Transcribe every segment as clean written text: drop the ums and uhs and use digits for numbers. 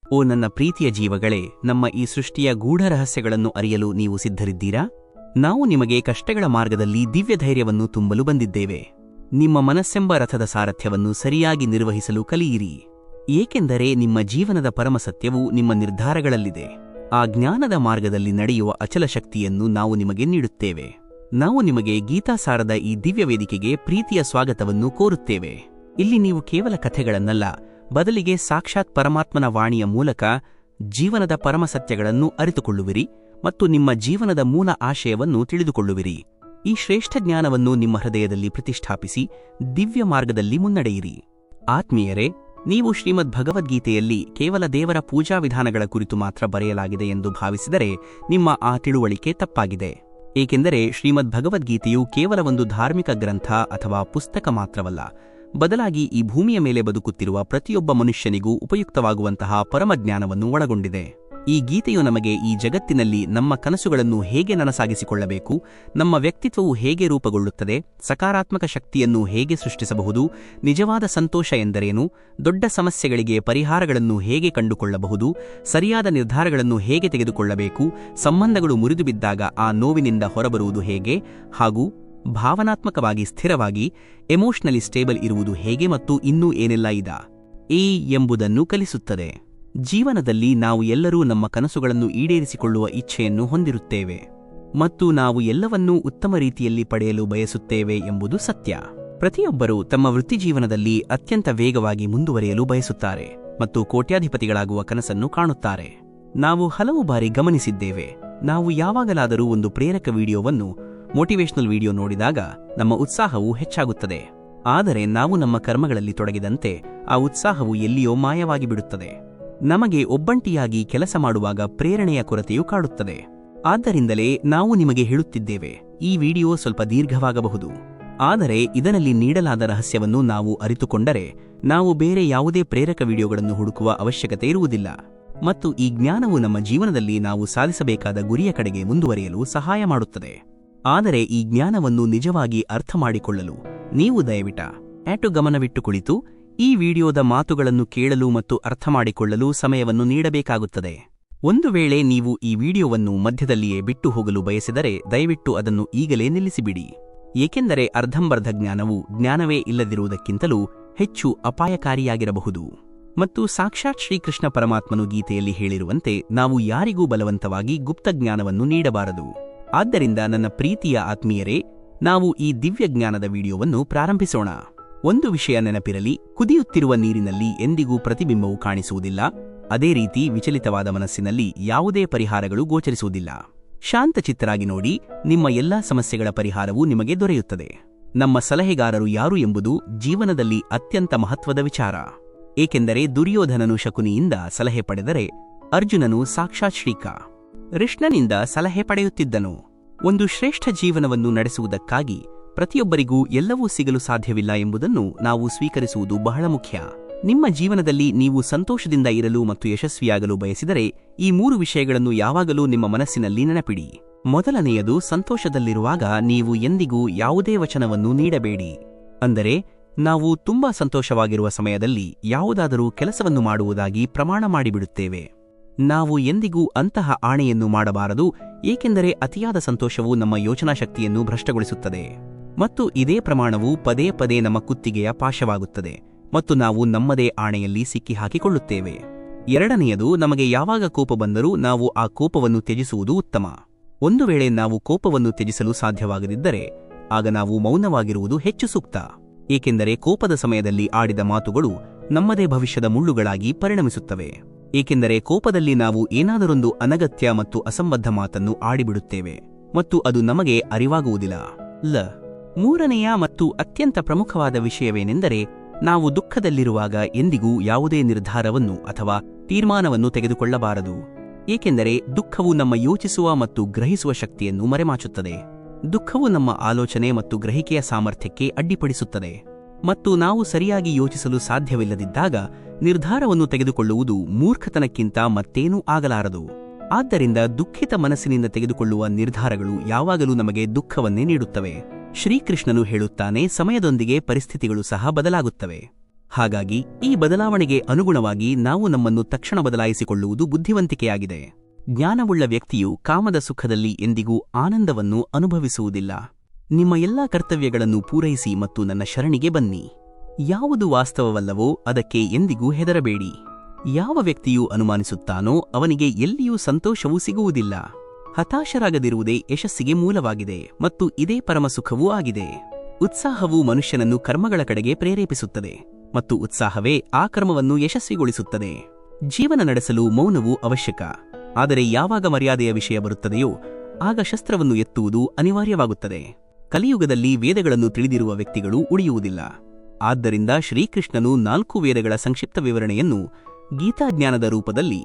ಓ ನನ್ನ ಪ್ರೀತಿಯ ಜೀವಗಳೇ, ನಮ್ಮ ಈ ಸೃಷ್ಟಿಯ ಗೂಢ ರಹಸ್ಯಗಳನ್ನು ಅರಿಯಲು ನೀವು ಸಿದ್ಧರಿದ್ದೀರಾ? ನಾವು ನಿಮಗೆ ಕಷ್ಟಗಳ ಮಾರ್ಗದಲ್ಲಿ ದಿವ್ಯ ಧೈರ್ಯವನ್ನು ತುಂಬಲು ಬಂದಿದ್ದೇವೆ. ನಿಮ್ಮ ಮನಸ್ಸೆಂಬ ರಥದ ಸಾರಥ್ಯವನ್ನು ಸರಿಯಾಗಿ ನಿರ್ವಹಿಸಲು ಕಲಿಯಿರಿ. ಏಕೆಂದರೆ ನಿಮ್ಮ ಜೀವನದ ಪರಮಸತ್ಯವು ನಿಮ್ಮ ನಿರ್ಧಾರಗಳಲ್ಲಿದೆ. ಆ ಜ್ಞಾನದ ಮಾರ್ಗದಲ್ಲಿ ನಡೆಯುವ ಅಚಲ ಶಕ್ತಿಯನ್ನು ನಾವು ನಿಮಗೆ ನೀಡುತ್ತೇವೆ. ನಾವು ನಿಮಗೆ ಗೀತಾಸಾರದ ಈ ದಿವ್ಯ ವೇದಿಕೆಗೆ ಪ್ರೀತಿಯ ಸ್ವಾಗತವನ್ನು ಕೋರುತ್ತೇವೆ. ಇಲ್ಲಿ ನೀವು ಕೇವಲ ಕಥೆಗಳನ್ನಲ್ಲ, ಬದಲಿಗೆ ಸಾಕ್ಷಾತ್ ಪರಮಾತ್ಮನ ವಾಣಿಯ ಮೂಲಕ ಜೀವನದ ಪರಮಸತ್ಯಗಳನ್ನು ಅರಿತುಕೊಳ್ಳುವಿರಿ ಮತ್ತು ನಿಮ್ಮ ಜೀವನದ ಮೂಲ ಆಶಯವನ್ನು ತಿಳಿದುಕೊಳ್ಳುವಿರಿ. ಈ ಶ್ರೇಷ್ಠ ಜ್ಞಾನವನ್ನು ನಿಮ್ಮ ಹೃದಯದಲ್ಲಿ ಪ್ರತಿಷ್ಠಾಪಿಸಿ ದಿವ್ಯ ಮಾರ್ಗದಲ್ಲಿ ಮುನ್ನಡೆಯಿರಿ. ಆತ್ಮೀಯರೇ, ನೀವು ಶ್ರೀಮದ್ ಭಗವದ್ಗೀತೆಯಲ್ಲಿ ಕೇವಲ ದೇವರ ಪೂಜಾ ವಿಧಾನಗಳ ಕುರಿತು ಮಾತ್ರ ಬರೆಯಲಾಗಿದೆ ಎಂದು ಭಾವಿಸಿದರೆ ನಿಮ್ಮ ಆ ತಿಳುವಳಿಕೆ ತಪ್ಪಾಗಿದೆ. ಏಕೆಂದರೆ ಶ್ರೀಮದ್ ಭಗವದ್ಗೀತೆಯು ಕೇವಲ ಒಂದು ಧಾರ್ಮಿಕ ಗ್ರಂಥ ಅಥವಾ ಪುಸ್ತಕ ಮಾತ್ರವಲ್ಲ, ಬದಲಾಗಿ ಈ ಭೂಮಿಯ ಮೇಲೆ ಬದುಕುತ್ತಿರುವ ಪ್ರತಿಯೊಬ್ಬ ಮನುಷ್ಯನಿಗೂ ಉಪಯುಕ್ತವಾಗುವಂತಹ ಪರಮಜ್ಞಾನವನ್ನು ಒಳಗೊಂಡಿದೆ. ಈ ಗೀತೆಯು ನಮಗೆ ಈ ಜಗತ್ತಿನಲ್ಲಿ ನಮ್ಮ ಕನಸುಗಳನ್ನು ಹೇಗೆ ನನಸಾಗಿಸಿಕೊಳ್ಳಬೇಕು, ನಮ್ಮ ವ್ಯಕ್ತಿತ್ವವು ಹೇಗೆ ರೂಪುಗೊಳ್ಳುತ್ತದೆ, ಸಕಾರಾತ್ಮಕ ಶಕ್ತಿಯನ್ನು ಹೇಗೆ ಸೃಷ್ಟಿಸಬಹುದು, ನಿಜವಾದ ಸಂತೋಷ ಎಂದರೇನು, ದೊಡ್ಡ ಸಮಸ್ಯೆಗಳಿಗೆ ಪರಿಹಾರಗಳನ್ನು ಹೇಗೆ ಕಂಡುಕೊಳ್ಳಬಹುದು, ಸರಿಯಾದ ನಿರ್ಧಾರಗಳನ್ನು ಹೇಗೆ ತೆಗೆದುಕೊಳ್ಳಬೇಕು, ಸಂಬಂಧಗಳು ಮುರಿದುಬಿದ್ದಾಗ ಆ ನೋವಿನಿಂದ ಹೊರಬರುವುದು ಹೇಗೆ, ಹಾಗೂ ಭಾವನಾತ್ಮಕವಾಗಿ ಸ್ಥಿರವಾಗಿ ಎಮೋಷನಲಿ ಸ್ಟೇಬಲ್ ಇರುವುದು ಹೇಗೆ ಮತ್ತು ಇನ್ನೂ ಏನೆಲ್ಲ ಎಂಬುದನ್ನು ಕಲಿಸುತ್ತದೆ. ಜೀವನದಲ್ಲಿ ನಾವು ಎಲ್ಲರೂ ನಮ್ಮ ಕನಸುಗಳನ್ನು ಈಡೇರಿಸಿಕೊಳ್ಳುವ ಇಚ್ಛೆಯನ್ನು ಹೊಂದಿರುತ್ತೇವೆ ಮತ್ತು ನಾವು ಎಲ್ಲವನ್ನೂ ಉತ್ತಮ ರೀತಿಯಲ್ಲಿ ಪಡೆಯಲು ಬಯಸುತ್ತೇವೆ ಎಂಬುದು ಸತ್ಯ. ಪ್ರತಿಯೊಬ್ಬರೂ ತಮ್ಮ ವೃತ್ತಿಜೀವನದಲ್ಲಿ ಅತ್ಯಂತ ವೇಗವಾಗಿ ಮುಂದುವರಿಯಲು ಬಯಸುತ್ತಾರೆ ಮತ್ತು ಕೋಟ್ಯಾಧಿಪತಿಗಳಾಗುವ ಕನಸನ್ನು ಕಾಣುತ್ತಾರೆ. ನಾವು ಹಲವು ಬಾರಿ ಗಮನಿಸಿದ್ದೇವೆ, ನಾವು ಯಾವಾಗಲಾದರೂ ಒಂದು ಪ್ರೇರಕ ವಿಡಿಯೋವನ್ನು, ಮೋಟಿವೇಶನಲ್ ವಿಡಿಯೋ ನೋಡಿದಾಗ ನಮ್ಮ ಉತ್ಸಾಹವು ಹೆಚ್ಚಾಗುತ್ತದೆ. ಆದರೆ ನಾವು ನಮ್ಮ ಕರ್ಮಗಳಲ್ಲಿ ತೊಡಗಿದಂತೆ ಆ ಉತ್ಸಾಹವು ಎಲ್ಲಿಯೋ ಮಾಯವಾಗಿ ಬಿಡುತ್ತದೆ. ನಮಗೆ ಒಬ್ಬಂಟಿಯಾಗಿ ಕೆಲಸ ಮಾಡುವಾಗ ಪ್ರೇರಣೆಯ ಕೊರತೆಯು ಕಾಡುತ್ತದೆ. ಆದ್ದರಿಂದಲೇ ನಾವು ನಿಮಗೆ ಹೇಳುತ್ತಿದ್ದೇವೆ, ಈ ವಿಡಿಯೋ ಸ್ವಲ್ಪ ದೀರ್ಘವಾಗಬಹುದು, ಆದರೆ ಇದರಲ್ಲಿ ನೀಡಲಾದ ರಹಸ್ಯವನ್ನು ನಾವು ಅರಿತುಕೊಂಡರೆ ನಾವು ಬೇರೆ ಯಾವುದೇ ಪ್ರೇರಕ ವಿಡಿಯೋಗಳನ್ನು ಹುಡುಕುವ ಅವಶ್ಯಕತೆ ಇರುವುದಿಲ್ಲ ಮತ್ತು ಈ ಜ್ಞಾನವು ನಮ್ಮ ಜೀವನದಲ್ಲಿ ನಾವು ಸಾಧಿಸಬೇಕಾದ ಗುರಿಯ ಕಡೆಗೆ ಮುಂದುವರಿಯಲು ಸಹಾಯ ಮಾಡುತ್ತದೆ. ಆದರೆ ಈ ಜ್ಞಾನವನ್ನು ನಿಜವಾಗಿ ಅರ್ಥಮಾಡಿಕೊಳ್ಳಲು ನೀವು ದಯವಿಟ್ಟು ಗಮನವಿಟ್ಟು ಕುಳಿತು ಈ ವಿಡಿಯೋದ ಮಾತುಗಳನ್ನು ಕೇಳಲು ಮತ್ತು ಅರ್ಥಮಾಡಿಕೊಳ್ಳಲು ಸಮಯವನ್ನು ನೀಡಬೇಕಾಗುತ್ತದೆ. ಒಂದು ವೇಳೆ ನೀವು ಈ ವಿಡಿಯೋವನ್ನು ಮಧ್ಯದಲ್ಲಿಯೇ ಬಿಟ್ಟು ಹೋಗಲು ಬಯಸಿದರೆ ದಯವಿಟ್ಟು ಅದನ್ನು ಈಗಲೇ ನಿಲ್ಲಿಸಿಬಿಡಿ. ಏಕೆಂದರೆ ಅರ್ಧಂಬರ್ಧ ಜ್ಞಾನವು ಜ್ಞಾನವೇ ಇಲ್ಲದಿರುವುದಕ್ಕಿಂತಲೂ ಹೆಚ್ಚು ಅಪಾಯಕಾರಿಯಾಗಿರಬಹುದು. ಮತ್ತು ಸಾಕ್ಷಾತ್ ಶ್ರೀಕೃಷ್ಣ ಪರಮಾತ್ಮನು ಗೀತೆಯಲ್ಲಿ ಹೇಳಿರುವಂತೆ ನಾವು ಯಾರಿಗೂ ಬಲವಂತವಾಗಿ ಗುಪ್ತ ಜ್ಞಾನವನ್ನು ನೀಡಬಾರದು. ಆದ್ದರಿಂದ ನನ್ನ ಪ್ರೀತಿಯ ಆತ್ಮೀಯರೇ, ನಾವು ಈ ದಿವ್ಯ ಜ್ಞಾನದ ವಿಡಿಯೋವನ್ನು ಪ್ರಾರಂಭಿಸೋಣ. ಒಂದು ವಿಷಯ ನೆನಪಿರಲಿ, ಕುದಿಯುತ್ತಿರುವ ನೀರಿನಲ್ಲಿ ಎಂದಿಗೂ ಪ್ರತಿಬಿಂಬವು ಕಾಣಿಸುವುದಿಲ್ಲ. ಅದೇ ರೀತಿ ವಿಚಲಿತವಾದ ಮನಸ್ಸಿನಲ್ಲಿ ಯಾವುದೇ ಪರಿಹಾರಗಳು ಗೋಚರಿಸುವುದಿಲ್ಲ. ಶಾಂತಚಿತ್ತರಾಗಿ ನೋಡಿ, ನಿಮ್ಮ ಎಲ್ಲಾ ಸಮಸ್ಯೆಗಳ ಪರಿಹಾರವೂ ನಿಮಗೆ ದೊರೆಯುತ್ತದೆ. ನಮ್ಮ ಸಲಹೆಗಾರರು ಯಾರು ಎಂಬುದು ಜೀವನದಲ್ಲಿ ಅತ್ಯಂತ ಮಹತ್ವದ ವಿಚಾರ. ಏಕೆಂದರೆ ದುರ್ಯೋಧನನು ಶಕುನಿಯಿಂದ ಸಲಹೆ ಪಡೆದರೆ ಅರ್ಜುನನು ಸಾಕ್ಷಾತ್ ಶ್ರೀಕೃಷ್ಣನಿಂದ ಸಲಹೆ ಪಡೆಯುತ್ತಿದ್ದನು. ಒಂದು ಶ್ರೇಷ್ಠ ಜೀವನವನ್ನು ನಡೆಸುವುದಕ್ಕಾಗಿ ಪ್ರತಿಯೊಬ್ಬರಿಗೂ ಎಲ್ಲವೂ ಸಿಗಲು ಸಾಧ್ಯವಿಲ್ಲ ಎಂಬುದನ್ನು ನಾವು ಸ್ವೀಕರಿಸುವುದು ಬಹಳ ಮುಖ್ಯ. ನಿಮ್ಮ ಜೀವನದಲ್ಲಿ ನೀವು ಸಂತೋಷದಿಂದ ಇರಲು ಮತ್ತು ಯಶಸ್ವಿಯಾಗಲು ಬಯಸಿದರೆ ಈ 3 ವಿಷಯಗಳನ್ನು ಯಾವಾಗಲೂ ನಿಮ್ಮ ಮನಸ್ಸಿನಲ್ಲಿ ನೆನಪಿಡಿ. ಮೊದಲನೆಯದು, ಸಂತೋಷದಲ್ಲಿರುವಾಗ ನೀವು ಎಂದಿಗೂ ಯಾವುದೇ ವಚನವನ್ನು ನೀಡಬೇಡಿ. ಅಂದರೆ ನಾವು ತುಂಬಾ ಸಂತೋಷವಾಗಿರುವ ಸಮಯದಲ್ಲಿ ಯಾವುದಾದರೂ ಕೆಲಸವನ್ನು ಮಾಡುವುದಾಗಿ ಪ್ರಮಾಣ ಮಾಡಿಬಿಡುತ್ತೇವೆ. ನಾವು ಎಂದಿಗೂ ಅಂತಹ ಆಣೆಯನ್ನು ಮಾಡಬಾರದು, ಏಕೆಂದರೆ ಅತಿಯಾದ ಸಂತೋಷವು ನಮ್ಮ ಯೋಚನಾ ಶಕ್ತಿಯನ್ನು ಭ್ರಷ್ಟಗೊಳಿಸುತ್ತದೆ ಮತ್ತು ಇದೇ ಪ್ರಮಾಣವು ಪದೇ ಪದೇ ನಮ್ಮ ಕುತ್ತಿಗೆಯ ಪಾಶವಾಗುತ್ತದೆ ಮತ್ತು ನಾವು ನಮ್ಮದೇ ಆಣೆಯಲ್ಲಿ ಸಿಕ್ಕಿಹಾಕಿಕೊಳ್ಳುತ್ತೇವೆ. ಎರಡನೆಯದು, ನಮಗೆ ಯಾವಾಗ ಕೋಪ ಬಂದರೂ ನಾವು ಆ ಕೋಪವನ್ನು ತ್ಯಜಿಸುವುದು ಉತ್ತಮ. ಒಂದು ವೇಳೆ ನಾವು ಕೋಪವನ್ನು ತ್ಯಜಿಸಲು ಸಾಧ್ಯವಾಗದಿದ್ದರೆ ಆಗ ನಾವು ಮೌನವಾಗಿರುವುದು ಹೆಚ್ಚು ಸೂಕ್ತ. ಏಕೆಂದರೆ ಕೋಪದ ಸಮಯದಲ್ಲಿ ಆಡಿದ ಮಾತುಗಳು ನಮ್ಮದೇ ಭವಿಷ್ಯದ ಮುಳ್ಳುಗಳಾಗಿ ಪರಿಣಮಿಸುತ್ತವೆ. ಏಕೆಂದರೆ ಕೋಪದಲ್ಲಿ ನಾವು ಏನಾದರೊಂದು ಅನಗತ್ಯ ಮತ್ತು ಅಸಂಬದ್ಧ ಮಾತನ್ನು ಆಡಿಬಿಡುತ್ತೇವೆ ಮತ್ತು ಅದು ನಮಗೆ ಅರಿವಾಗುವುದಿಲ್ಲ. ಮೂರನೆಯ ಮತ್ತು ಅತ್ಯಂತ ಪ್ರಮುಖವಾದ ವಿಷಯವೇನೆಂದರೆ, ನಾವು ದುಃಖದಲ್ಲಿರುವಾಗ ಎಂದಿಗೂ ಯಾವುದೇ ನಿರ್ಧಾರವನ್ನು ಅಥವಾ ತೀರ್ಮಾನವನ್ನು ತೆಗೆದುಕೊಳ್ಳಬಾರದು. ಏಕೆಂದರೆ ದುಃಖವು ನಮ್ಮ ಯೋಚಿಸುವ ಮತ್ತು ಗ್ರಹಿಸುವ ಶಕ್ತಿಯನ್ನು ಮರೆಮಾಚುತ್ತದೆ. ದುಃಖವು ನಮ್ಮ ಆಲೋಚನೆ ಮತ್ತು ಗ್ರಹಿಕೆಯ ಸಾಮರ್ಥ್ಯಕ್ಕೆ ಅಡ್ಡಿಪಡಿಸುತ್ತದೆ ಮತ್ತು ನಾವು ಸರಿಯಾಗಿ ಯೋಚಿಸಲು ಸಾಧ್ಯವಿಲ್ಲದಿದ್ದಾಗ ನಿರ್ಧಾರವನ್ನು ತೆಗೆದುಕೊಳ್ಳುವುದು ಮೂರ್ಖತನಕ್ಕಿಂತ ಮತ್ತೇನೂ ಆಗಲಾರದು. ಆದ್ದರಿಂದ ದುಃಖಿತ ಮನಸ್ಸಿನಿಂದ ತೆಗೆದುಕೊಳ್ಳುವ ನಿರ್ಧಾರಗಳು ಯಾವಾಗಲೂ ನಮಗೆ ದುಃಖವನ್ನೇ ನೀಡುತ್ತವೆ. ಶ್ರೀಕೃಷ್ಣನು ಹೇಳುತ್ತಾನೆ, ಸಮಯದೊಂದಿಗೆ ಪರಿಸ್ಥಿತಿಗಳು ಸಹ ಬದಲಾಗುತ್ತವೆ. ಹಾಗಾಗಿ ಈ ಬದಲಾವಣೆಗೆ ಅನುಗುಣವಾಗಿ ನಾವು ನಮ್ಮನ್ನು ತಕ್ಷಣ ಬದಲಾಯಿಸಿಕೊಳ್ಳುವುದು ಬುದ್ಧಿವಂತಿಕೆಯಾಗಿದೆ. ಜ್ಞಾನವುಳ್ಳ ವ್ಯಕ್ತಿಯು ಕಾಮದ ಸುಖದಲ್ಲಿ ಎಂದಿಗೂ ಆನಂದವನ್ನು ಅನುಭವಿಸುವುದಿಲ್ಲ. ನಿಮ್ಮ ಎಲ್ಲಾ ಕರ್ತವ್ಯಗಳನ್ನು ಪೂರೈಸಿ ಮತ್ತು ನನ್ನ ಶರಣಿಗೆ ಬನ್ನಿ. ಯಾವುದು ವಾಸ್ತವವಲ್ಲವೋ ಅದಕ್ಕೆ ಎಂದಿಗೂ ಹೆದರಬೇಡಿ. ಯಾವ ವ್ಯಕ್ತಿಯು ಅನುಮಾನಿಸುತ್ತಾನೋ ಅವನಿಗೆ ಎಲ್ಲಿಯೂ ಸಂತೋಷವೂ ಸಿಗುವುದಿಲ್ಲ. ಹತಾಶರಾಗದಿರುವುದೇ ಯಶಸ್ಸಿಗೆ ಮೂಲವಾಗಿದೆ ಮತ್ತು ಇದೇ ಪರಮಸುಖವೂ ಆಗಿದೆ. ಉತ್ಸಾಹವು ಮನುಷ್ಯನನ್ನು ಕರ್ಮಗಳ ಕಡೆಗೆ ಪ್ರೇರೇಪಿಸುತ್ತದೆ ಮತ್ತು ಉತ್ಸಾಹವೇ ಆ ಕರ್ಮವನ್ನು ಯಶಸ್ವಿಗೊಳಿಸುತ್ತದೆ. ಜೀವನ ನಡೆಸಲು ಮೌನವು ಅವಶ್ಯಕ, ಆದರೆ ಯಾವಾಗ ಮರ್ಯಾದೆಯ ವಿಷಯ ಬರುತ್ತದೆಯೋ ಆಗ ಶಸ್ತ್ರವನ್ನು ಎತ್ತುವುದು ಅನಿವಾರ್ಯವಾಗುತ್ತದೆ. ಕಲಿಯುಗದಲ್ಲಿ ವೇದಗಳನ್ನು ತಿಳಿದಿರುವ ವ್ಯಕ್ತಿಗಳು ಉಳಿಯುವುದಿಲ್ಲ. ಆದ್ದರಿಂದ ಶ್ರೀಕೃಷ್ಣನು 4 ವೇದಗಳ ಸಂಕ್ಷಿಪ್ತ ವಿವರಣೆಯನ್ನು ಗೀತಾಜ್ಞಾನದ ರೂಪದಲ್ಲಿ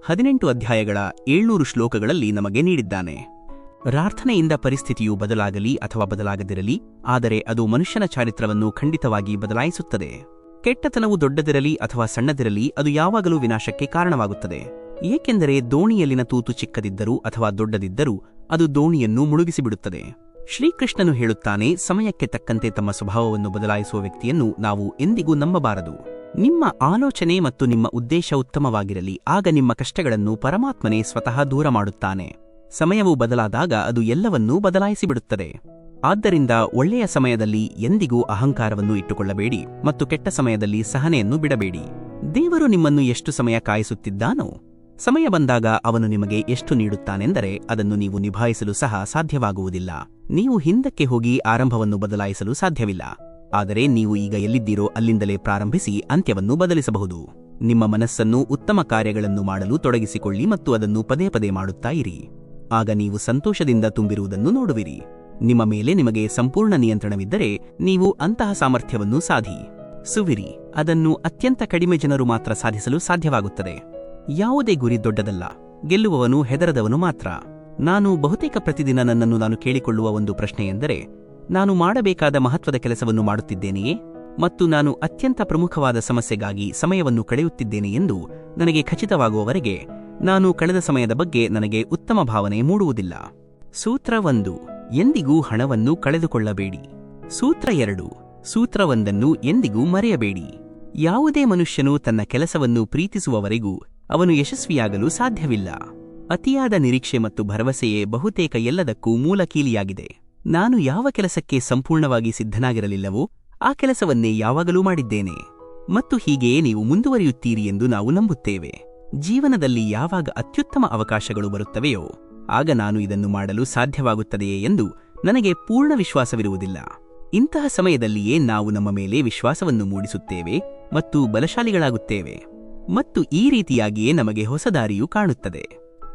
18 ಅಧ್ಯಾಯಗಳ 700 ಶ್ಲೋಕಗಳಲ್ಲಿ ನಮಗೆ ನೀಡಿದ್ದಾನೆ. ಪ್ರಾರ್ಥನೆಯಿಂದ ಪರಿಸ್ಥಿತಿಯು ಬದಲಾಗಲಿ ಅಥವಾ ಬದಲಾಗದಿರಲಿ, ಆದರೆ ಅದು ಮನುಷ್ಯನ ಚಾರಿತ್ರವನ್ನು ಖಂಡಿತವಾಗಿ ಬದಲಾಯಿಸುತ್ತದೆ. ಕೆಟ್ಟತನವು ದೊಡ್ಡದಿರಲಿ ಅಥವಾ ಸಣ್ಣದಿರಲಿ, ಅದು ಯಾವಾಗಲೂ ವಿನಾಶಕ್ಕೆ ಕಾರಣವಾಗುತ್ತದೆ. ಏಕೆಂದರೆ ದೋಣಿಯಲ್ಲಿನ ತೂತು ಚಿಕ್ಕದಿದ್ದರೂ ಅಥವಾ ದೊಡ್ಡದಿದ್ದರೂ ಅದು ದೋಣಿಯನ್ನು ಮುಳುಗಿಸಿಬಿಡುತ್ತದೆ. ಶ್ರೀಕೃಷ್ಣನು ಹೇಳುತ್ತಾನೆ, ಸಮಯಕ್ಕೆ ತಕ್ಕಂತೆ ತಮ್ಮ ಸ್ವಭಾವವನ್ನು ಬದಲಾಯಿಸುವ ವ್ಯಕ್ತಿಯನ್ನು ನಾವು ಎಂದಿಗೂ ನಂಬಬಾರದು. ನಿಮ್ಮ ಆಲೋಚನೆ ಮತ್ತು ನಿಮ್ಮ ಉದ್ದೇಶ ಉತ್ತಮವಾಗಿರಲಿ, ಆಗ ನಿಮ್ಮ ಕಷ್ಟಗಳನ್ನು ಪರಮಾತ್ಮನೇ ಸ್ವತಃ ದೂರ ಮಾಡುತ್ತಾನೆ. ಸಮಯವು ಬದಲಾದಾಗ ಅದು ಎಲ್ಲವನ್ನೂ ಬದಲಾಯಿಸಿಬಿಡುತ್ತದೆ. ಆದ್ದರಿಂದ ಒಳ್ಳೆಯ ಸಮಯದಲ್ಲಿ ಎಂದಿಗೂ ಅಹಂಕಾರವನ್ನು ಇಟ್ಟುಕೊಳ್ಳಬೇಡಿ ಮತ್ತು ಕೆಟ್ಟ ಸಮಯದಲ್ಲಿ ಸಹನೆಯನ್ನು ಬಿಡಬೇಡಿ. ದೇವರು ನಿಮ್ಮನ್ನು ಎಷ್ಟು ಸಮಯ ಕಾಯಿಸುತ್ತಿದ್ದಾನೋ, ಸಮಯ ಬಂದಾಗ ಅವನು ನಿಮಗೆ ಎಷ್ಟು ನೀಡುತ್ತಾನೆಂದರೆ ಅದನ್ನು ನೀವು ನಿಭಾಯಿಸಲು ಸಹ ಸಾಧ್ಯವಾಗುವುದಿಲ್ಲ. ನೀವು ಹಿಂದಕ್ಕೆ ಹೋಗಿ ಆರಂಭವನ್ನು ಬದಲಾಯಿಸಲು ಸಾಧ್ಯವಿಲ್ಲ, ಆದರೆ ನೀವು ಈಗ ಎಲ್ಲಿದ್ದೀರೋ ಅಲ್ಲಿಂದಲೇ ಪ್ರಾರಂಭಿಸಿ ಅಂತ್ಯವನ್ನು ಬದಲಿಸಬಹುದು. ನಿಮ್ಮ ಮನಸ್ಸನ್ನು ಉತ್ತಮ ಕಾರ್ಯಗಳನ್ನು ಮಾಡಲು ತೊಡಗಿಸಿಕೊಳ್ಳಿ ಮತ್ತು ಅದನ್ನು ಪದೇ ಪದೇ ಮಾಡುತ್ತಾ ಇರಿ. ಆಗ ನೀವು ಸಂತೋಷದಿಂದ ತುಂಬಿರುವುದನ್ನು ನೋಡುವಿರಿ. ನಿಮ್ಮ ಮೇಲೆ ನಿಮಗೆ ಸಂಪೂರ್ಣ ನಿಯಂತ್ರಣವಿದ್ದರೆ ನೀವು ಅಂತಹ ಸಾಮರ್ಥ್ಯವನ್ನು ಸಾಧಿಸುವಿರಿ. ಅದನ್ನು ಅತ್ಯಂತ ಕಡಿಮೆ ಜನರು ಮಾತ್ರ ಸಾಧಿಸಲು ಸಾಧ್ಯವಾಗುತ್ತದೆ. ಯಾವುದೇ ಗುರಿ ದೊಡ್ಡದಲ್ಲ, ಗೆಲ್ಲುವವನು ಹೆದರದವನು ಮಾತ್ರ. ನಾನು ಬಹುತೇಕ ಪ್ರತಿದಿನ ನನ್ನನ್ನು ನಾನು ಕೇಳಿಕೊಳ್ಳುವ ಒಂದು ಪ್ರಶ್ನೆಯೆಂದರೆ, ನಾನು ಮಾಡಬೇಕಾದ ಮಹತ್ವದ ಕೆಲಸವನ್ನು ಮಾಡುತ್ತಿದ್ದೇನೆಯೇ ಮತ್ತು ನಾನು ಅತ್ಯಂತ ಪ್ರಮುಖವಾದ ಸಮಸ್ಯೆಗಾಗಿ ಸಮಯವನ್ನು ಕಳೆಯುತ್ತಿದ್ದೇನೆ ಎಂದು ನನಗೆ ಖಚಿತವಾಗುವವರೆಗೆ ನಾನು ಕಳೆದ ಸಮಯದ ಬಗ್ಗೆ ನನಗೆ ಉತ್ತಮ ಭಾವನೆ ಮೂಡುವುದಿಲ್ಲ. ಸೂತ್ರ 1, ಎಂದಿಗೂ ಹಣವನ್ನು ಕಳೆದುಕೊಳ್ಳಬೇಡಿ. ಸೂತ್ರ 2, ಸೂತ್ರ 1 ಎಂದಿಗೂ ಮರೆಯಬೇಡಿ. ಯಾವುದೇ ಮನುಷ್ಯನು ತನ್ನ ಕೆಲಸವನ್ನು ಪ್ರೀತಿಸುವವರೆಗೂ ಅವನು ಯಶಸ್ವಿಯಾಗಲು ಸಾಧ್ಯವಿಲ್ಲ. ಅತಿಯಾದ ನಿರೀಕ್ಷೆ ಮತ್ತು ಭರವಸೆಯೇ ಬಹುತೇಕ ಎಲ್ಲದಕ್ಕೂ ಮೂಲ ಕೀಲಿಯಾಗಿದೆ. ನಾನು ಯಾವ ಕೆಲಸಕ್ಕೆ ಸಂಪೂರ್ಣವಾಗಿ ಸಿದ್ಧನಾಗಿರಲಿಲ್ಲವೋ ಆ ಕೆಲಸವನ್ನೇ ಯಾವಾಗಲೂ ಮಾಡಿದ್ದೇನೆ ಮತ್ತು ಹೀಗೆಯೇ ನೀವು ಮುಂದುವರಿಯುತ್ತೀರಿ ಎಂದು ನಾವು ನಂಬುತ್ತೇವೆ. ಜೀವನದಲ್ಲಿ ಯಾವಾಗ ಅತ್ಯುತ್ತಮ ಅವಕಾಶಗಳು ಬರುತ್ತವೆಯೋ ಆಗ ನಾನು ಇದನ್ನು ಮಾಡಲು ಸಾಧ್ಯವಾಗುತ್ತದೆಯೇ ಎಂದು ನನಗೆ ಪೂರ್ಣ ವಿಶ್ವಾಸವಿರುವುದಿಲ್ಲ. ಇಂತಹ ಸಮಯದಲ್ಲಿಯೇ ನಾವು ನಮ್ಮ ಮೇಲೆ ವಿಶ್ವಾಸವನ್ನು ಮೂಡಿಸುತ್ತೇವೆ ಮತ್ತು ಬಲಶಾಲಿಗಳಾಗುತ್ತೇವೆ ಮತ್ತು ಈ ರೀತಿಯಾಗಿಯೇ ನಮಗೆ ಹೊಸ ದಾರಿಯು ಕಾಣುತ್ತದೆ.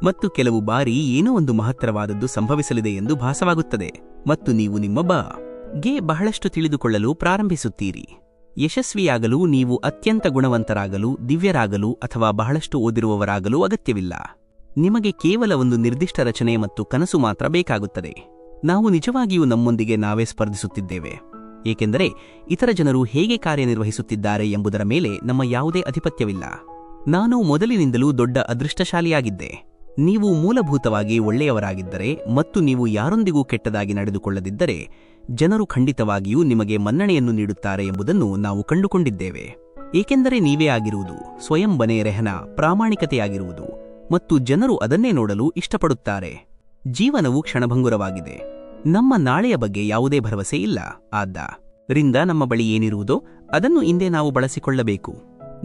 ಮತ್ತು ಕೆಲವು ಬಾರಿ ಏನೋ ಒಂದು ಮಹತ್ತರವಾದದ್ದು ಸಂಭವಿಸಲಿದೆ ಎಂದು ಭಾಸವಾಗುತ್ತದೆ ಮತ್ತು ನೀವು ನಿಮ್ಮ ಬಗ್ಗೆ ಬಹಳಷ್ಟು ತಿಳಿದುಕೊಳ್ಳಲು ಪ್ರಾರಂಭಿಸುತ್ತೀರಿ. ಯಶಸ್ವಿಯಾಗಲು ನೀವು ಅತ್ಯಂತ ಗುಣವಂತರಾಗಲು, ದಿವ್ಯರಾಗಲು ಅಥವಾ ಬಹಳಷ್ಟು ಓದಿರುವವರಾಗಲು ಅಗತ್ಯವಿಲ್ಲ. ನಿಮಗೆ ಕೇವಲ ಒಂದು ನಿರ್ದಿಷ್ಟ ರಚನೆ ಮತ್ತು ಕನಸು ಮಾತ್ರ ಬೇಕಾಗುತ್ತದೆ. ನಾವು ನಿಜವಾಗಿಯೂ ನಮ್ಮೊಂದಿಗೆ ನಾವೇ ಸ್ಪರ್ಧಿಸುತ್ತಿದ್ದೇವೆ, ಏಕೆಂದರೆ ಇತರ ಜನರು ಹೇಗೆ ಕಾರ್ಯನಿರ್ವಹಿಸುತ್ತಿದ್ದಾರೆ ಎಂಬುದರ ಮೇಲೆ ನಮ್ಮ ಯಾವುದೇ ಅಧಿಪತ್ಯವಿಲ್ಲ. ನಾನು ಮೊದಲಿನಿಂದಲೂ ದೊಡ್ಡ ಅದೃಷ್ಟಶಾಲಿಯಾಗಿದ್ದೆ. ನೀವು ಮೂಲಭೂತವಾಗಿ ಒಳ್ಳೆಯವರಾಗಿದ್ದರೆ ಮತ್ತು ನೀವು ಯಾರೊಂದಿಗೂ ಕೆಟ್ಟದಾಗಿ ನಡೆದುಕೊಳ್ಳದಿದ್ದರೆ ಜನರು ಖಂಡಿತವಾಗಿಯೂ ನಿಮಗೆ ಮನ್ನಣೆಯನ್ನು ನೀಡುತ್ತಾರೆ ಎಂಬುದನ್ನು ನಾವು ಕಂಡುಕೊಂಡಿದ್ದೇವೆ. ಏಕೆಂದರೆ ನೀವೇ ಆಗಿರುವುದು ಸ್ವಯಂ ಬನೆ ರೆಹನ ಪ್ರಾಮಾಣಿಕತೆಯಾಗಿರುವುದು ಮತ್ತು ಜನರು ಅದನ್ನೇ ನೋಡಲು ಇಷ್ಟಪಡುತ್ತಾರೆ. ಜೀವನವು ಕ್ಷಣಭಂಗುರವಾಗಿದೆ. ನಮ್ಮ ನಾಳೆಯ ಬಗ್ಗೆ ಯಾವುದೇ ಭರವಸೆ ಇಲ್ಲ. ಆದ್ದರಿಂದ ನಮ್ಮ ಬಳಿ ಏನಿರುವುದೋ ಅದನ್ನು ಇಂದೇ ನಾವು ಬಳಸಿಕೊಳ್ಳಬೇಕು.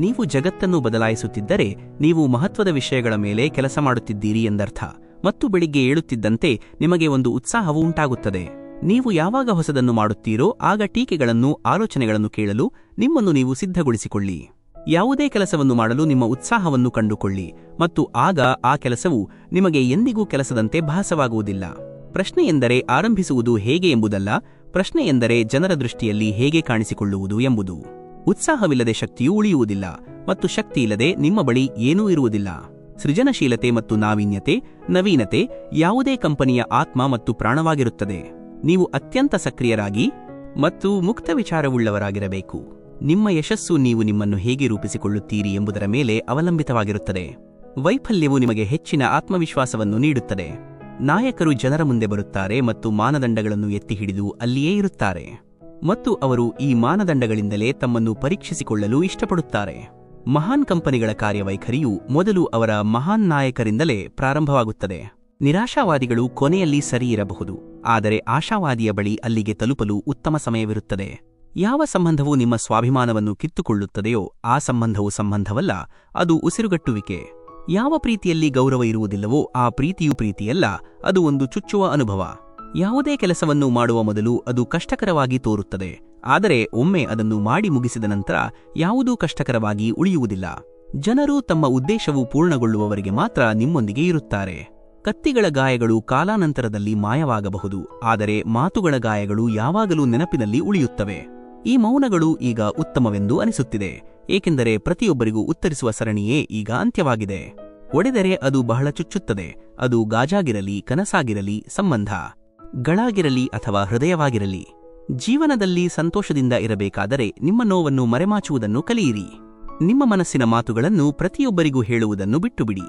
ನೀವು ಜಗತ್ತನ್ನು ಬದಲಾಯಿಸುತ್ತಿದ್ದರೆ ನೀವು ಮಹತ್ವದ ವಿಷಯಗಳ ಮೇಲೆ ಕೆಲಸ ಮಾಡುತ್ತಿದ್ದೀರಿ ಎಂದರ್ಥ ಮತ್ತು ಬೆಳಿಗ್ಗೆ ಏಳುತ್ತಿದ್ದಂತೆ ನಿಮಗೆ ಒಂದು ಉತ್ಸಾಹವು ಉಂಟಾಗುತ್ತದೆ. ನೀವು ಯಾವಾಗ ಹೊಸದನ್ನು ಮಾಡುತ್ತೀರೋ ಆಗ ಟೀಕೆಗಳನ್ನು, ಆಲೋಚನೆಗಳನ್ನು ಕೇಳಲು ನಿಮ್ಮನ್ನು ನೀವು ಸಿದ್ಧಗೊಳಿಸಿಕೊಳ್ಳಿ. ಯಾವುದೇ ಕೆಲಸವನ್ನು ಮಾಡಲು ನಿಮ್ಮ ಉತ್ಸಾಹವನ್ನು ಕಂಡುಕೊಳ್ಳಿ ಮತ್ತು ಆಗ ಆ ಕೆಲಸವು ನಿಮಗೆ ಎಂದಿಗೂ ಕೆಲಸದಂತೆ ಭಾಸವಾಗುವುದಿಲ್ಲ. ಪ್ರಶ್ನೆಯೆಂದರೆ ಆರಂಭಿಸುವುದು ಹೇಗೆ ಎಂಬುದಲ್ಲ, ಪ್ರಶ್ನೆಯೆಂದರೆ ಜನರ ದೃಷ್ಟಿಯಲ್ಲಿ ಹೇಗೆ ಕಾಣಿಸಿಕೊಳ್ಳುವುದು ಎಂಬುದು. ಉತ್ಸಾಹವಿಲ್ಲದೆ ಶಕ್ತಿಯೂ ಉಳಿಯುವುದಿಲ್ಲ ಮತ್ತು ಶಕ್ತಿಯಿಲ್ಲದೆ ನಿಮ್ಮ ಬಳಿ ಏನೂ ಇರುವುದಿಲ್ಲ. ಸೃಜನಶೀಲತೆ ಮತ್ತು ನಾವೀನ್ಯತೆ, ನವೀನತೆ ಯಾವುದೇ ಕಂಪನಿಯ ಆತ್ಮ ಮತ್ತು ಪ್ರಾಣವಾಗಿರುತ್ತದೆ. ನೀವು ಅತ್ಯಂತ ಸಕ್ರಿಯರಾಗಿ ಮತ್ತು ಮುಕ್ತ ವಿಚಾರವುಳ್ಳವರಾಗಿರಬೇಕು. ನಿಮ್ಮ ಯಶಸ್ಸು ನೀವು ನಿಮ್ಮನ್ನು ಹೇಗೆ ರೂಪಿಸಿಕೊಳ್ಳುತ್ತೀರಿ ಎಂಬುದರ ಮೇಲೆ ಅವಲಂಬಿತವಾಗಿರುತ್ತದೆ. ವೈಫಲ್ಯವು ನಿಮಗೆ ಹೆಚ್ಚಿನ ಆತ್ಮವಿಶ್ವಾಸವನ್ನು ನೀಡುತ್ತದೆ. ನಾಯಕರು ಜನರ ಮುಂದೆ ಬರುತ್ತಾರೆ ಮತ್ತು ಮಾನದಂಡಗಳನ್ನು ಎತ್ತಿ ಹಿಡಿದು ಅಲ್ಲಿಯೇ ಇರುತ್ತಾರೆ. ಮತ್ತು ಅವರು ಈ ಮಾನದಂಡಗಳಿಂದಲೇ ತಮ್ಮನ್ನು ಪರೀಕ್ಷಿಸಿಕೊಳ್ಳಲು ಇಷ್ಟಪಡುತ್ತಾರೆ. ಮಹಾನ್ ಕಂಪನಿಗಳ ಕಾರ್ಯವೈಖರಿಯು ಮೊದಲು ಅವರ ಮಹಾನ್ ನಾಯಕರಿಂದಲೇ ಪ್ರಾರಂಭವಾಗುತ್ತದೆ. ನಿರಾಶಾವಾದಿಗಳು ಕೊನೆಯಲ್ಲಿ ಸರಿಯಿರಬಹುದು, ಆದರೆ ಆಶಾವಾದಿಯ ಬಳಿ ಅಲ್ಲಿಗೆ ತಲುಪಲು ಉತ್ತಮ ಸಮಯವಿರುತ್ತದೆ. ಯಾವ ಸಂಬಂಧವು ನಿಮ್ಮ ಸ್ವಾಭಿಮಾನವನ್ನು ಕಿತ್ತುಕೊಳ್ಳುತ್ತದೆಯೋ ಆ ಸಂಬಂಧವು ಸಂಬಂಧವಲ್ಲ, ಅದು ಉಸಿರುಗಟ್ಟುವಿಕೆ. ಯಾವ ಪ್ರೀತಿಯಲ್ಲಿ ಗೌರವ ಇರುವುದಿಲ್ಲವೋ ಆ ಪ್ರೀತಿಯು ಪ್ರೀತಿಯಲ್ಲ, ಅದು ಒಂದು ಚುಚ್ಚುವ ಅನುಭವ. ಯಾವುದೇ ಕೆಲಸವನ್ನು ಮಾಡುವ ಮೊದಲು ಅದು ಕಷ್ಟಕರವಾಗಿ ತೋರುತ್ತದೆ, ಆದರೆ ಒಮ್ಮೆ ಅದನ್ನು ಮಾಡಿ ಮುಗಿಸಿದ ನಂತರ ಯಾವುದೂ ಕಷ್ಟಕರವಾಗಿ ಉಳಿಯುವುದಿಲ್ಲ. ಜನರು ತಮ್ಮ ಉದ್ದೇಶವು ಪೂರ್ಣಗೊಳ್ಳುವವರೆಗೆ ಮಾತ್ರ ನಿಮ್ಮೊಂದಿಗೆ ಇರುತ್ತಾರೆ. ಕತ್ತಿಗಳ ಗಾಯಗಳು ಕಾಲಾನಂತರದಲ್ಲಿ ಮಾಯವಾಗಬಹುದು, ಆದರೆ ಮಾತುಗಳ ಗಾಯಗಳು ಯಾವಾಗಲೂ ನೆನಪಿನಲ್ಲಿ ಉಳಿಯುತ್ತವೆ. ಈ ಮೌನಗಳು ಈಗ ಉತ್ತಮವೆಂದು ಅನಿಸುತ್ತಿದೆ, ಏಕೆಂದರೆ ಪ್ರತಿಯೊಬ್ಬರಿಗೂ ಉತ್ತರಿಸುವ ಸರಣಿಯೇ ಈಗ ಅಂತ್ಯವಾಗಿದೆ. ಒಡೆದರೆ ಅದು ಬಹಳ ಚುಚ್ಚುತ್ತದೆ, ಅದು ಗಾಜಾಗಿರಲಿ, ಕನಸಾಗಿರಲಿ, ಸಂಬಂಧಗಳಾಗಿರಲಿ ಅಥವಾ ಹೃದಯವಾಗಿರಲಿ. ಜೀವನದಲ್ಲಿ ಸಂತೋಷದಿಂದ ಇರಬೇಕಾದರೆ ನಿಮ್ಮ ನೋವನ್ನು ಮರೆಮಾಚುವುದನ್ನು ಕಲಿಯಿರಿ. ನಿಮ್ಮ ಮನಸ್ಸಿನ ಮಾತುಗಳನ್ನು ಪ್ರತಿಯೊಬ್ಬರಿಗೂ ಹೇಳುವುದನ್ನು ಬಿಟ್ಟುಬಿಡಿ.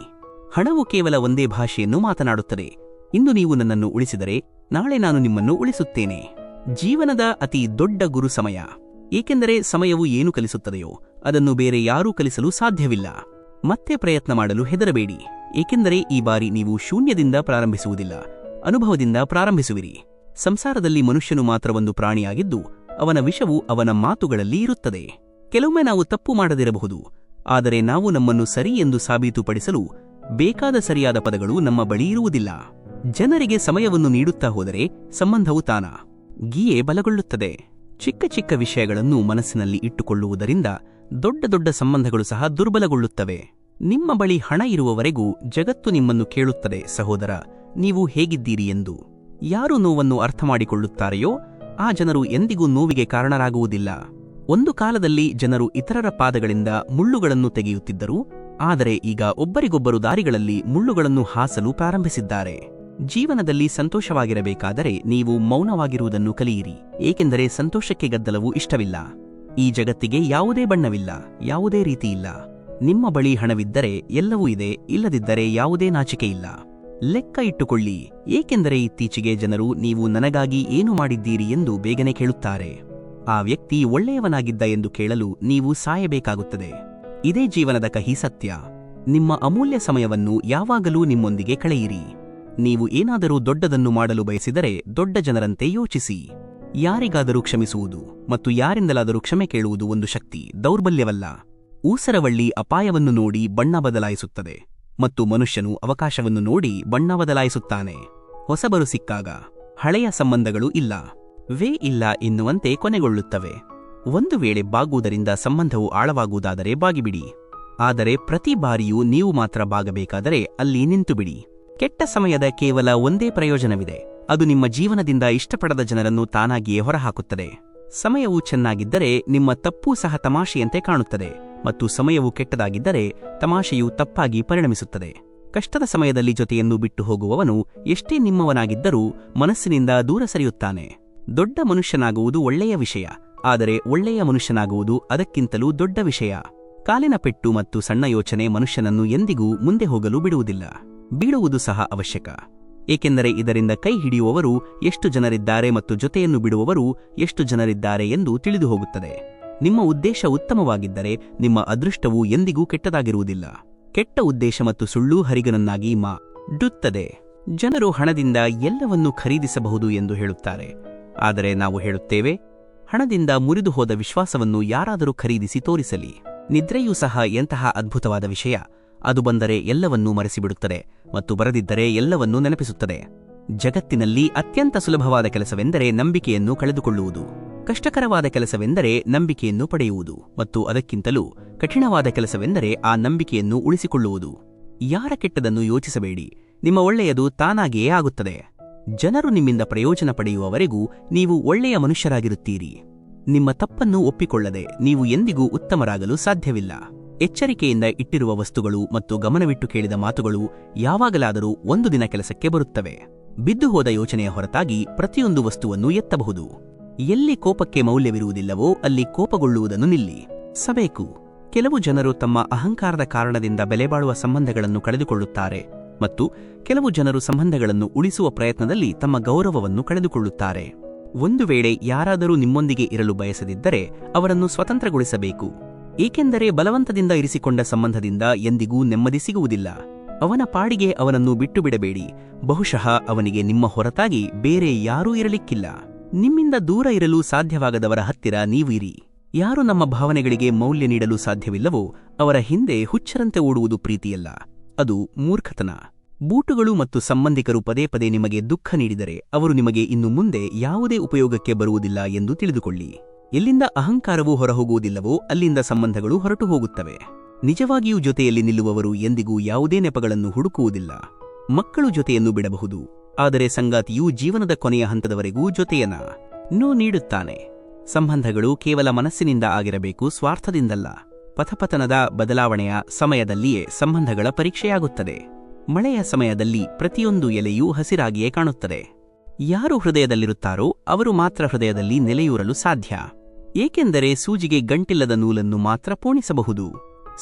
ಹಣವು ಕೇವಲ ಒಂದೇ ಭಾಷೆಯನ್ನು ಮಾತನಾಡುತ್ತದೆ. ಇಂದು ನೀವು ನನ್ನನ್ನು ಉಳಿಸಿದರೆ ನಾಳೆ ನಾನು ನಿಮ್ಮನ್ನು ಉಳಿಸುತ್ತೇನೆ. ಜೀವನದ ಅತಿ ದೊಡ್ಡ ಗುರು ಸಮಯ, ಏಕೆಂದರೆ ಸಮಯವು ಏನು ಕಲಿಸುತ್ತದೆಯೋ ಅದನ್ನು ಬೇರೆ ಯಾರೂ ಕಲಿಸಲು ಸಾಧ್ಯವಿಲ್ಲ. ಮತ್ತೆ ಪ್ರಯತ್ನ ಮಾಡಲು ಹೆದರಬೇಡಿ, ಏಕೆಂದರೆ ಈ ಬಾರಿ ನೀವು ಶೂನ್ಯದಿಂದ ಪ್ರಾರಂಭಿಸುವುದಿಲ್ಲ, ಅನುಭವದಿಂದ ಪ್ರಾರಂಭಿಸುವಿರಿ. ಸಂಸಾರದಲ್ಲಿ ಮನುಷ್ಯನು ಮಾತ್ರ ಒಂದು ಪ್ರಾಣಿಯಾಗಿದ್ದು ಅವನ ವಿಷವು ಅವನ ಮಾತುಗಳಲ್ಲಿ ಇರುತ್ತದೆ. ಕೆಲವೊಮ್ಮೆ ನಾವು ತಪ್ಪು ಮಾಡದಿರಬಹುದು, ಆದರೆ ನಾವು ನಮ್ಮನ್ನು ಸರಿ ಎಂದು ಸಾಬೀತುಪಡಿಸಲು ಬೇಕಾದ ಸರಿಯಾದ ಪದಗಳು ನಮ್ಮ ಬಳಿ ಇರುವುದಿಲ್ಲ. ಜನರಿಗೆ ಸಮಯವನ್ನು ನೀಡುತ್ತಾ ಹೋದರೆ ಸಂಬಂಧವು ತಾನಾಗಿಯೇ ಬಲಗೊಳ್ಳುತ್ತದೆ. ಚಿಕ್ಕ ಚಿಕ್ಕ ವಿಷಯಗಳನ್ನು ಮನಸ್ಸಿನಲ್ಲಿ ಇಟ್ಟುಕೊಳ್ಳುವುದರಿಂದ ದೊಡ್ಡ ದೊಡ್ಡ ಸಂಬಂಧಗಳು ಸಹ ದುರ್ಬಲಗೊಳ್ಳುತ್ತವೆ. ನಿಮ್ಮ ಬಳಿ ಹಣ ಇರುವವರೆಗೂ ಜಗತ್ತು ನಿಮ್ಮನ್ನು ಕೇಳುತ್ತದೆ, ಸಹೋದರ, ನೀವು ಹೇಗಿದ್ದೀರಿ ಎಂದು. ಯಾರು ನೋವನ್ನು ಅರ್ಥಮಾಡಿಕೊಳ್ಳುತ್ತಾರೆಯೋ ಆ ಜನರು ಎಂದಿಗೂ ನೋವಿಗೆ ಕಾರಣರಾಗುವುದಿಲ್ಲ. ಒಂದು ಕಾಲದಲ್ಲಿ ಜನರು ಇತರರ ಪಾದಗಳಿಂದ ಮುಳ್ಳುಗಳನ್ನು ತೆಗೆಯುತ್ತಿದ್ದರು, ಆದರೆ ಈಗ ಒಬ್ಬರಿಗೊಬ್ಬರು ದಾರಿಗಳಲ್ಲಿ ಮುಳ್ಳುಗಳನ್ನು ಹಾಸಲು ಪ್ರಾರಂಭಿಸಿದ್ದಾರೆ. ಜೀವನದಲ್ಲಿ ಸಂತೋಷವಾಗಿರಬೇಕಾದರೆ ನೀವು ಮೌನವಾಗಿರುವುದನ್ನು ಕಲಿಯಿರಿ, ಏಕೆಂದರೆ ಸಂತೋಷಕ್ಕೆ ಗದ್ದಲವು ಇಷ್ಟವಿಲ್ಲ. ಈ ಜಗತ್ತಿಗೆ ಯಾವುದೇ ಬಣ್ಣವಿಲ್ಲ, ಯಾವುದೇ ರೀತಿಯಿಲ್ಲ. ನಿಮ್ಮ ಬಳಿ ಹಣವಿದ್ದರೆ ಎಲ್ಲವೂ ಇದೆ, ಇಲ್ಲದಿದ್ದರೆ ಯಾವುದೇ ನಾಚಿಕೆಯಿಲ್ಲ. ಲೆಕ್ಕ ಇಟ್ಟುಕೊಳ್ಳಿ, ಏಕೆಂದರೆ ಇತ್ತೀಚೆಗೆ ಜನರು ನೀವು ನನಗಾಗಿ ಏನು ಮಾಡಿದ್ದೀರಿ ಎಂದು ಬೇಗನೆ ಕೇಳುತ್ತಾರೆ. ಆ ವ್ಯಕ್ತಿ ಒಳ್ಳೆಯವನಾಗಿದ್ದ ಎಂದು ಕೇಳಲು ನೀವು ಸಾಯಬೇಕಾಗುತ್ತದೆ. ಇದೇ ಜೀವನದ ಕಹಿ ಸತ್ಯ. ನಿಮ್ಮ ಅಮೂಲ್ಯ ಸಮಯವನ್ನು ಯಾವಾಗಲೂ ನಿಮ್ಮೊಂದಿಗೆ ಕಳೆಯಿರಿ. ನೀವು ಏನಾದರೂ ದೊಡ್ಡದನ್ನು ಮಾಡಲು ಬಯಸಿದರೆ ದೊಡ್ಡ ಜನರಂತೆ ಯೋಚಿಸಿ. ಯಾರಿಗಾದರೂ ಕ್ಷಮಿಸುವುದು ಮತ್ತು ಯಾರಿಂದಲಾದರೂ ಕ್ಷಮೆ ಕೇಳುವುದು ಒಂದು ಶಕ್ತಿ, ದೌರ್ಬಲ್ಯವಲ್ಲ. ಊಸರವಳ್ಳಿ ಅಪಾಯವನ್ನು ನೋಡಿ ಬಣ್ಣ ಬದಲಾಯಿಸುತ್ತದೆ, ಮತ್ತು ಮನುಷ್ಯನು ಅವಕಾಶವನ್ನು ನೋಡಿ ಬಣ್ಣ ಬದಲಾಯಿಸುತ್ತಾನೆ. ಹೊಸಬರು ಸಿಕ್ಕಾಗ ಹಳೆಯ ಸಂಬಂಧಗಳು ಇಲ್ಲ ಎನ್ನುವಂತೆ ಕೊನೆಗೊಳ್ಳುತ್ತವೆ. ಒಂದು ವೇಳೆ ಬಾಗುವುದರಿಂದ ಸಂಬಂಧವು ಆಳವಾಗುವುದಾದರೆ ಬಾಗಿಬಿಡಿ, ಆದರೆ ಪ್ರತಿ ಬಾರಿಯೂ ನೀವು ಮಾತ್ರ ಬಾಗಬೇಕಾದರೆ ಅಲ್ಲಿ ನಿಂತುಬಿಡಿ. ಕೆಟ್ಟ ಸಮಯದ ಕೇವಲ ಒಂದೇ ಪ್ರಯೋಜನವಿದೆ, ಅದು ನಿಮ್ಮ ಜೀವನದಿಂದ ಇಷ್ಟಪಡದ ಜನರನ್ನು ತಾನಾಗಿಯೇ ಹೊರಹಾಕುತ್ತದೆ. ಸಮಯವು ಚೆನ್ನಾಗಿದ್ದರೆ ನಿಮ್ಮ ತಪ್ಪೂ ಸಹ ತಮಾಷೆಯಂತೆ ಕಾಣುತ್ತದೆ, ಮತ್ತು ಸಮಯವು ಕೆಟ್ಟದಾಗಿದ್ದರೆ ತಮಾಷೆಯು ತಪ್ಪಾಗಿ ಪರಿಣಮಿಸುತ್ತದೆ. ಕಷ್ಟದ ಸಮಯದಲ್ಲಿ ಜೊತೆಯನ್ನು ಬಿಟ್ಟು ಹೋಗುವವನು ಎಷ್ಟೇ ನಿಮ್ಮವನಾಗಿದ್ದರೂ ಮನಸ್ಸಿನಿಂದ ದೂರ ಸರಿಯುತ್ತಾನೆ. ದೊಡ್ಡ ಮನುಷ್ಯನಾಗುವುದು ಒಳ್ಳೆಯ ವಿಷಯ, ಆದರೆ ಒಳ್ಳೆಯ ಮನುಷ್ಯನಾಗುವುದು ಅದಕ್ಕಿಂತಲೂ ದೊಡ್ಡ ವಿಷಯ. ಕಾಲಿನ ಪೆಟ್ಟು ಮತ್ತು ಸಣ್ಣ ಯೋಚನೆ ಮನುಷ್ಯನನ್ನು ಎಂದಿಗೂ ಮುಂದೆ ಹೋಗಲು ಬಿಡುವುದಿಲ್ಲ. ಬೀಳುವುದು ಸಹ ಅವಶ್ಯಕ, ಏಕೆಂದರೆ ಇದರಿಂದ ಕೈ ಹಿಡಿಯುವವರು ಎಷ್ಟು ಜನರಿದ್ದಾರೆ ಮತ್ತು ಜೊತೆಯನ್ನು ಬಿಡುವವರು ಎಷ್ಟು ಜನರಿದ್ದಾರೆ ಎಂದು ತಿಳಿದು ಹೋಗುತ್ತದೆ. ನಿಮ್ಮ ಉದ್ದೇಶ ಉತ್ತಮವಾಗಿದ್ದರೆ ನಿಮ್ಮ ಅದೃಷ್ಟವು ಎಂದಿಗೂ ಕೆಟ್ಟದಾಗಿರುವುದಿಲ್ಲ. ಕೆಟ್ಟ ಉದ್ದೇಶ ಮತ್ತು ಸುಳ್ಳು ಹರಿಗನನ್ನಾಗಿ ಮಾಡುತ್ತದೆ. ಜನರು ಹಣದಿಂದ ಎಲ್ಲವನ್ನೂ ಖರೀದಿಸಬಹುದು ಎಂದು ಹೇಳುತ್ತಾರೆ, ಆದರೆ ನಾವು ಹೇಳುತ್ತೇವೆ, ಹಣದಿಂದ ಮುರಿದು ಹೋದ ವಿಶ್ವಾಸವನ್ನು ಯಾರಾದರೂ ಖರೀದಿಸಿ ತೋರಿಸಲಿ. ನಿದ್ರೆಯೂ ಸಹ ಎಂತಹ ಅದ್ಭುತವಾದ ವಿಷಯ. ಅದು ಬಂದರೆ ಎಲ್ಲವನ್ನೂ ಮರೆಸಿಬಿಡುತ್ತದೆ ಮತ್ತು ಬರದಿದ್ದರೆ ಎಲ್ಲವನ್ನೂ ನೆನಪಿಸುತ್ತದೆ. ಜಗತ್ತಿನಲ್ಲಿ ಅತ್ಯಂತ ಸುಲಭವಾದ ಕೆಲಸವೆಂದರೆ ನಂಬಿಕೆಯನ್ನು ಕಳೆದುಕೊಳ್ಳುವುದು. ಕಷ್ಟಕರವಾದ ಕೆಲಸವೆಂದರೆ ನಂಬಿಕೆಯನ್ನು ಪಡೆಯುವುದು, ಮತ್ತು ಅದಕ್ಕಿಂತಲೂ ಕಠಿಣವಾದ ಕೆಲಸವೆಂದರೆ ಆ ನಂಬಿಕೆಯನ್ನು ಉಳಿಸಿಕೊಳ್ಳುವುದು. ಯಾರ ಕೆಟ್ಟದನ್ನು ಯೋಚಿಸಬೇಡಿ, ನಿಮ್ಮ ಒಳ್ಳೆಯದು ತಾನಾಗಿಯೇ ಆಗುತ್ತದೆ. ಜನರು ನಿಮ್ಮಿಂದ ಪ್ರಯೋಜನ ಪಡೆಯುವವರೆಗೂ ನೀವು ಒಳ್ಳೆಯ ಮನುಷ್ಯರಾಗಿರುತ್ತೀರಿ. ನಿಮ್ಮ ತಪ್ಪನ್ನು ಒಪ್ಪಿಕೊಳ್ಳದೆ ನೀವು ಎಂದಿಗೂ ಉತ್ತಮರಾಗಲು ಸಾಧ್ಯವಿಲ್ಲ. ಎಚ್ಚರಿಕೆಯಿಂದ ಇಟ್ಟಿರುವ ವಸ್ತುಗಳು ಮತ್ತು ಗಮನವಿಟ್ಟು ಕೇಳಿದ ಮಾತುಗಳು ಯಾವಾಗಲಾದರೂ ಒಂದು ದಿನ ಕೆಲಸಕ್ಕೆ ಬರುತ್ತವೆ. ಬಿದ್ದು ಹೋದ ಯೋಚನೆಯ ಹೊರತಾಗಿ ಪ್ರತಿಯೊಂದು ವಸ್ತುವನ್ನು ಎತ್ತಬಹುದು. ಎಲ್ಲಿ ಕೋಪಕ್ಕೆ ಮೌಲ್ಯವಿರುವುದಿಲ್ಲವೋ ಅಲ್ಲಿ ಕೋಪಗೊಳ್ಳುವುದನ್ನು ನಿಲ್ಲಿಸಬೇಕು. ಕೆಲವು ಜನರು ತಮ್ಮ ಅಹಂಕಾರದ ಕಾರಣದಿಂದ ಬೆಲೆಬಾಳುವ ಸಂಬಂಧಗಳನ್ನು ಕಳೆದುಕೊಳ್ಳುತ್ತಾರೆ, ಮತ್ತು ಕೆಲವು ಜನರು ಸಂಬಂಧಗಳನ್ನು ಉಳಿಸುವ ಪ್ರಯತ್ನದಲ್ಲಿ ತಮ್ಮ ಗೌರವವನ್ನು ಕಳೆದುಕೊಳ್ಳುತ್ತಾರೆ. ಒಂದು ವೇಳೆ ಯಾರಾದರೂ ನಿಮ್ಮೊಂದಿಗೆ ಇರಲು ಬಯಸದಿದ್ದರೆ ಅವರನ್ನು ಸ್ವತಂತ್ರಗೊಳಿಸಬೇಕು. ಏಕೆಂದರೆ ಬಲವಂತದಿಂದ ಇರಿಸಿಕೊಂಡ ಸಂಬಂಧದಿಂದ ಎಂದಿಗೂ ನೆಮ್ಮದಿ ಸಿಗುವುದಿಲ್ಲ. ಅವನ ಪಾಡಿಗೆ ಅವನನ್ನು ಬಿಟ್ಟು ಬಿಡಬೇಡಿ. ಬಹುಶಃ ಅವನಿಗೆ ನಿಮ್ಮ ಹೊರತಾಗಿ ಬೇರೆ ಯಾರೂ ಇರಲಿಕ್ಕಿಲ್ಲ. ನಿಮ್ಮಿಂದ ದೂರ ಇರಲು ಸಾಧ್ಯವಾಗದವರ ಹತ್ತಿರ ನೀವು ಇರಿ. ಯಾರು ನಮ್ಮ ಭಾವನೆಗಳಿಗೆ ಮೌಲ್ಯ ನೀಡಲು ಸಾಧ್ಯವಿಲ್ಲವೋ ಅವರ ಹಿಂದೆ ಹುಚ್ಚರಂತೆ ಓಡುವುದು ಪ್ರೀತಿಯಲ್ಲ, ಅದು ಮೂರ್ಖತನ. ಬೂಟುಗಳು ಮತ್ತು ಸಂಬಂಧಿಕರು ಪದೇ ಪದೇ ನಿಮಗೆ ದುಃಖ ನೀಡಿದರೆ ಅವರು ನಿಮಗೆ ಇನ್ನು ಮುಂದೆ ಯಾವುದೇ ಉಪಯೋಗಕ್ಕೆ ಬರುವುದಿಲ್ಲ ಎಂದು ತಿಳಿದುಕೊಳ್ಳಿ. ಎಲ್ಲಿಂದ ಅಹಂಕಾರವು ಹೊರಹೋಗುವುದಿಲ್ಲವೋ ಅಲ್ಲಿಂದ ಸಂಬಂಧಗಳು ಹೊರಟು ಹೋಗುತ್ತವೆ. ನಿಜವಾಗಿಯೂ ಜೊತೆಯಲ್ಲಿ ನಿಲ್ಲುವವರು ಎಂದಿಗೂ ಯಾವುದೇ ನೆಪಗಳನ್ನು ಹುಡುಕುವುದಿಲ್ಲ. ಮಕ್ಕಳು ಜೊತೆಯನ್ನು ಬಿಡಬಹುದು, ಆದರೆ ಸಂಗಾತಿಯು ಜೀವನದ ಕೊನೆಯ ಹಂತದವರೆಗೂ ಜೊತೆಯನ್ನು ನೀಡುತ್ತಾನೆ. ಸಂಬಂಧಗಳು ಕೇವಲ ಮನಸ್ಸಿನಿಂದ ಆಗಿರಬೇಕು, ಸ್ವಾರ್ಥದಿಂದಲ್ಲ. ಪಥಪತನದ ಬದಲಾವಣೆಯ ಸಮಯದಲ್ಲಿಯೇ ಸಂಬಂಧಗಳ ಪರೀಕ್ಷೆಯಾಗುತ್ತದೆ. ಮಳೆಯ ಸಮಯದಲ್ಲಿ ಪ್ರತಿಯೊಂದು ಎಲೆಯೂ ಹಸಿರಾಗಿಯೇ ಕಾಣುತ್ತದೆ. ಯಾರು ಹೃದಯದಲ್ಲಿರುತ್ತಾರೋ ಅವರು ಮಾತ್ರ ಹೃದಯದಲ್ಲಿ ನೆಲೆಯೂರಲು ಸಾಧ್ಯ. ಏಕೆಂದರೆ ಸೂಜಿಗೆ ಗಂಟಿಲ್ಲದ ನೂಲನ್ನು ಮಾತ್ರ ಪೋಣಿಸಬಹುದು.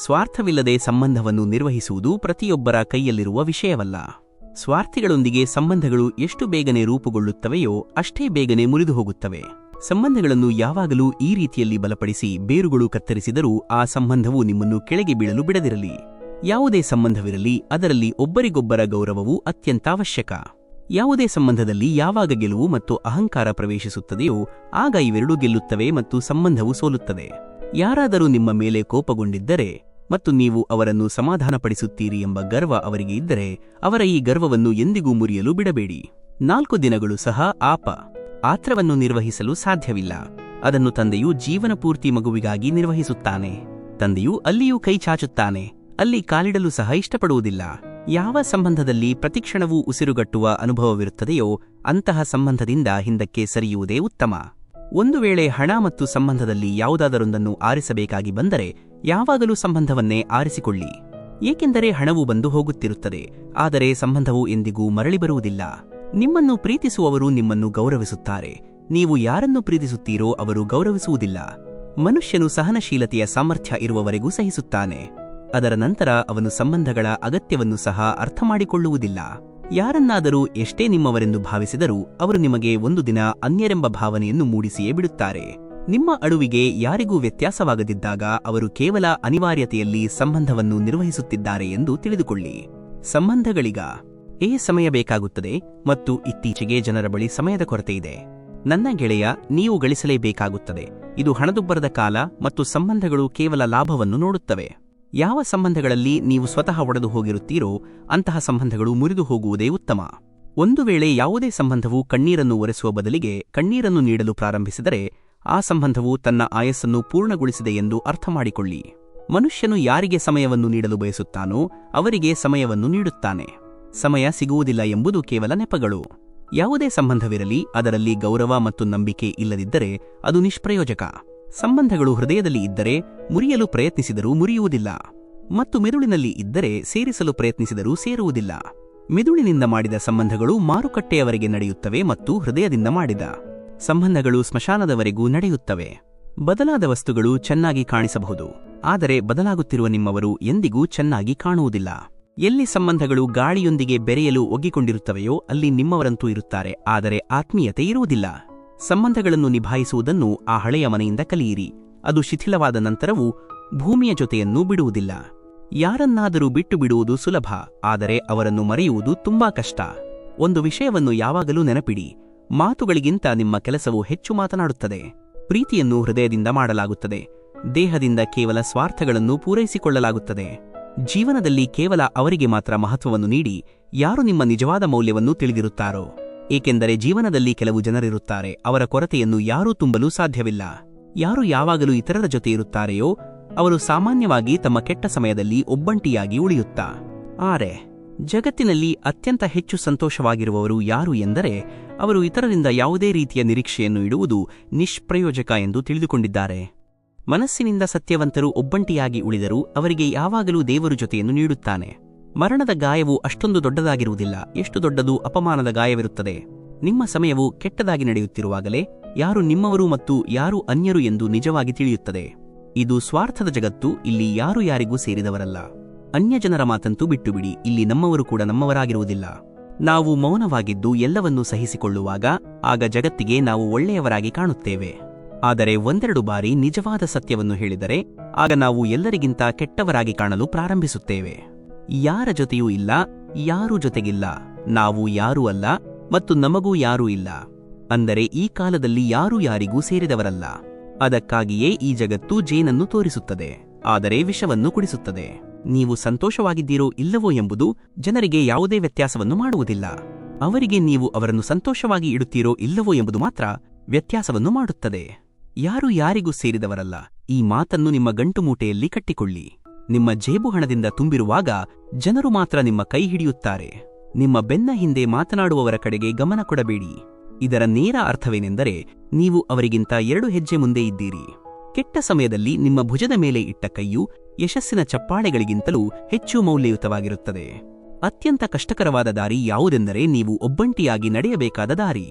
ಸ್ವಾರ್ಥವಿಲ್ಲದೆ ಸಂಬಂಧವನ್ನು ನಿರ್ವಹಿಸುವುದು ಪ್ರತಿಯೊಬ್ಬರ ಕೈಯಲ್ಲಿರುವ ವಿಷಯವಲ್ಲ. ಸ್ವಾರ್ಥಿಗಳೊಂದಿಗೆ ಸಂಬಂಧಗಳು ಎಷ್ಟು ಬೇಗನೆ ರೂಪುಗೊಳ್ಳುತ್ತವೆಯೋ ಅಷ್ಟೇ ಬೇಗನೆ ಮುರಿದು ಹೋಗುತ್ತವೆ. ಸಂಬಂಧಗಳನ್ನು ಯಾವಾಗಲೂ ಈ ರೀತಿಯಲ್ಲಿ ಬಲಪಡಿಸಿ ಬೇರುಗಳು ಕತ್ತರಿಸಿದರೂ ಆ ಸಂಬಂಧವು ನಿಮ್ಮನ್ನು ಕೆಳಗೆ ಬೀಳಲು ಬಿಡದಿರಲಿ. ಯಾವುದೇ ಸಂಬಂಧವಿರಲಿ, ಅದರಲ್ಲಿ ಒಬ್ಬರಿಗೊಬ್ಬರ ಗೌರವವು ಅತ್ಯಂತ ಅವಶ್ಯಕ. ಯಾವುದೇ ಸಂಬಂಧದಲ್ಲಿ ಯಾವಾಗ ಗೆಲುವು ಮತ್ತು ಅಹಂಕಾರ ಪ್ರವೇಶಿಸುತ್ತದೆಯೋ ಆಗ ಇವೆರಡೂ ಗೆಲ್ಲುತ್ತವೆ ಮತ್ತು ಸಂಬಂಧವು ಸೋಲುತ್ತದೆ. ಯಾರಾದರೂ ನಿಮ್ಮ ಮೇಲೆ ಕೋಪಗೊಂಡಿದ್ದರೆ ಮತ್ತು ನೀವು ಅವರನ್ನು ಸಮಾಧಾನಪಡಿಸುತ್ತೀರಿ ಎಂಬ ಗರ್ವ ಅವರಿಗೆ ಇದ್ದರೆ ಅವರ ಈ ಗರ್ವವನ್ನು ಎಂದಿಗೂ ಮುರಿಯಲು ಬಿಡಬೇಡಿ. 4 ದಿನಗಳು ಸಹ ಆತ್ರವನ್ನು ನಿರ್ವಹಿಸಲು ಸಾಧ್ಯವಿಲ್ಲ. ಅದನ್ನು ತಂದೆಯು ಜೀವನ ಪೂರ್ತಿ ಮಗುವಿಗಾಗಿ ನಿರ್ವಹಿಸುತ್ತಾನೆ. ತಂದೆಯು ಅಲ್ಲಿಯೂ ಕೈ ಚಾಚುತ್ತಾನೆ, ಅಲ್ಲಿ ಕಾಲಿಡಲು ಸಹ ಇಷ್ಟಪಡುವುದಿಲ್ಲ. ಯಾವ ಸಂಬಂಧದಲ್ಲಿ ಪ್ರತಿಕ್ಷಣವೂ ಉಸಿರುಗಟ್ಟುವ ಅನುಭವವಿರುತ್ತದೆಯೋ ಅಂತಹ ಸಂಬಂಧದಿಂದ ಹಿಂದಕ್ಕೆ ಸರಿಯುವುದೇ ಉತ್ತಮ. ಒಂದು ವೇಳೆ ಹಣ ಮತ್ತು ಸಂಬಂಧದಲ್ಲಿ ಯಾವುದಾದರೊಂದನ್ನು ಆರಿಸಬೇಕಾಗಿ ಬಂದರೆ ಯಾವಾಗಲೂ ಸಂಬಂಧವನ್ನೇ ಆರಿಸಿಕೊಳ್ಳಿ. ಏಕೆಂದರೆ ಹಣವು ಬಂದು ಹೋಗುತ್ತಿರುತ್ತದೆ, ಆದರೆ ಸಂಬಂಧವು ಎಂದಿಗೂ ಮರಳಿ ಬರುವುದಿಲ್ಲ. ನಿಮ್ಮನ್ನು ಪ್ರೀತಿಸುವವರು ನಿಮ್ಮನ್ನು ಗೌರವಿಸುತ್ತಾರೆ. ನೀವು ಯಾರನ್ನು ಪ್ರೀತಿಸುತ್ತೀರೋ ಅವರು ಗೌರವಿಸುವುದಿಲ್ಲ. ಮನುಷ್ಯನು ಸಹನಶೀಲತೆಯ ಸಾಮರ್ಥ್ಯ ಇರುವವರೆಗೂ ಸಹಿಸುತ್ತಾನೆ. ಅದರ ನಂತರ ಅವನು ಸಂಬಂಧಗಳ ಅಗತ್ಯವನ್ನು ಸಹ ಅರ್ಥಮಾಡಿಕೊಳ್ಳುವುದಿಲ್ಲ. ಯಾರನ್ನಾದರೂ ಎಷ್ಟೇ ನಿಮ್ಮವರೆಂದು ಭಾವಿಸಿದರೂ ಅವರು ನಿಮಗೆ ಒಂದು ದಿನ ಅನ್ಯರೆಂಬ ಭಾವನೆಯನ್ನು ಮೂಡಿಸಿಯೇ ಬಿಡುತ್ತಾರೆ. ನಿಮ್ಮ ಅಳುವಿಗೆ ಯಾರಿಗೂ ವ್ಯತ್ಯಾಸವಾಗದಿದ್ದಾಗ ಅವರು ಕೇವಲ ಅನಿವಾರ್ಯತೆಯಲ್ಲಿ ಸಂಬಂಧವನ್ನು ನಿರ್ವಹಿಸುತ್ತಿದ್ದಾರೆ ಎಂದು ತಿಳಿದುಕೊಳ್ಳಿ. ಸಂಬಂಧಗಳಿಗ ಸಮಯ ಬೇಕಾಗುತ್ತದೆ ಮತ್ತು ಇತ್ತೀಚೆಗೆ ಜನರ ಬಳಿ ಸಮಯದ ಕೊರತೆಯಿದೆ. ನನ್ನ ಗೆಳೆಯ, ನೀವು ಗಳಿಸಲೇಬೇಕಾಗುತ್ತದೆ. ಇದು ಹಣದುಬ್ಬರದ ಕಾಲ ಮತ್ತು ಸಂಬಂಧಗಳು ಕೇವಲ ಲಾಭವನ್ನು ನೋಡುತ್ತವೆ. ಯಾವ ಸಂಬಂಧಗಳಲ್ಲಿ ನೀವು ಸ್ವತಃ ಒಡೆದು ಹೋಗಿರುತ್ತೀರೋ ಅಂತಹ ಸಂಬಂಧಗಳು ಮುರಿದು ಹೋಗುವುದೇ ಉತ್ತಮ. ಒಂದು ವೇಳೆ ಯಾವುದೇ ಸಂಬಂಧವು ಕಣ್ಣೀರನ್ನು ಒರೆಸುವ ಬದಲಿಗೆ ಕಣ್ಣೀರನ್ನು ನೀಡಲು ಪ್ರಾರಂಭಿಸಿದರೆ ಆ ಸಂಬಂಧವು ತನ್ನ ಆಯಸ್ಸನ್ನು ಪೂರ್ಣಗೊಳಿಸಿದೆ ಎಂದು ಅರ್ಥಮಾಡಿಕೊಳ್ಳಿ. ಮನುಷ್ಯನು ಯಾರಿಗೆ ಸಮಯವನ್ನು ನೀಡಲು ಬಯಸುತ್ತಾನೋ ಅವರಿಗೆ ಸಮಯವನ್ನು ನೀಡುತ್ತಾನೆ. ಸಮಯ ಸಿಗುವುದಿಲ್ಲ ಎಂಬುದು ಕೇವಲ ನೆಪಗಳು. ಯಾವುದೇ ಸಂಬಂಧವಿರಲಿ, ಅದರಲ್ಲಿ ಗೌರವ ಮತ್ತು ನಂಬಿಕೆ ಇಲ್ಲದಿದ್ದರೆ ಅದು ನಿಷ್ಪ್ರಯೋಜಕ. ಸಂಬಂಧಗಳು ಹೃದಯದಲ್ಲಿ ಇದ್ದರೆ ಮುರಿಯಲು ಪ್ರಯತ್ನಿಸಿದರೂ ಮುರಿಯುವುದಿಲ್ಲ, ಮತ್ತು ಮೆದುಳಿನಲ್ಲಿ ಇದ್ದರೆ ಸೇರಿಸಲು ಪ್ರಯತ್ನಿಸಿದರೂ ಸೇರುವುದಿಲ್ಲ. ಮೆದುಳಿನಿಂದ ಮಾಡಿದ ಸಂಬಂಧಗಳು ಮಾರುಕಟ್ಟೆಯವರೆಗೆ ನಡೆಯುತ್ತವೆ ಮತ್ತು ಹೃದಯದಿಂದ ಮಾಡಿದ ಸಂಬಂಧಗಳು ಸ್ಮಶಾನದವರೆಗೂ ನಡೆಯುತ್ತವೆ. ಬದಲಾದ ವಸ್ತುಗಳು ಚೆನ್ನಾಗಿ ಕಾಣಿಸಬಹುದು, ಆದರೆ ಬದಲಾಗುತ್ತಿರುವ ನಿಮ್ಮವರು ಎಂದಿಗೂ ಚೆನ್ನಾಗಿ ಕಾಣುವುದಿಲ್ಲ. ಎಲ್ಲಿ ಸಂಬಂಧಗಳು ಗಾಳಿಯೊಂದಿಗೆ ಬೆರೆಯಲು ಒಗ್ಗಿಕೊಂಡಿರುತ್ತವೆಯೋ ಅಲ್ಲಿ ನಿಮ್ಮವರಂತೂ ಇರುತ್ತಾರೆ, ಆದರೆ ಆತ್ಮೀಯತೆ ಇರುವುದಿಲ್ಲ. ಸಂಬಂಧಗಳನ್ನು ನಿಭಾಯಿಸುವುದನ್ನು ಆ ಹಳೆಯ ಮನೆಯಿಂದ ಕಲಿಯಿರಿ. ಅದು ಶಿಥಿಲವಾದ ನಂತರವೂ ಭೂಮಿಯ ಜೊತೆಯನ್ನೂ ಬಿಡುವುದಿಲ್ಲ. ಯಾರನ್ನಾದರೂ ಬಿಟ್ಟು ಬಿಡುವುದು ಸುಲಭ, ಆದರೆ ಅವರನ್ನು ಮರೆಯುವುದು ತುಂಬಾ ಕಷ್ಟ. ಒಂದು ವಿಷಯವನ್ನು ಯಾವಾಗಲೂ ನೆನಪಿಡಿ, ಮಾತುಗಳಿಗಿಂತ ನಿಮ್ಮ ಕೆಲಸವು ಹೆಚ್ಚು ಮಾತನಾಡುತ್ತದೆ. ಪ್ರೀತಿಯನ್ನು ಹೃದಯದಿಂದ ಮಾಡಲಾಗುತ್ತದೆ, ದೇಹದಿಂದ ಕೇವಲ ಸ್ವಾರ್ಥಗಳನ್ನು ಪೂರೈಸಿಕೊಳ್ಳಲಾಗುತ್ತದೆ. ಜೀವನದಲ್ಲಿ ಕೇವಲ ಅವರಿಗೆ ಮಾತ್ರ ಮಹತ್ವವನ್ನು ನೀಡಿ, ಯಾರು ನಿಮ್ಮ ನಿಜವಾದ ಮೌಲ್ಯವನ್ನು ತಿಳಿದಿರುತ್ತಾರೋ. ಏಕೆಂದರೆ ಜೀವನದಲ್ಲಿ ಕೆಲವು ಜನರಿರುತ್ತಾರೆ, ಅವರ ಕೊರತೆಯನ್ನು ಯಾರೂ ತುಂಬಲು ಸಾಧ್ಯವಿಲ್ಲ. ಯಾರು ಯಾವಾಗಲೂ ಇತರರ ಜೊತೆ ಇರುತ್ತಾರೆಯೋ ಅವರು ಸಾಮಾನ್ಯವಾಗಿ ತಮ್ಮ ಕೆಟ್ಟ ಸಮಯದಲ್ಲಿ ಒಬ್ಬಂಟಿಯಾಗಿ ಉಳಿಯುತ್ತಾರೆ. ಜಗತ್ತಿನಲ್ಲಿ ಅತ್ಯಂತ ಹೆಚ್ಚು ಸಂತೋಷವಾಗಿರುವವರು ಯಾರು ಎಂದರೆ ಅವರು ಇತರರಿಂದ ಯಾವುದೇ ರೀತಿಯ ನಿರೀಕ್ಷೆಯನ್ನು ಇಡುವುದು ನಿಷ್ಪ್ರಯೋಜಕ ಎಂದು ತಿಳಿದುಕೊಂಡಿದ್ದಾರೆ. ಮನಸ್ಸಿನಿಂದ ಸತ್ಯವಂತರು ಒಬ್ಬಂಟಿಯಾಗಿ ಉಳಿದರೂ ಅವರಿಗೆ ಯಾವಾಗಲೂ ದೇವರು ಜೊತೆಯನ್ನು ನೀಡುತ್ತಾನೆ. ಮರಣದ ಗಾಯವು ಅಷ್ಟೊಂದು ದೊಡ್ಡದಾಗಿರುವುದಿಲ್ಲ, ಎಷ್ಟು ದೊಡ್ಡದು ಅಪಮಾನದ ಗಾಯವಿರುತ್ತದೆ. ನಿಮ್ಮ ಸಮಯವು ಕೆಟ್ಟದಾಗಿ ನಡೆಯುತ್ತಿರುವಾಗಲೇ ಯಾರು ನಿಮ್ಮವರು ಮತ್ತು ಯಾರು ಅನ್ಯರು ಎಂದು ನಿಜವಾಗಿ ತಿಳಿಯುತ್ತದೆ. ಇದು ಸ್ವಾರ್ಥದ ಜಗತ್ತು, ಇಲ್ಲಿ ಯಾರು ಯಾರಿಗೂ ಸೇರಿದವರಲ್ಲ. ಅನ್ಯ ಜನರ ಮಾತಂತೂ ಬಿಟ್ಟುಬಿಡಿ, ಇಲ್ಲಿ ನಮ್ಮವರು ಕೂಡ ನಮ್ಮವರಾಗಿರುವುದಿಲ್ಲ. ನಾವು ಮೌನವಾಗಿದ್ದು ಎಲ್ಲವನ್ನೂ ಸಹಿಸಿಕೊಳ್ಳುವಾಗ ಆಗ ಜಗತ್ತಿಗೆ ನಾವು ಒಳ್ಳೆಯವರಾಗಿ ಕಾಣುತ್ತೇವೆ. ಆದರೆ ಒಂದೆರಡು ಬಾರಿ ನಿಜವಾದ ಸತ್ಯವನ್ನು ಹೇಳಿದರೆ ಆಗ ನಾವು ಎಲ್ಲರಿಗಿಂತ ಕೆಟ್ಟವರಾಗಿ ಕಾಣಲು ಪ್ರಾರಂಭಿಸುತ್ತೇವೆ. ಯಾರ ಜೊತೆಯೂ ಇಲ್ಲ, ಯಾರೂ ಜೊತೆಗಿಲ್ಲ, ನಾವು ಯಾರೂ ಅಲ್ಲ ಮತ್ತು ನಮಗೂ ಯಾರೂ ಇಲ್ಲ. ಅಂದರೆ ಈ ಕಾಲದಲ್ಲಿ ಯಾರೂ ಯಾರಿಗೂ ಸೇರಿದವರಲ್ಲ. ಅದಕ್ಕಾಗಿಯೇ ಈ ಜಗತ್ತು ಜೇನನ್ನು ತೋರಿಸುತ್ತದೆ, ಆದರೆ ವಿಷವನ್ನು ಕುಡಿಸುತ್ತದೆ. ನೀವು ಸಂತೋಷವಾಗಿದ್ದೀರೋ ಇಲ್ಲವೋ ಎಂಬುದು ಜನರಿಗೆ ಯಾವುದೇ ವ್ಯತ್ಯಾಸವನ್ನು ಮಾಡುವುದಿಲ್ಲ. ಅವರಿಗೆ ನೀವು ಅವರನ್ನು ಸಂತೋಷವಾಗಿ ಇಡುತ್ತೀರೋ ಇಲ್ಲವೋ ಎಂಬುದು ಮಾತ್ರ ವ್ಯತ್ಯಾಸವನ್ನು ಮಾಡುತ್ತದೆ. ಯಾರೂ ಯಾರಿಗೂ ಸೇರಿದವರಲ್ಲ. ಈ ಮಾತನ್ನು ನಿಮ್ಮ ಗಂಟುಮೂಟೆಯಲ್ಲಿ ಕಟ್ಟಿಕೊಳ್ಳಿ. ನಿಮ್ಮ ಜೇಬು ಹಣದಿಂದ ತುಂಬಿರುವಾಗ ಜನರು ಮಾತ್ರ ನಿಮ್ಮ ಕೈ ಹಿಡಿಯುತ್ತಾರೆ. ನಿಮ್ಮ ಬೆನ್ನ ಹಿಂದೆ ಮಾತನಾಡುವವರ ಕಡೆಗೆ ಗಮನ ಕೊಡಬೇಡಿ. ಇದರ ನೇರ ಅರ್ಥವೇನೆಂದರೆ ನೀವು ಅವರಿಗಿಂತ 2 ಹೆಜ್ಜೆ ಮುಂದೆ ಇದ್ದೀರಿ. ಕೆಟ್ಟ ಸಮಯದಲ್ಲಿ ನಿಮ್ಮ ಭುಜದ ಮೇಲೆ ಇಟ್ಟ ಕೈಯು ಯಶಸ್ಸಿನ ಚಪ್ಪಾಳೆಗಳಿಗಿಂತಲೂ ಹೆಚ್ಚು ಮೌಲ್ಯಯುತವಾಗಿರುತ್ತದೆ. ಅತ್ಯಂತ ಕಷ್ಟಕರವಾದ ದಾರಿ ಯಾವುದೆಂದರೆ ನೀವು ಒಬ್ಬಂಟಿಯಾಗಿ ನಡೆಯಬೇಕಾದ ದಾರಿ.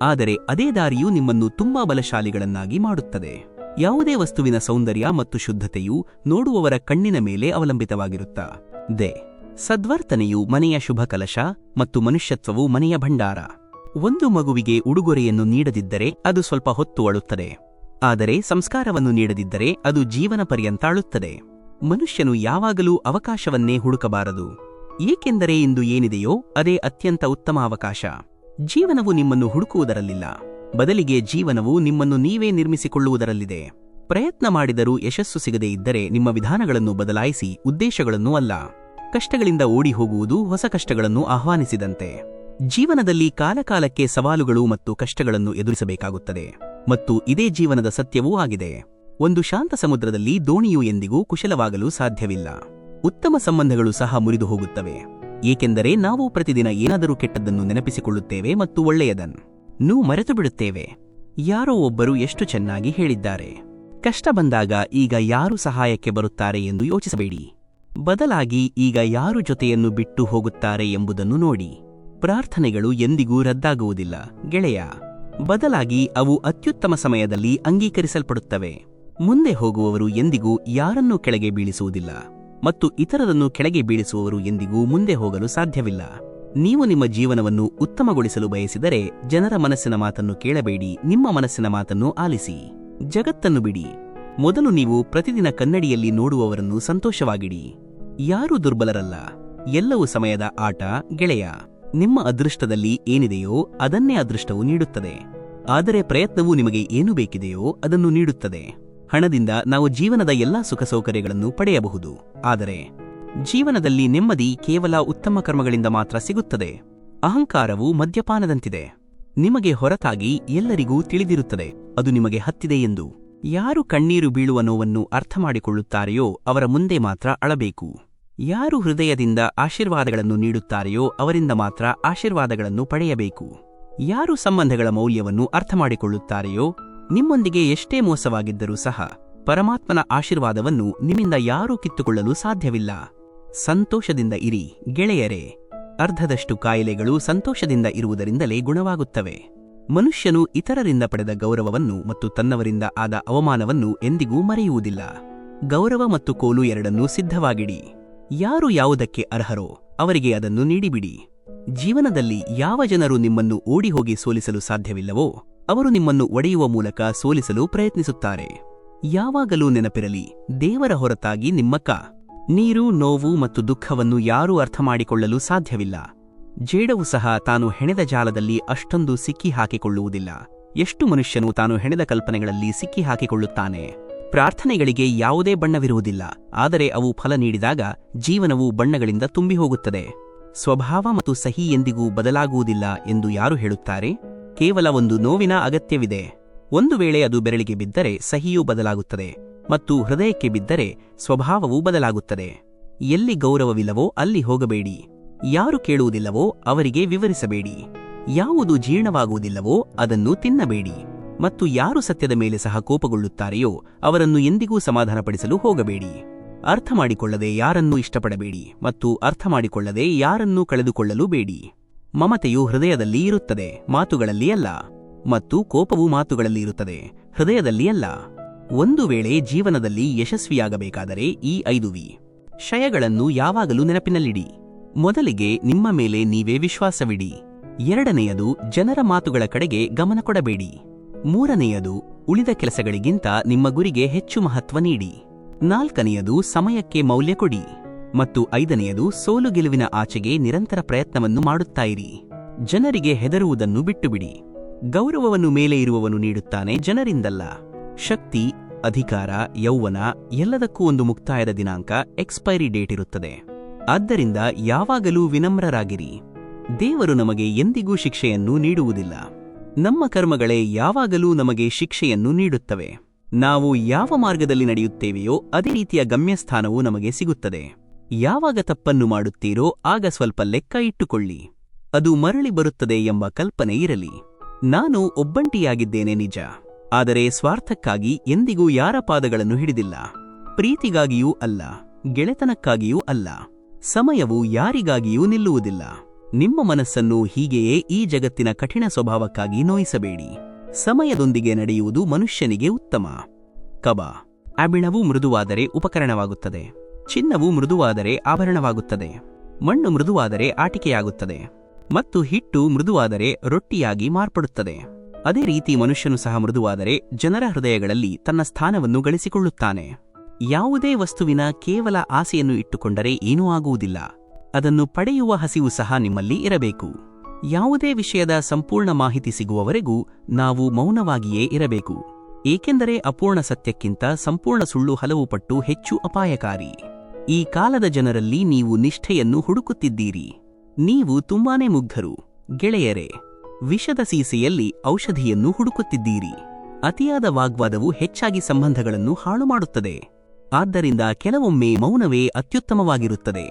ಆದರೆ ಅದೇ ದಾರಿಯು ನಿಮ್ಮನ್ನು ತುಂಬಾ ಬಲಶಾಲಿಗಳನ್ನಾಗಿ ಮಾಡುತ್ತದೆ. ಯಾವುದೇ ವಸ್ತುವಿನ ಸೌಂದರ್ಯ ಮತ್ತು ಶುದ್ಧತೆಯು ನೋಡುವವರ ಕಣ್ಣಿನ ಮೇಲೆ ಅವಲಂಬಿತವಾಗಿರುತ್ತದೆ. ಸದ್ವರ್ತನೆಯು ಮನೆಯ ಶುಭ ಕಲಶ ಮತ್ತು ಮನುಷ್ಯತ್ವವು ಮನೆಯ ಭಂಡಾರ. ಒಂದು ಮಗುವಿಗೆ ಉಡುಗೊರೆಯನ್ನು ನೀಡದಿದ್ದರೆ ಅದು ಸ್ವಲ್ಪ ಹೊತ್ತು ಅಳುತ್ತದೆ. ಆದರೆ ಸಂಸ್ಕಾರವನ್ನು ನೀಡದಿದ್ದರೆ ಅದು ಜೀವನ ಪರ್ಯಂತ ಅಳುತ್ತದೆ. ಮನುಷ್ಯನು ಯಾವಾಗಲೂ ಅವಕಾಶವನ್ನೇ ಹುಡುಕಬಾರದು, ಏಕೆಂದರೆ ಇಂದು ಏನಿದೆಯೋ ಅದೇ ಅತ್ಯಂತ ಉತ್ತಮ ಅವಕಾಶ. ಜೀವನವು ನಿಮ್ಮನ್ನು ಹುಡುಕುವುದರಲ್ಲಿಲ್ಲ, ಬದಲಿಗೆ ಜೀವನವು ನಿಮ್ಮನ್ನು ನೀವೇ ನಿರ್ಮಿಸಿಕೊಳ್ಳುವುದರಲ್ಲಿದೆ. ಪ್ರಯತ್ನ ಮಾಡಿದರೂ ಯಶಸ್ಸು ಸಿಗದೇ ಇದ್ದರೆ ನಿಮ್ಮ ವಿಧಾನಗಳನ್ನು ಬದಲಾಯಿಸಿ, ಉದ್ದೇಶಗಳನ್ನು ಅಲ್ಲ. ಕಷ್ಟಗಳಿಂದ ಓಡಿ ಹೋಗುವುದು ಹೊಸ ಕಷ್ಟಗಳನ್ನು ಆಹ್ವಾನಿಸಿದಂತೆ. ಜೀವನದಲ್ಲಿ ಕಾಲಕಾಲಕ್ಕೆ ಸವಾಲುಗಳು ಮತ್ತು ಕಷ್ಟಗಳನ್ನು ಎದುರಿಸಬೇಕಾಗುತ್ತದೆ, ಮತ್ತು ಇದೇ ಜೀವನದ ಸತ್ಯವೂ ಆಗಿದೆ. ಒಂದು ಶಾಂತ ಸಮುದ್ರದಲ್ಲಿ ದೋಣಿಯು ಎಂದಿಗೂ ಕುಶಲವಾಗಲು ಸಾಧ್ಯವಿಲ್ಲ. ಉತ್ತಮ ಸಂಬಂಧಗಳು ಸಹ ಮುರಿದು ಹೋಗುತ್ತವೆ, ಏಕೆಂದರೆ ನಾವು ಪ್ರತಿದಿನ ಏನಾದರೂ ಕೆಟ್ಟದ್ದನ್ನು ನೆನಪಿಸಿಕೊಳ್ಳುತ್ತೇವೆ ಮತ್ತು ಒಳ್ಳೆಯದನ್ನು ಮರೆತು ಬಿಡುತ್ತೇವೆ. ಯಾರೋ ಒಬ್ಬರು ಎಷ್ಟು ಚೆನ್ನಾಗಿ ಹೇಳಿದ್ದಾರೆ, ಕಷ್ಟ ಬಂದಾಗ ಈಗ ಯಾರು ಸಹಾಯಕ್ಕೆ ಬರುತ್ತಾರೆ ಎಂದು ಯೋಚಿಸಬೇಡಿ, ಬದಲಾಗಿ ಈಗ ಯಾರು ಜೊತೆಯನ್ನು ಬಿಟ್ಟು ಹೋಗುತ್ತಾರೆ ಎಂಬುದನ್ನು ನೋಡಿ. ಪ್ರಾರ್ಥನೆಗಳು ಎಂದಿಗೂ ರದ್ದಾಗುವುದಿಲ್ಲ ಗೆಳೆಯ, ಬದಲಾಗಿ ಅವು ಅತ್ಯುತ್ತಮ ಸಮಯದಲ್ಲಿ ಅಂಗೀಕರಿಸಲ್ಪಡುತ್ತವೆ. ಮುಂದೆ ಹೋಗುವವರು ಎಂದಿಗೂ ಯಾರನ್ನೂ ಕೆಳಗೆ ಬೀಳಿಸುವುದಿಲ್ಲ, ಮತ್ತು ಇತರರನ್ನು ಕೆಳಗೆ ಬೀಳಿಸುವವರು ಎಂದಿಗೂ ಮುಂದೆ ಹೋಗಲು ಸಾಧ್ಯವಿಲ್ಲ. ನೀವು ನಿಮ್ಮ ಜೀವನವನ್ನು ಉತ್ತಮಗೊಳಿಸಲು ಬಯಸಿದರೆ ಜನರ ಮನಸ್ಸಿನ ಮಾತನ್ನು ಕೇಳಬೇಡಿ, ನಿಮ್ಮ ಮನಸ್ಸಿನ ಮಾತನ್ನು ಆಲಿಸಿ. ಜಗತ್ತನ್ನು ಬಿಡಿ, ಮೊದಲು ನೀವು ಪ್ರತಿದಿನ ಕನ್ನಡಿಯಲ್ಲಿ ನೋಡುವವರನ್ನು ಸಂತೋಷವಾಗಿಡಿ. ಯಾರೂ ದುರ್ಬಲರಲ್ಲ, ಎಲ್ಲವೂ ಸಮಯದ ಆಟ ಗೆಳೆಯ. ನಿಮ್ಮ ಅದೃಷ್ಟದಲ್ಲಿ ಏನಿದೆಯೋ ಅದನ್ನೇ ಅದೃಷ್ಟವು ನೀಡುತ್ತದೆ, ಆದರೆ ಪ್ರಯತ್ನವು ನಿಮಗೆ ಏನು ಬೇಕಿದೆಯೋ ಅದನ್ನು ನೀಡುತ್ತದೆ. ಹಣದಿಂದ ನಾವು ಜೀವನದ ಎಲ್ಲಾ ಸುಖ ಸೌಕರ್ಯಗಳನ್ನು ಪಡೆಯಬಹುದು, ಆದರೆ ಜೀವನದಲ್ಲಿ ನೆಮ್ಮದಿ ಕೇವಲ ಉತ್ತಮ ಕರ್ಮಗಳಿಂದ ಮಾತ್ರ ಸಿಗುತ್ತದೆ. ಅಹಂಕಾರವು ಮದ್ಯಪಾನದಂತಿದೆ, ನಿಮಗೆ ಹೊರತಾಗಿ ಎಲ್ಲರಿಗೂ ತಿಳಿದಿರುತ್ತದೆ ಅದು ನಿಮಗೆ ಹತ್ತಿದೆ ಎಂದು. ಯಾರು ಕಣ್ಣೀರು ಬೀಳುವ ನೋವನ್ನು ಅರ್ಥಮಾಡಿಕೊಳ್ಳುತ್ತಾರೆಯೋ ಅವರ ಮುಂದೆ ಮಾತ್ರ ಅಳಬೇಕು. ಯಾರು ಹೃದಯದಿಂದ ಆಶೀರ್ವಾದಗಳನ್ನು ನೀಡುತ್ತಾರೆಯೋ ಅವರಿಂದ ಮಾತ್ರ ಆಶೀರ್ವಾದಗಳನ್ನು ಪಡೆಯಬೇಕು. ಯಾರು ಸಂಬಂಧಗಳ ಮೌಲ್ಯವನ್ನು ಅರ್ಥಮಾಡಿಕೊಳ್ಳುತ್ತಾರೆಯೋ ನಿಮ್ಮೊಂದಿಗೆ ಎಷ್ಟೇ ಮೋಸವಾಗಿದ್ದರೂ ಸಹ ಪರಮಾತ್ಮನ ಆಶೀರ್ವಾದವನ್ನು ನಿಮ್ಮಿಂದ ಯಾರೂ ಕಿತ್ತುಕೊಳ್ಳಲು ಸಾಧ್ಯವಿಲ್ಲ. ಸಂತೋಷದಿಂದ ಇರಿ ಗೆಳೆಯರೇ. ಅರ್ಧದಷ್ಟು ಕಾಯಿಲೆಗಳು ಸಂತೋಷದಿಂದ ಇರುವುದರಿಂದಲೇ ಗುಣವಾಗುತ್ತವೆ. ಮನುಷ್ಯನು ಇತರರಿಂದ ಪಡೆದ ಗೌರವವನ್ನು ಮತ್ತು ತನ್ನವರಿಂದ ಆದ ಅವಮಾನವನ್ನು ಎಂದಿಗೂ ಮರೆಯುವುದಿಲ್ಲ. ಗೌರವ ಮತ್ತು ಕೋಲು ಎರಡನ್ನೂ ಸಿದ್ಧವಾಗಿಡಿ. ಯಾರು ಯಾವುದಕ್ಕೆ ಅರ್ಹರೋ ಅವರಿಗೆ ಅದನ್ನು ನೀಡಿಬಿಡಿ. ಜೀವನದಲ್ಲಿ ಯಾವ ಜನರು ನಿಮ್ಮನ್ನು ಓಡಿಹೋಗಿ ಸೋಲಿಸಲು ಸಾಧ್ಯವಿಲ್ಲವೋ ಅವರು ನಿಮ್ಮನ್ನು ಒಡೆಯುವ ಮೂಲಕ ಸೋಲಿಸಲು ಪ್ರಯತ್ನಿಸುತ್ತಾರೆ. ಯಾವಾಗಲೂ ನೆನಪಿರಲಿ, ದೇವರ ಹೊರತಾಗಿ ನಿಮ್ಮಕ್ಕ ನೀರು, ನೋವು ಮತ್ತು ದುಃಖವನ್ನು ಯಾರೂ ಅರ್ಥಮಾಡಿಕೊಳ್ಳಲು ಸಾಧ್ಯವಿಲ್ಲ. ಜೇಡವು ಸಹ ತಾನು ಹೆಣೆದ ಜಾಲದಲ್ಲಿ ಅಷ್ಟೊಂದು ಸಿಕ್ಕಿ ಹಾಕಿಕೊಳ್ಳುವುದಿಲ್ಲ ಎಷ್ಟು ಮನುಷ್ಯನು ತಾನು ಹೆಣೆದ ಕಲ್ಪನೆಗಳಲ್ಲಿ ಸಿಕ್ಕಿ ಹಾಕಿಕೊಳ್ಳುತ್ತಾನೆ. ಪ್ರಾರ್ಥನೆಗಳಿಗೆ ಯಾವುದೇ ಬಣ್ಣವಿರುವುದಿಲ್ಲ, ಆದರೆ ಅವು ಫಲ ನೀಡಿದಾಗ ಜೀವನವು ಬಣ್ಣಗಳಿಂದ ತುಂಬಿ ಹೋಗುತ್ತದೆ. ಸ್ವಭಾವ ಮತ್ತು ಸಹಿ ಎಂದಿಗೂ ಬದಲಾಗುವುದಿಲ್ಲ ಎಂದು ಯಾರು ಹೇಳುತ್ತಾರೆ? ಕೇವಲ ಒಂದು ನೋವಿನ ಅಗತ್ಯವಿದೆ. ಒಂದು ವೇಳೆ ಅದು ಬೆರಳಿಗೆ ಬಿದ್ದರೆ ಸಹಿಯೂ ಬದಲಾಗುತ್ತದೆ, ಮತ್ತು ಹೃದಯಕ್ಕೆ ಬಿದ್ದರೆ ಸ್ವಭಾವವೂ ಬದಲಾಗುತ್ತದೆ. ಎಲ್ಲಿ ಗೌರವವಿಲ್ಲವೋ ಅಲ್ಲಿ ಹೋಗಬೇಡಿ. ಯಾರು ಕೇಳುವುದಿಲ್ಲವೋ ಅವರಿಗೆ ವಿವರಿಸಬೇಡಿ. ಯಾವುದು ಜೀರ್ಣವಾಗುವುದಿಲ್ಲವೋ ಅದನ್ನು ತಿನ್ನಬೇಡಿ. ಮತ್ತು ಯಾರು ಸತ್ಯದ ಮೇಲೆ ಸಹ ಕೋಪಗೊಳ್ಳುತ್ತಾರೆಯೋ ಅವರನ್ನು ಎಂದಿಗೂ ಸಮಾಧಾನಪಡಿಸಲು ಹೋಗಬೇಡಿ. ಅರ್ಥಮಾಡಿಕೊಳ್ಳದೆ ಯಾರನ್ನೂ ಇಷ್ಟಪಡಬೇಡಿ, ಮತ್ತು ಅರ್ಥಮಾಡಿಕೊಳ್ಳದೆ ಯಾರನ್ನೂ ಕಳೆದುಕೊಳ್ಳಲು ಬೇಡಿ. ಮಮತೆಯು ಹೃದಯದಲ್ಲಿ ಇರುತ್ತದೆ, ಮಾತುಗಳಲ್ಲಿ ಅಲ್ಲ, ಮತ್ತು ಕೋಪವು ಮಾತುಗಳಲ್ಲಿ ಇರುತ್ತದೆ, ಹೃದಯದಲ್ಲಿ ಅಲ್ಲ. ಒಂದು ವೇಳೆ ಜೀವನದಲ್ಲಿ ಯಶಸ್ವಿಯಾಗಬೇಕಾದರೆ ಈ 5 ವಿಷಯಗಳನ್ನು ಯಾವಾಗಲೂ ನೆನಪಿನಲ್ಲಿಡಿ. ಮೊದಲಿಗೆ ನಿಮ್ಮ ಮೇಲೆ ನೀವೇ ವಿಶ್ವಾಸವಿಡಿ. ಎರಡನೆಯದು, ಜನರ ಮಾತುಗಳ ಕಡೆಗೆ ಗಮನ ಕೊಡಬೇಡಿ. ಮೂರನೆಯದು, ಉಳಿದ ಕೆಲಸಗಳಿಗಿಂತ ನಿಮ್ಮ ಗುರಿಗೆ ಹೆಚ್ಚು ಮಹತ್ವ ನೀಡಿ. ನಾಲ್ಕನೆಯದು, ಸಮಯಕ್ಕೆ ಮೌಲ್ಯ ಕೊಡಿ. ಮತ್ತು ಐದನೆಯದು, ಸೋಲು ಗೆಲುವಿನ ಆಚೆಗೆ ನಿರಂತರ ಪ್ರಯತ್ನವನ್ನು ಮಾಡುತ್ತಾ ಇರಿ. ಜನರಿಗೆ ಹೆದರುವುದನ್ನು ಬಿಟ್ಟುಬಿಡಿ. ಗೌರವವನ್ನು ಮೇಲೆ ಇರುವವನು ನೀಡುತ್ತಾನೆ, ಜನರಿಂದಲ್ಲ. ಶಕ್ತಿ, ಅಧಿಕಾರ, ಯೌವನ ಎಲ್ಲದಕ್ಕೂ ಒಂದು ಮುಕ್ತಾಯದ ದಿನಾಂಕ, ಎಕ್ಸ್ಪೈರಿ ಡೇಟ್ ಇರುತ್ತದೆ. ಆದ್ದರಿಂದ ಯಾವಾಗಲೂ ವಿನಮ್ರರಾಗಿರಿ. ದೇವರು ನಮಗೆ ಎಂದಿಗೂ ಶಿಕ್ಷೆಯನ್ನು ನೀಡುವುದಿಲ್ಲ. ನಮ್ಮ ಕರ್ಮಗಳೇ ಯಾವಾಗಲೂ ನಮಗೆ ಶಿಕ್ಷೆಯನ್ನು ನೀಡುತ್ತವೆ. ನಾವು ಯಾವ ಮಾರ್ಗದಲ್ಲಿ ನಡೆಯುತ್ತೇವೆಯೋ ಅದೇ ರೀತಿಯ ಗಮ್ಯಸ್ಥಾನವು ನಮಗೆ ಸಿಗುತ್ತದೆ. ಯಾವಾಗ ತಪ್ಪನ್ನು ಮಾಡುತ್ತೀರೋ ಆಗ ಸ್ವಲ್ಪ ಲೆಕ್ಕ ಇಟ್ಟುಕೊಳ್ಳಿ. ಅದು ಮರಳಿ ಬರುತ್ತದೆ ಎಂಬ ಕಲ್ಪನೆ ಇರಲಿ. ನಾನು ಒಬ್ಬಂಟಿಯಾಗಿದ್ದೇನೆ ನಿಜ, ಆದರೆ ಸ್ವಾರ್ಥಕ್ಕಾಗಿ ಎಂದಿಗೂ ಯಾರ ಪಾದಗಳನ್ನು ಹಿಡಿದಿಲ್ಲ. ಪ್ರೀತಿಗಾಗಿಯೂ ಅಲ್ಲ, ಗೆಳೆತನಕ್ಕಾಗಿಯೂ ಅಲ್ಲ. ಸಮಯವು ಯಾರಿಗಾಗಿಯೂ ನಿಲ್ಲುವುದಿಲ್ಲ. ನಿಮ್ಮ ಮನಸ್ಸನ್ನು ಹೀಗೆಯೇ ಈ ಜಗತ್ತಿನ ಕಠಿಣ ಸ್ವಭಾವಕ್ಕಾಗಿ ನೋಯಿಸಬೇಡಿ. ಸಮಯದೊಂದಿಗೆ ನಡೆಯುವುದು ಮನುಷ್ಯನಿಗೆ ಉತ್ತಮ. ಕಬ. ಅಬಿಣವು ಮೃದುವಾದರೆ ಉಪಕರಣವಾಗುತ್ತದೆ. ಚಿನ್ನವು ಮೃದುವಾದರೆ ಆಭರಣವಾಗುತ್ತದೆ. ಮಣ್ಣು ಮೃದುವಾದರೆ ಆಟಿಕೆಯಾಗುತ್ತದೆ. ಮತ್ತು ಹಿಟ್ಟು ಮೃದುವಾದರೆ ರೊಟ್ಟಿಯಾಗಿ ಮಾರ್ಪಡುತ್ತದೆ. ಅದೇ ರೀತಿ ಮನುಷ್ಯನು ಸಹ ಮೃದುವಾದರೆ ಜನರ ಹೃದಯಗಳಲ್ಲಿ ತನ್ನ ಸ್ಥಾನವನ್ನು ಗಳಿಸಿಕೊಳ್ಳುತ್ತಾನೆ. ಯಾವುದೇ ವಸ್ತುವಿನ ಕೇವಲ ಆಸೆಯನ್ನು ಇಟ್ಟುಕೊಂಡರೆ ಏನೂ ಆಗುವುದಿಲ್ಲ. ಅದನ್ನು ಪಡೆಯುವ ಹಸಿವು ಸಹ ನಿಮ್ಮಲ್ಲಿ ಇರಬೇಕು. ಯಾವುದೇ ವಿಷಯದ ಸಂಪೂರ್ಣ ಮಾಹಿತಿ ಸಿಗುವವರೆಗೂ ನಾವು ಮೌನವಾಗಿಯೇ ಇರಬೇಕು. ಏಕೆಂದರೆ ಅಪೂರ್ಣ ಸತ್ಯಕ್ಕಿಂತ ಸಂಪೂರ್ಣ ಸುಳ್ಳು ಹಲವು ಪಟ್ಟು ಹೆಚ್ಚು ಅಪಾಯಕಾರಿ. ಈ ಕಾಲದ ಜನರಲ್ಲಿ ನೀವು ನಿಷ್ಠೆಯನ್ನು ಹುಡುಕುತ್ತಿದ್ದೀರಿ. ನೀವು ತುಂಬಾನೇ ಮುಗ್ಧರು, ಗೆಳೆಯರೇ. ವಿಷದ ಸೀಸೆಯಲ್ಲಿ ಔಷಧಿಯನ್ನು ಹುಡುಕುತ್ತಿದ್ದೀರಿ. ಅತಿಯಾದ ವಾಗ್ವಾದವು ಹೆಚ್ಚಾಗಿ ಸಂಬಂಧಗಳನ್ನು ಹಾಳು ಮಾಡುತ್ತದೆ. ಆದ್ದರಿಂದ ಕೆಲವೊಮ್ಮೆ ಮೌನವೇ ಅತ್ಯುತ್ತಮವಾಗಿರುತ್ತದೆ.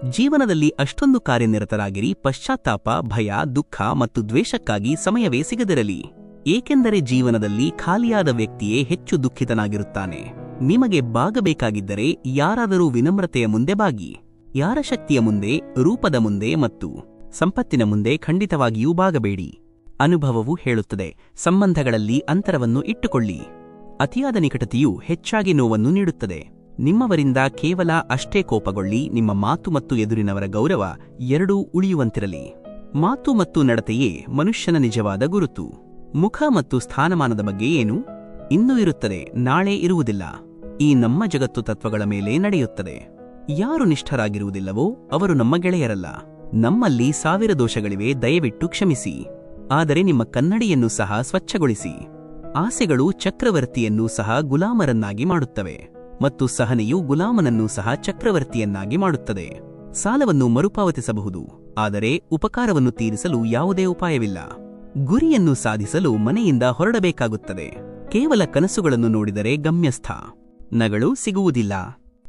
ಜೀವನದಲ್ಲಿ ಅಷ್ಟೊಂದು ಕಾರ್ಯನಿರತರಾಗಿರಿ, ಪಶ್ಚಾತ್ತಾಪ, ಭಯ, ದುಃಖ ಮತ್ತು ದ್ವೇಷಕ್ಕಾಗಿ ಸಮಯವೇ ಸಿಗದಿರಲಿ. ಏಕೆಂದರೆ ಜೀವನದಲ್ಲಿ ಖಾಲಿಯಾದ ವ್ಯಕ್ತಿಯೇ ಹೆಚ್ಚು ದುಃಖಿತನಾಗಿರುತ್ತಾನೆ. ನಿಮಗೆ ಬಾಗಬೇಕಾಗಿದ್ದರೆ ಯಾರಾದರೂ ವಿನಮ್ರತೆಯ ಮುಂದೆ ಬಾಗಿ. ಯಾರ ಶಕ್ತಿಯ ಮುಂದೆ, ರೂಪದ ಮುಂದೆ ಮತ್ತು ಸಂಪತ್ತಿನ ಮುಂದೆ ಖಂಡಿತವಾಗಿಯೂ ಬಾಗಬೇಡಿ. ಅನುಭವವು ಹೇಳುತ್ತದೆ, ಸಂಬಂಧಗಳಲ್ಲಿ ಅಂತರವನ್ನು ಇಟ್ಟುಕೊಳ್ಳಿ. ಅತಿಯಾದ ನಿಕಟತೆಯು ಹೆಚ್ಚಾಗಿ ನೋವನ್ನು ನೀಡುತ್ತದೆ. ನಿಮ್ಮವರಿಂದ ಕೇವಲ ಅಷ್ಟೇ ಕೋಪಗೊಳ್ಳಿ. ನಿಮ್ಮ ಮಾತು ಮತ್ತು ಎದುರಿನವರ ಗೌರವ ಎರಡೂ ಉಳಿಯುವಂತಿರಲಿ. ಮಾತು ಮತ್ತು ನಡತೆಯೇ ಮನುಷ್ಯನ ನಿಜವಾದ ಗುರುತು. ಮುಖ ಮತ್ತು ಸ್ಥಾನಮಾನದ ಬಗ್ಗೆ ಏನು? ಇಂದು ಇರುತ್ತದೆ, ನಾಳೆ ಇರುವುದಿಲ್ಲ. ಈ ನಮ್ಮ ಜಗತ್ತು ತತ್ವಗಳ ಮೇಲೆ ನಡೆಯುತ್ತದೆ. ಯಾರು ನಿಷ್ಠರಾಗಿರುವುದಿಲ್ಲವೋ ಅವರು ನಮ್ಮ ಗೆಳೆಯರಲ್ಲ. ನಮ್ಮಲ್ಲಿ 1000 ದೋಷಗಳಿವೆ, ದಯವಿಟ್ಟು ಕ್ಷಮಿಸಿ. ಆದರೆ ನಿಮ್ಮ ಕನ್ನಡಿಯನ್ನು ಸಹ ಸ್ವಚ್ಛಗೊಳಿಸಿ. ಆಸೆಗಳು ಚಕ್ರವರ್ತಿಯನ್ನೂ ಸಹ ಗುಲಾಮರನ್ನಾಗಿ ಮಾಡುತ್ತವೆ ಮತ್ತು ಸಹನೆಯು ಗುಲಾಮನನ್ನೂ ಸಹ ಚಕ್ರವರ್ತಿಯನ್ನಾಗಿ ಮಾಡುತ್ತದೆ. ಸಾಲವನ್ನು ಮರುಪಾವತಿಸಬಹುದು, ಆದರೆ ಉಪಕಾರವನ್ನು ತೀರಿಸಲು ಯಾವುದೇ ಉಪಾಯವಿಲ್ಲ. ಗುರಿಯನ್ನು ಸಾಧಿಸಲು ಮನೆಯಿಂದ ಹೊರಡಬೇಕಾಗುತ್ತದೆ. ಕೇವಲ ಕನಸುಗಳನ್ನು ನೋಡಿದರೆ ಗಮ್ಯಸ್ಥ. ನಗಳು ಸಿಗುವುದಿಲ್ಲ.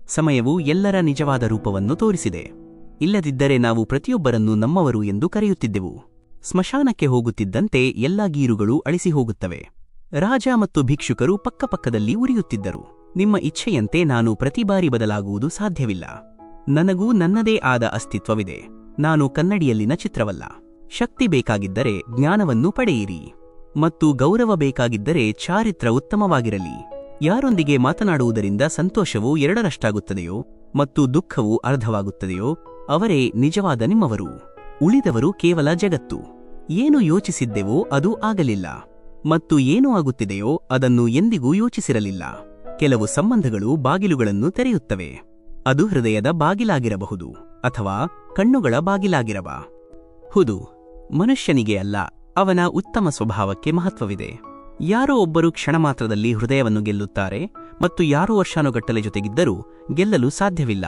ಸಮಯವು ಎಲ್ಲರ ನಿಜವಾದ ರೂಪವನ್ನು ತೋರಿಸಿದೆ. ಇಲ್ಲದಿದ್ದರೆ ನಾವು ಪ್ರತಿಯೊಬ್ಬರನ್ನು ನಮ್ಮವರು ಎಂದು ಕರೆಯುತ್ತಿದ್ದೆವು. ಸ್ಮಶಾನಕ್ಕೆ ಹೋಗುತ್ತಿದ್ದಂತೆ ಎಲ್ಲಾ ಗೀರುಗಳು ಅಳಿಸಿ ಹೋಗುತ್ತವೆ. ರಾಜ ಮತ್ತು ಭಿಕ್ಷುಕರು ಪಕ್ಕಪಕ್ಕದಲ್ಲಿ ಉರಿಯುತ್ತಿದ್ದರು. ನಿಮ್ಮ ಇಚ್ಛೆಯಂತೆ ನಾನು ಪ್ರತಿ ಬಾರಿ ಬದಲಾಗುವುದು ಸಾಧ್ಯವಿಲ್ಲ. ನನಗೂ ನನ್ನದೇ ಆದ ಅಸ್ತಿತ್ವವಿದೆ. ನಾನು ಕನ್ನಡಿಯಲ್ಲಿನ ಚಿತ್ರವಲ್ಲ. ಶಕ್ತಿ ಬೇಕಾಗಿದ್ದರೆ ಜ್ಞಾನವನ್ನು ಪಡೆಯಿರಿ. ಮತ್ತು ಗೌರವ ಬೇಕಾಗಿದ್ದರೆ ಚಾರಿತ್ರ ಉತ್ತಮವಾಗಿರಲಿ. ಯಾರೊಂದಿಗೆ ಮಾತನಾಡುವುದರಿಂದ ಸಂತೋಷವು 2ರಷ್ಟಾಗುತ್ತದೆಯೋ ಮತ್ತು ದುಃಖವು ಅರ್ಧವಾಗುತ್ತದೆಯೋ ಅವರೇ ನಿಜವಾದ ನಿಮ್ಮವರು. ಉಳಿದವರು ಕೇವಲ ಜಗತ್ತು. ಏನು ಯೋಚಿಸಿದ್ದೆವೋ ಅದು ಆಗಲಿಲ್ಲ, ಮತ್ತು ಏನು ಆಗುತ್ತಿದೆಯೋ ಅದನ್ನು ಎಂದಿಗೂ ಯೋಚಿಸಿರಲಿಲ್ಲ. ಕೆಲವು ಸಂಬಂಧಗಳು ಬಾಗಿಲುಗಳನ್ನು ತೆರೆಯುತ್ತವೆ. ಅದು ಹೃದಯದ ಬಾಗಿಲಾಗಿರಬಹುದು ಅಥವಾ ಕಣ್ಣುಗಳ ಬಾಗಿಲಾಗಿರಬಹುದು. ಮನುಷ್ಯನಿಗೆ ಅಲ್ಲ, ಅವನ ಉತ್ತಮ ಸ್ವಭಾವಕ್ಕೆ ಮಹತ್ವವಿದೆ. ಯಾರೋ ಒಬ್ಬರು ಕ್ಷಣ ಮಾತ್ರದಲ್ಲಿ ಹೃದಯವನ್ನು ಗೆಲ್ಲುತ್ತಾರೆ ಮತ್ತು ಯಾರೋ ವರ್ಷಾನುಗಟ್ಟಲೆ ಜೊತೆಗಿದ್ದರೂ ಗೆಲ್ಲಲು ಸಾಧ್ಯವಿಲ್ಲ.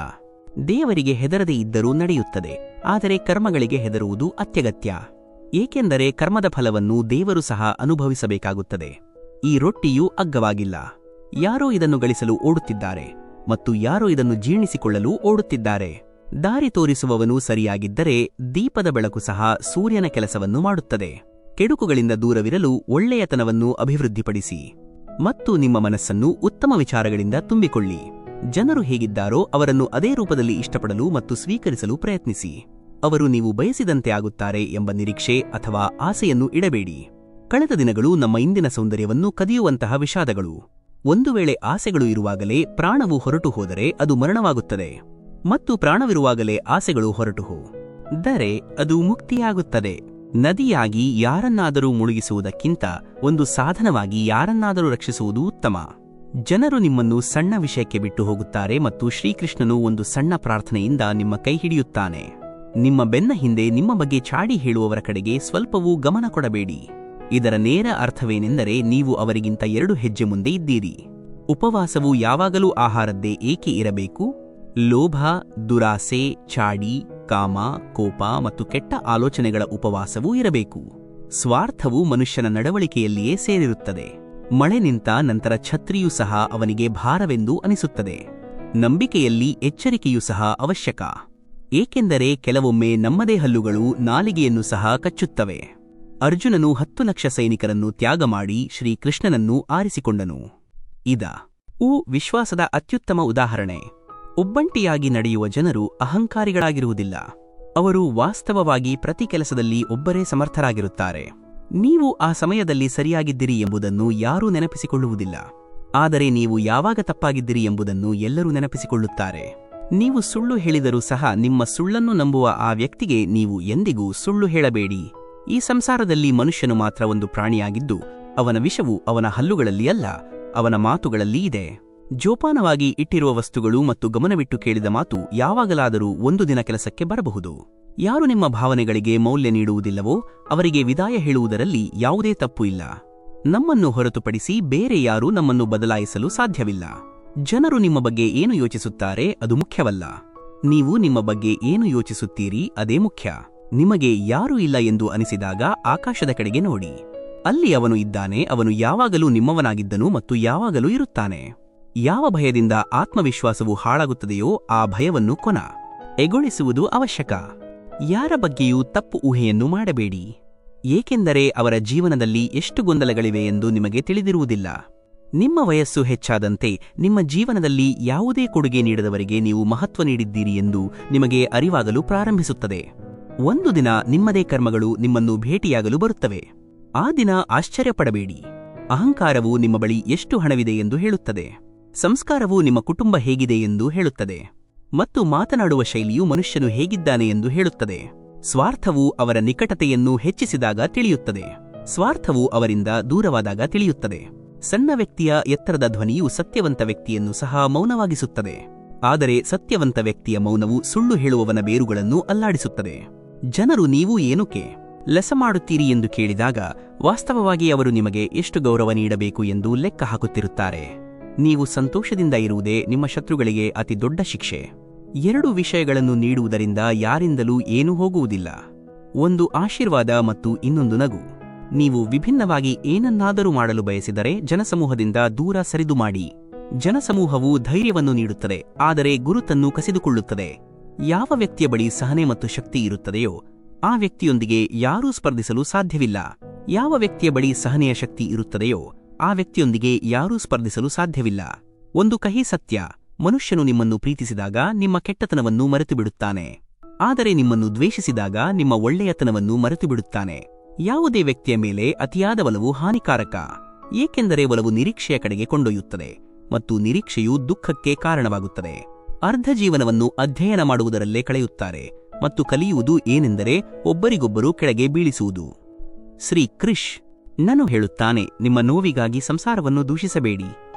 ದೇವರಿಗೆ ಹೆದರದೇ ಇದ್ದರೂ ನಡೆಯುತ್ತದೆ, ಆದರೆ ಕರ್ಮಗಳಿಗೆ ಹೆದರುವುದು ಅತ್ಯಗತ್ಯ. ಏಕೆಂದರೆ ಕರ್ಮದ ಫಲವನ್ನು ದೇವರು ಸಹ ಅನುಭವಿಸಬೇಕಾಗುತ್ತದೆ. ಈ ರೊಟ್ಟಿಯೂ ಅಗ್ಗವಾಗಿಲ್ಲ. ಯಾರೋ ಇದನ್ನು ಗಳಿಸಲು ಓಡುತ್ತಿದ್ದಾರೆ ಮತ್ತು ಯಾರೋ ಇದನ್ನು ಜೀರ್ಣಿಸಿಕೊಳ್ಳಲು ಓಡುತ್ತಿದ್ದಾರೆ. ದಾರಿ ತೋರಿಸುವವನು ಸರಿಯಾಗಿದ್ದರೆ ದೀಪದ ಬೆಳಕು ಸಹ ಸೂರ್ಯನ ಕೆಲಸವನ್ನು ಮಾಡುತ್ತದೆ. ಕೆಡುಕುಗಳಿಂದ ದೂರವಿರಲು ಒಳ್ಳೆಯತನವನ್ನು ಅಭಿವೃದ್ಧಿಪಡಿಸಿ ಮತ್ತು ನಿಮ್ಮ ಮನಸ್ಸನ್ನು ಉತ್ತಮ ವಿಚಾರಗಳಿಂದ ತುಂಬಿಕೊಳ್ಳಿ. ಜನರು ಹೇಗಿದ್ದಾರೋ ಅವರನ್ನು ಅದೇ ರೂಪದಲ್ಲಿ ಇಷ್ಟಪಡಲು ಮತ್ತು ಸ್ವೀಕರಿಸಲು ಪ್ರಯತ್ನಿಸಿ. ಅವರು ನೀವು ಬಯಸಿದಂತೆ ಆಗುತ್ತಾರೆ ಎಂಬ ನಿರೀಕ್ಷೆ ಅಥವಾ ಆಸೆಯನ್ನು ಇಡಬೇಡಿ. ಕಳೆದ ದಿನಗಳು ನಮ್ಮ ಇಂದಿನ ಸೌಂದರ್ಯವನ್ನು ಕದಿಯುವಂತಹ ವಿಷಾದಗಳು. ಒಂದು ವೇಳೆ ಆಸೆಗಳು ಇರುವಾಗಲೇ ಪ್ರಾಣವು ಹೊರಟು ಹೋದರೆ ಅದು ಮರಣವಾಗುತ್ತದೆ, ಮತ್ತು ಪ್ರಾಣವಿರುವಾಗಲೇ ಆಸೆಗಳು ಹೊರಟು ದರೆ ಅದು ಮುಕ್ತಿಯಾಗುತ್ತದೆ. ನದಿಯಾಗಿ ಯಾರನ್ನಾದರೂ ಮುಳುಗಿಸುವುದಕ್ಕಿಂತ ಒಂದು ಸಾಧನವಾಗಿ ಯಾರನ್ನಾದರೂ ರಕ್ಷಿಸುವುದು ಉತ್ತಮ. ಜನರು ನಿಮ್ಮನ್ನು ಸಣ್ಣ ವಿಷಯಕ್ಕೆ ಬಿಟ್ಟು ಹೋಗುತ್ತಾರೆ ಮತ್ತು ಶ್ರೀಕೃಷ್ಣನು ಒಂದು ಸಣ್ಣ ಪ್ರಾರ್ಥನೆಯಿಂದ ನಿಮ್ಮ ಕೈ ಹಿಡಿಯುತ್ತಾನೆ. ನಿಮ್ಮ ಬೆನ್ನ ಹಿಂದೆ ನಿಮ್ಮ ಬಗ್ಗೆ ಚಾಡಿ ಹೇಳುವವರ ಕಡೆಗೆ ಸ್ವಲ್ಪವೂ ಗಮನ ಕೊಡಬೇಡಿ. ಇದರ ನೇರ ಅರ್ಥವೇನೆಂದರೆ ನೀವು ಅವರಿಗಿಂತ 2 ಹೆಜ್ಜೆ ಮುಂದೆ ಇದ್ದೀರಿ. ಉಪವಾಸವು ಯಾವಾಗಲೂ ಆಹಾರದ್ದೇ ಏಕೆ ಇರಬೇಕು? ಲೋಭ, ದುರಾಸೆ, ಚಾಡಿ, ಕಾಮ, ಕೋಪ ಮತ್ತು ಕೆಟ್ಟ ಆಲೋಚನೆಗಳ ಉಪವಾಸವೂ ಇರಬೇಕು. ಸ್ವಾರ್ಥವು ಮನುಷ್ಯನ ನಡವಳಿಕೆಯಲ್ಲಿಯೇ ಸೇರಿರುತ್ತದೆ. ಮಳೆ ನಿಂತ ನಂತರ ಛತ್ರಿಯೂ ಸಹ ಅವನಿಗೆ ಭಾರವೆಂದು ಅನಿಸುತ್ತದೆ. ನಂಬಿಕೆಯಲ್ಲಿ ಎಚ್ಚರಿಕೆಯೂ ಸಹ ಅವಶ್ಯಕ, ಏಕೆಂದರೆ ಕೆಲವೊಮ್ಮೆ ನಮ್ಮದೇ ಹಲ್ಲುಗಳು ನಾಲಿಗೆಯನ್ನು ಸಹ ಕಚ್ಚುತ್ತವೆ. ಅರ್ಜುನನು 10 ಲಕ್ಷ ಸೈನಿಕರನ್ನು ತ್ಯಾಗ ಮಾಡಿ ಶ್ರೀಕೃಷ್ಣನನ್ನು ಆರಿಸಿಕೊಂಡನು. ವಿಶ್ವಾಸದ ಅತ್ಯುತ್ತಮ ಉದಾಹರಣೆ. ಒಬ್ಬಂಟಿಯಾಗಿ ನಡೆಯುವ ಜನರು ಅಹಂಕಾರಿಗಳಾಗಿರುವುದಿಲ್ಲ. ಅವರು ವಾಸ್ತವವಾಗಿ ಪ್ರತಿ ಕೆಲಸದಲ್ಲಿ ಒಬ್ಬರೇ ಸಮರ್ಥರಾಗಿರುತ್ತಾರೆ. ನೀವು ಆ ಸಮಯದಲ್ಲಿ ಸರಿಯಾಗಿದ್ದಿರಿ ಎಂಬುದನ್ನು ಯಾರೂ ನೆನಪಿಸಿಕೊಳ್ಳುವುದಿಲ್ಲ, ಆದರೆ ನೀವು ಯಾವಾಗ ತಪ್ಪಾಗಿದ್ದಿರಿ ಎಂಬುದನ್ನು ಎಲ್ಲರೂ ನೆನಪಿಸಿಕೊಳ್ಳುತ್ತಾರೆ. ನೀವು ಸುಳ್ಳು ಹೇಳಿದರೂ ಸಹ ನಿಮ್ಮ ಸುಳ್ಳನ್ನು ನಂಬುವ ಆ ವ್ಯಕ್ತಿಗೆ ನೀವು ಎಂದಿಗೂ ಸುಳ್ಳು ಹೇಳಬೇಡಿ. ಈ ಸಂಸಾರದಲ್ಲಿ ಮನುಷ್ಯನು ಮಾತ್ರ ಒಂದು ಪ್ರಾಣಿಯಾಗಿದ್ದು, ಅವನ ವಿಷವು ಅವನ ಹಲ್ಲುಗಳಲ್ಲಿ ಅಲ್ಲ, ಅವನ ಮಾತುಗಳಲ್ಲಿ ಇದೆ. ಜೋಪಾನವಾಗಿ ಇಟ್ಟಿರುವ ವಸ್ತುಗಳು ಮತ್ತು ಗಮನವಿಟ್ಟು ಕೇಳಿದ ಮಾತು ಯಾವಾಗಲಾದರೂ ಒಂದು ದಿನ ಕೆಲಸಕ್ಕೆ ಬರಬಹುದು. ಯಾರು ನಿಮ್ಮ ಭಾವನೆಗಳಿಗೆ ಮೌಲ್ಯ ನೀಡುವುದಿಲ್ಲವೋ ಅವರಿಗೆ ವಿದಾಯ ಹೇಳುವುದರಲ್ಲಿ ಯಾವುದೇ ತಪ್ಪು ಇಲ್ಲ. ನಮ್ಮನ್ನು ಹೊರತುಪಡಿಸಿ ಬೇರೆ ಯಾರೂ ನಮ್ಮನ್ನು ಬದಲಾಯಿಸಲು ಸಾಧ್ಯವಿಲ್ಲ. ಜನರು ನಿಮ್ಮ ಬಗ್ಗೆ ಏನು ಯೋಚಿಸುತ್ತಾರೆ ಅದು ಮುಖ್ಯವಲ್ಲ, ನೀವು ನಿಮ್ಮ ಬಗ್ಗೆ ಏನು ಯೋಚಿಸುತ್ತೀರಿ ಅದೇ ಮುಖ್ಯ. ನಿಮಗೆ ಯಾರೂ ಇಲ್ಲ ಎಂದು ಅನಿಸಿದಾಗ ಆಕಾಶದ ಕಡೆಗೆ ನೋಡಿ, ಅಲ್ಲಿ ಅವನು ಇದ್ದಾನೆ. ಅವನು ಯಾವಾಗಲೂ ನಿಮ್ಮವನಾಗಿದ್ದನು ಮತ್ತು ಯಾವಾಗಲೂ ಇರುತ್ತಾನೆ. ಯಾವ ಭಯದಿಂದ ಆತ್ಮವಿಶ್ವಾಸವು ಹಾಳಾಗುತ್ತದೆಯೋ ಆ ಭಯವನ್ನು ಎಗೊಳಿಸುವುದು ಅವಶ್ಯಕ. ಯಾರ ಬಗ್ಗೆಯೂ ತಪ್ಪು ಊಹೆಯನ್ನು ಮಾಡಬೇಡಿ, ಏಕೆಂದರೆ ಅವರ ಜೀವನದಲ್ಲಿ ಎಷ್ಟು ಗೊಂದಲಗಳಿವೆ ಎಂದು ನಿಮಗೆ ತಿಳಿದಿರುವುದಿಲ್ಲ. ನಿಮ್ಮ ವಯಸ್ಸು ಹೆಚ್ಚಾದಂತೆ ನಿಮ್ಮ ಜೀವನದಲ್ಲಿ ಯಾವುದೇ ಕೊಡುಗೆ ನೀಡದವರಿಗೆ ನೀವು ಮಹತ್ವ ನೀಡಿದ್ದೀರಿ ಎಂದು ನಿಮಗೆ ಅರಿವಾಗಲು ಪ್ರಾರಂಭಿಸುತ್ತದೆ. ಒಂದು ದಿನ ನಿಮ್ಮದೇ ಕರ್ಮಗಳು ನಿಮ್ಮನ್ನು ಭೇಟಿಯಾಗಲು ಬರುತ್ತವೆ. ಆ ದಿನ ಆಶ್ಚರ್ಯಪಡಬೇಡಿ. ಅಹಂಕಾರವು ನಿಮ್ಮ ಬಳಿ ಎಷ್ಟು ಹಣವಿದೆ ಎಂದು ಹೇಳುತ್ತದೆ. ಸಂಸ್ಕಾರವು ನಿಮ್ಮ ಕುಟುಂಬ ಹೇಗಿದೆ ಎಂದು ಹೇಳುತ್ತದೆ. ಮತ್ತು ಮಾತನಾಡುವ ಶೈಲಿಯು ಮನುಷ್ಯನು ಹೇಗಿದ್ದಾನೆ ಎಂದು ಹೇಳುತ್ತದೆ. ಸ್ವಾರ್ಥವು ಅವರ ನಿಕಟತೆಯನ್ನು ಹೆಚ್ಚಿಸಿದಾಗ ತಿಳಿಯುತ್ತದೆ, ಸ್ವಾರ್ಥವು ಅವರಿಂದ ದೂರವಾದಾಗ ತಿಳಿಯುತ್ತದೆ. ಸಣ್ಣ ವ್ಯಕ್ತಿಯ ಎತ್ತರದ ಧ್ವನಿಯು ಸತ್ಯವಂತ ವ್ಯಕ್ತಿಯನ್ನು ಸಹ ಮೌನವಾಗಿಸುತ್ತದೆ, ಆದರೆ ಸತ್ಯವಂತ ವ್ಯಕ್ತಿಯ ಮೌನವು ಸುಳ್ಳು ಹೇಳುವವನ ಬೇರುಗಳನ್ನು ಅಲ್ಲಾಡಿಸುತ್ತದೆ. ಜನರು ನೀವು ಏನಕ್ಕೆ ಲೆಸ ಮಾಡುತ್ತೀರಿ ಎಂದು ಕೇಳಿದಾಗ ವಾಸ್ತವವಾಗಿ ಅವರು ನಿಮಗೆ ಎಷ್ಟು ಗೌರವ ನೀಡಬೇಕು ಎಂದು ಲೆಕ್ಕ ಹಾಕುತ್ತಿರುತ್ತಾರೆ. ನೀವು ಸಂತೋಷದಿಂದ ಇರುವುದೇ ನಿಮ್ಮ ಶತ್ರುಗಳಿಗೆ ಅತಿ ದೊಡ್ಡ ಶಿಕ್ಷೆ. 2 ವಿಷಯಗಳನ್ನು ನೀಡುವುದರಿಂದ ಯಾರಿಂದಲೂ ಏನೂ ಹೋಗುವುದಿಲ್ಲ, ಒಂದು ಆಶೀರ್ವಾದ ಮತ್ತು ಇನ್ನೊಂದು ನಗು. ನೀವು ವಿಭಿನ್ನವಾಗಿ ಏನನ್ನಾದರೂ ಮಾಡಲು ಬಯಸಿದರೆ ಜನಸಮೂಹದಿಂದ ದೂರ ಸರಿದು ಮಾಡಿ. ಜನಸಮೂಹವು ಧೈರ್ಯವನ್ನು ನೀಡುತ್ತದೆ, ಆದರೆ ಗುರುತನ್ನು ಕಸಿದುಕೊಳ್ಳುತ್ತದೆ. ಯಾವ ವ್ಯಕ್ತಿಯ ಬಳಿ ಸಹನೆ ಮತ್ತು ಶಕ್ತಿ ಇರುತ್ತದೆಯೋ ಆ ವ್ಯಕ್ತಿಯೊಂದಿಗೆ ಯಾರೂ ಸ್ಪರ್ಧಿಸಲು ಸಾಧ್ಯವಿಲ್ಲ. ಯಾವ ವ್ಯಕ್ತಿಯ ಬಳಿ ಸಹನೆಯ ಶಕ್ತಿ ಇರುತ್ತದೆಯೋ ಆ ವ್ಯಕ್ತಿಯೊಂದಿಗೆ ಯಾರೂ ಸ್ಪರ್ಧಿಸಲು ಸಾಧ್ಯವಿಲ್ಲ. ಒಂದು ಕಹಿ ಸತ್ಯ, ಮನುಷ್ಯನು ನಿಮ್ಮನ್ನು ಪ್ರೀತಿಸಿದಾಗ ನಿಮ್ಮ ಕೆಟ್ಟತನವನ್ನು ಮರೆತುಬಿಡುತ್ತಾನೆ, ಆದರೆ ನಿಮ್ಮನ್ನು ದ್ವೇಷಿಸಿದಾಗ ನಿಮ್ಮ ಒಳ್ಳೆಯತನವನ್ನು ಮರೆತುಬಿಡುತ್ತಾನೆ. ಯಾವುದೇ ವ್ಯಕ್ತಿಯ ಮೇಲೆ ಅತಿಯಾದ ಒಲವು ಹಾನಿಕಾರಕ, ಏಕೆಂದರೆ ಒಲವು ನಿರೀಕ್ಷೆಯ ಕಡೆಗೆ ಕೊಂಡೊಯ್ಯುತ್ತದೆ ಮತ್ತು ನಿರೀಕ್ಷೆಯು ದುಃಖಕ್ಕೆ ಕಾರಣವಾಗುತ್ತದೆ. ಅರ್ಧ ಜೀವನವನ್ನು ಅಧ್ಯಯನ ಮಾಡುವುದರಲ್ಲೇ ಕಳೆಯುತ್ತಾರೆ ಮತ್ತು ಕಲಿಯುವುದು ಏನೆಂದರೆ ಒಬ್ಬರಿಗೊಬ್ಬರು ಕೆಳಗೆ ಬೀಳಿಸುವುದು. ಶ್ರೀ ಕೃಷ್ಣನು ಹೇಳುತ್ತಾನೆ, ನಿಮ್ಮ ನೋವಿಗಾಗಿ ಸಂಸಾರವನ್ನು ದೂಷಿಸಬೇಡಿ.